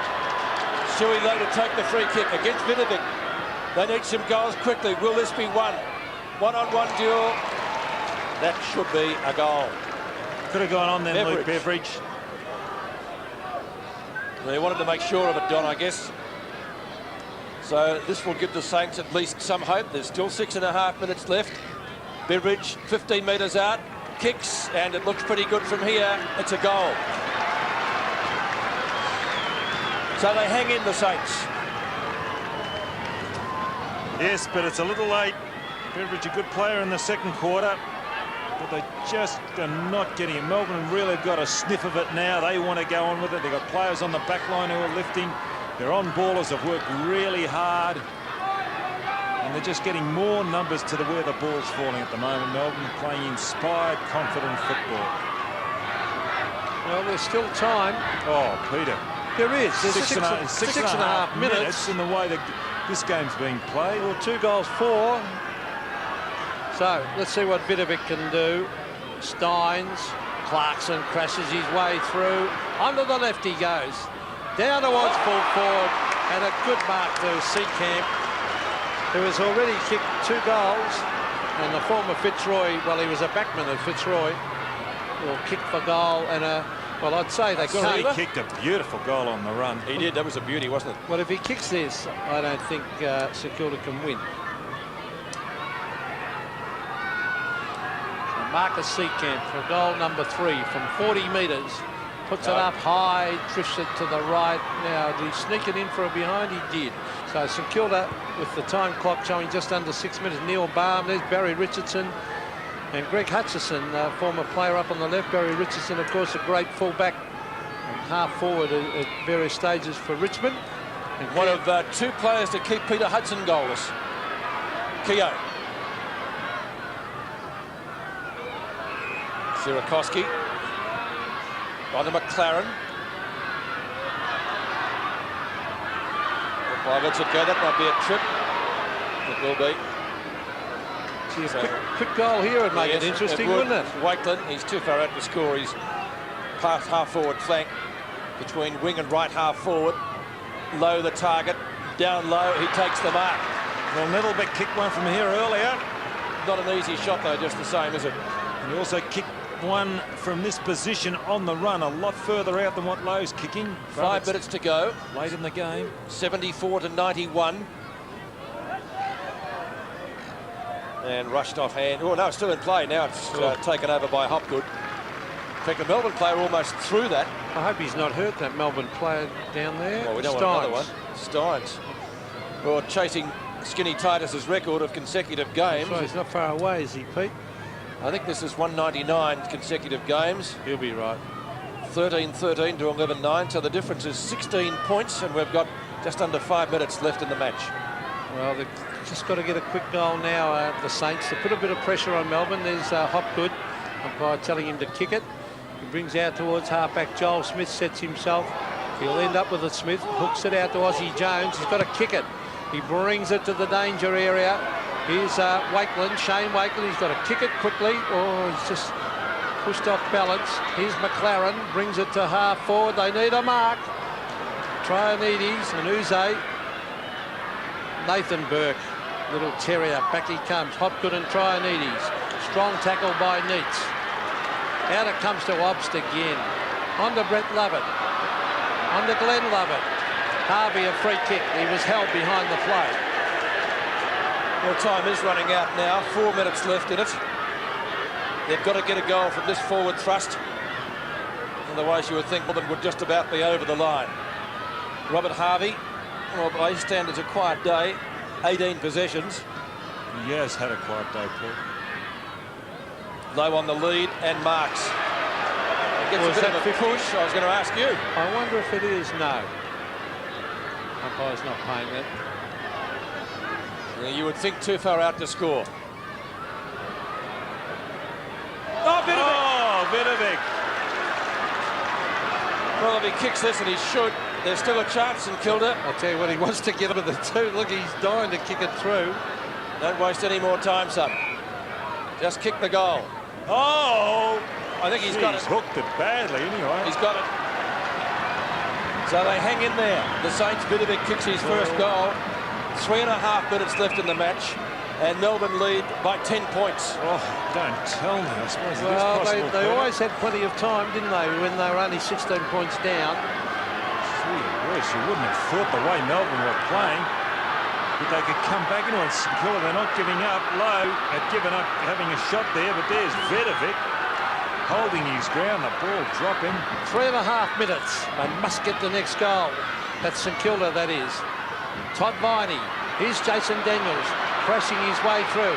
Shuey Lowe to take the free kick against Vidovic. They need some goals quickly. Will this be one? One-on-one duel. That should be a goal. Could have gone on then, Luke Beveridge. They wanted to make sure of it, Don, I guess. So this will give the Saints at least some hope. There's still 6.5 minutes left. Beveridge, 15 metres out, kicks, and it looks pretty good from here. It's a goal. So they hang in, the Saints. Yes, but it's a little late. Beveridge, a good player in the second quarter, but they just are not getting it. Melbourne really got a sniff of it now. They want to go on with it. They've got players on the back line who are lifting. Their on-ballers have worked really hard, and they're just getting more numbers to where the ball's falling at the moment. Melbourne playing inspired, confident football. Well, there's still time. Oh, Peter. There is. There's six and a half minutes in the way that this game's being played. Well, 2 goals, 4. So let's see what Vidovic can do. Steins, Clarkson crashes his way through. Under the left he goes. Down towards full forward, and a good mark to Seacamp, who has already kicked 2 goals. And the former Fitzroy, well, he was a backman at Fitzroy, will kick for goal. And well, I'd say they he kicked a beautiful goal on the run. He did. That was a beauty, wasn't it? Well, if he kicks this, I don't think St Kilda can win. Marcus Seacamp for goal number 3 from 40 metres. Puts it up high, drifts it to the right. Now, did he sneak it in for a behind? He did. So St Kilda, with the time clock showing just under 6 minutes. Neil Baum, there's Barry Richardson. And Greg Hutchison, former player up on the left. Barry Richardson, of course, a great fullback and half forward at various stages for Richmond. And one of 2 players to keep Peter Hudson goalless. Keogh. Sirakoski. On to McLaren. 5 minutes ago, that might be a trip. It will be. See, a quick goal here would make it interesting, wouldn't it? Wakeland, he's too far out to score. He's past half-forward flank between wing and right half-forward. Low the target, down low, he takes the mark. Well, Nettlebeck kicked one from here earlier. Not an easy shot, though, just the same, is it? And he also kicked one from this position on the run, a lot further out than what Lowe's kicking. 5 minutes to go. Late in the game. 74 to 91. And rushed off hand. Oh, no, it's still in play. Now it's taken over by Hopgood. In fact, a Melbourne player almost threw that. I hope he's not hurt, that Melbourne player down there. Well, we don't want another one. Steins. Well, chasing Skinny Titus's record of consecutive games. Right, he's not far away, is he, Pete? I think this is 199 consecutive games. He'll be right. 13-13 to 11-9, so the difference is 16 points, and we've got just under 5 minutes left in the match. Well, they've just got to get a quick goal now, the Saints, to put a bit of pressure on Melbourne. There's Hopgood, umpire telling him to kick it. He brings out towards halfback. Joel Smith sets himself. He'll end up with it. Smith hooks it out to Aussie Jones. He's got to kick it. He brings it to the danger area. Here's Wakeland, Shane Wakeland. He's got to kick it quickly. Oh, he's just pushed off balance. Here's McLaren, brings it to half forward. They need a mark. Trianides and Yze. Nathan Burke, little terrier. Back he comes. Hopgood and Trianides. Strong tackle by Neitz. Out it comes to Obst again. On to Brett Lovett. On to Glenn Lovett. Harvey a free kick. He was held behind the play. Well, time is running out now. 4 minutes left in it. They've got to get a goal from this forward thrust. Otherwise, you would think Melbourne would just about be over the line. Robert Harvey, well, by his standards, a quiet day. 18 possessions. He has had a quiet day, Paul. Low on the lead and marks. It gets a bit of a push. I was going to ask you. I wonder if it is. No. Umpire's not paying that. Yeah, you would think too far out to score. Oh, Vidovic! Well, if he kicks this, and he should, there's still a chance in Kilda. I'll tell you what, he wants to get him at the two. Look, he's dying to kick it through. Don't waste any more time, son. Just kick the goal. Oh! I think he's got it. He's hooked it badly anyway. He's got it. So they hang in there. The Saints, Vidovic kicks his first goal. 3.5 minutes left in the match. And Melbourne lead by 10 points. Oh, don't tell me. I suppose it is Well, possible. they always had plenty of time, didn't they, when they were only 16 points down. Gee whiz, you wouldn't have thought the way Melbourne were playing that they could come back into it. St.Kilda, they're not giving up. Lowe had given up having a shot there, but there's Vidovic holding his ground. The ball dropping. 3.5 minutes. They must get the next goal. That's St Kilda, that is. Todd Viney. Here's Jason Daniels crashing his way through.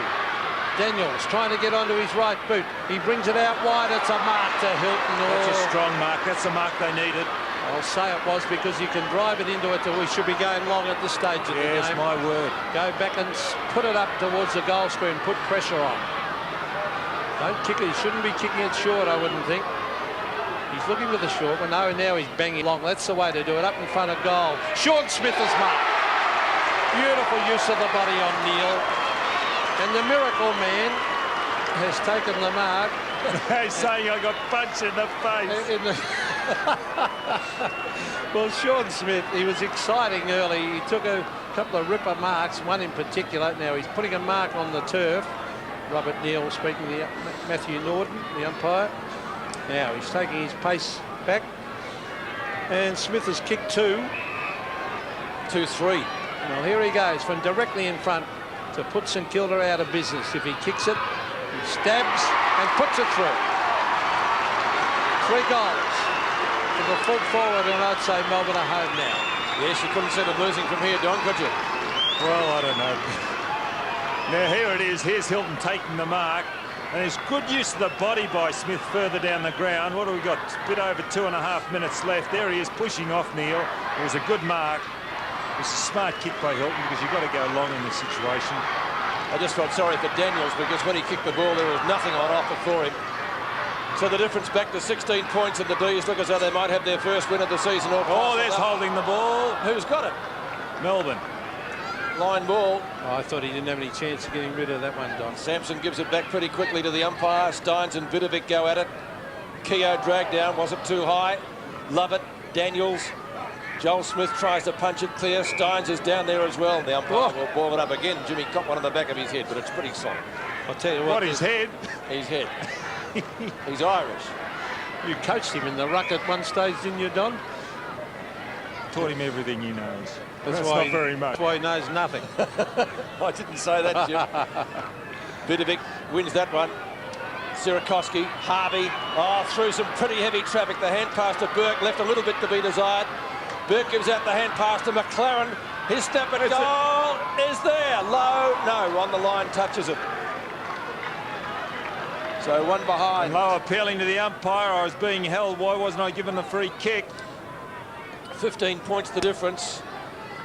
Daniels trying to get onto his right boot. He brings it out wide. It's a mark to Hilton. That's a strong mark. That's the mark they needed. I'll say it was, because you can drive it into it. We should be going long at this stage of the game. Yes, my word. Go back and put it up towards the goal screen. Put pressure on. Don't kick it. He shouldn't be kicking it short, I wouldn't think. He's looking for the short one. No, now he's banging long. That's the way to do it. Up in front of goal. Sean Smith has marked. Beautiful use of the body on Neil. And the Miracle Man has taken the mark. He's saying I got punched in the face. Well, Sean Smith, he was exciting early. He took a couple of ripper marks, one in particular. Now he's putting a mark on the turf. Robert Neal speaking to Matthew Norton, the umpire. Now he's taking his pace back. And Smith has kicked 2. 2-3. Well, here he goes from directly in front to put St Kilda out of business. If he kicks it, he stabs and puts it through. 3 goals for the full forward, and I'd say Melbourne are home now. Yes, you couldn't see them losing from here, Don, could you? Well, I don't know. Now, here it is. Here's Hilton taking the mark. And there's good use of the body by Smith further down the ground. What have we got? A bit over 2.5 minutes left. There he is pushing off Neil. It was a good mark. It's a smart kick by Hilton, because you've got to go long in this situation. I just felt sorry for Daniels, because when he kicked the ball, there was nothing on offer for him. So the difference back to 16 points, and the D's look as though they might have their first win of the season. Oh, there's holding the ball. Who's got it? Melbourne. Line ball. Oh, I thought he didn't have any chance of getting rid of that one, Don. Sampson gives it back pretty quickly to the umpire. Steins and Vidovic go at it. Keogh dragged down. Was it too high? Lovett, Daniels. Joel Smith tries to punch it clear. Steins is down there as well. The umpire will ball it up again. Jimmy caught one on the back of his head, but it's pretty solid. I'll tell you what. His head? His head. He's Irish. You coached him in the ruck at one stage, didn't you, Don? Taught him everything he knows. That's why not very much. That's why he knows nothing. I didn't say that, Jim. Vidovic wins that one. Sierakowski, Harvey, through some pretty heavy traffic. The hand pass to Burke left a little bit to be desired. Burke gives out the hand pass to McLaren. His step at goal is there. Low, no, on the line, touches it. So one behind. Low appealing to the umpire. I was being held. Why wasn't I given the free kick? 15 points the difference.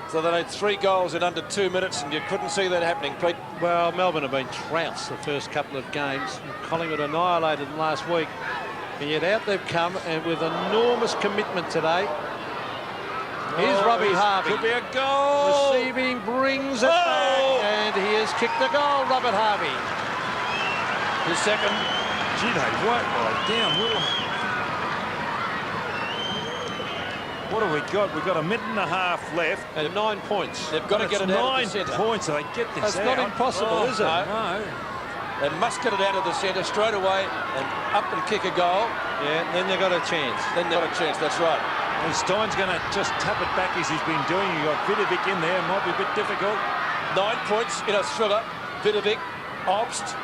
So they had 3 goals in under 2 minutes, and you couldn't see that happening, Pete. Well, Melbourne have been trounced the first couple of games. Collingwood annihilated them last week. And yet out they've come, and with enormous commitment today. Here's Robbie Harvey. Could be a goal. Receiving, brings it back, and he has kicked the goal, Robert Harvey. His second. Gee, they work right down. What have we got? We've got a minute and a half left. And 9 points. They've got to get it out of the centre. 9 points, so they get this That's out. not impossible, is it? No. They must get it out of the centre straight away and up and kick a goal. Yeah, then they've got a chance. Then they've got a chance, that's right. And Stein's going to just tap it back as he's been doing. You've got Vidovic in there. Might be a bit difficult. 9 points in a thriller. Vidovic, Obst,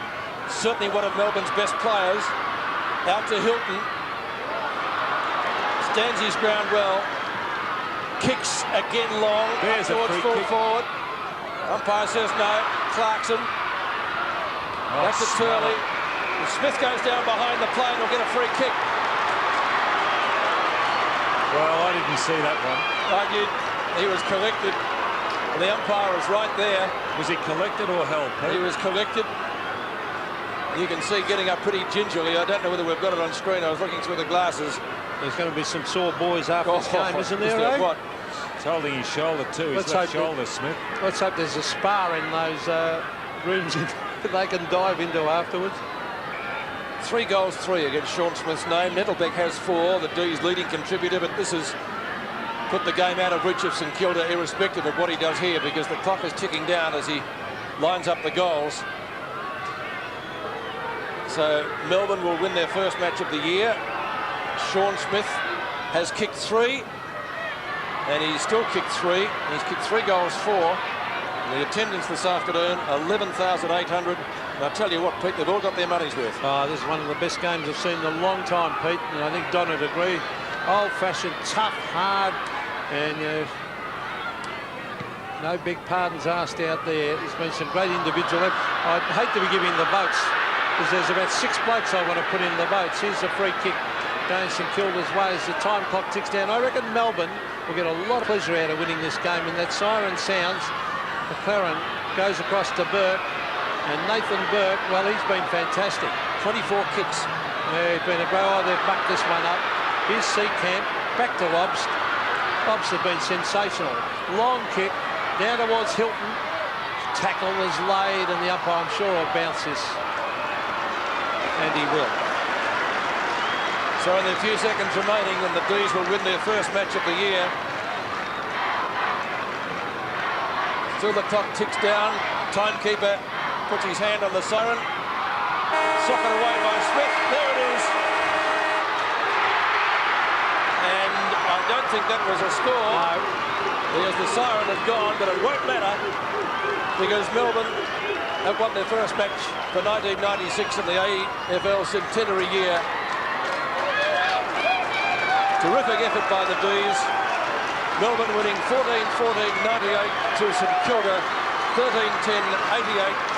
certainly one of Melbourne's best players. Out to Hilton. Stands his ground well. Kicks again long. There's towards a free full kick. forward. Umpire says no. Clarkson. That's to Turley. Smith goes down behind the plane. Will get a free kick. Well, I didn't see that one. He was collected. And the umpire was right there. Was he collected or held, Pete? He was collected. You can see getting up pretty gingerly. I don't know whether we've got it on screen. I was looking through the glasses. There's going to be some sore boys after this game, isn't there, eh? What? He's holding his shoulder too. His left shoulder, Smith. Let's hope there's a spar in those rooms that they can dive into afterwards. 3 goals, 3 against Sean Smith's name. Nettlebeck has 4, the D's leading contributor, but this has put the game out of reach of St Kilda, irrespective of what he does here, because the clock is ticking down as he lines up the goals. So Melbourne will win their first match of the year. Sean Smith has kicked 3, and he's still kicked 3. He's kicked 3 goals, 4. And the attendance this afternoon, 11,800. And I'll tell you what, Pete, they've all got their money's worth. Oh, this is one of the best games I've seen in a long time, Pete. And I think Don would agree. Old-fashioned, tough, hard, and no big pardons asked out there. There's been some great individual. I'd hate to be giving the votes, because there's about 6 blokes I want to put in the votes. Here's a free kick going St Kilda's way as the time clock ticks down. I reckon Melbourne will get a lot of pleasure out of winning this game, and that siren sounds. McLaren goes across to Burke, and Nathan Burke, well, he's been fantastic. 24 kicks. Yeah, he's been a bro. They've mucked this one up. Here's Seacamp, back to Obst. Obst have been sensational. Long kick down towards Hilton. Tackle is laid, and the umpire, I'm sure, will bounce this. And he will. So in the few seconds remaining, and the D's will win their first match of the year. Still the clock ticks down. Timekeeper puts his hand on the siren. Socket away by Smith. There it is. And I don't think that was a score. No. Because the siren has gone, but it won't matter, because Melbourne have won their first match for 1996 in the AFL centenary year. Terrific effort by the D's. Melbourne winning 14-14-98 to St Kilda, 13-10-88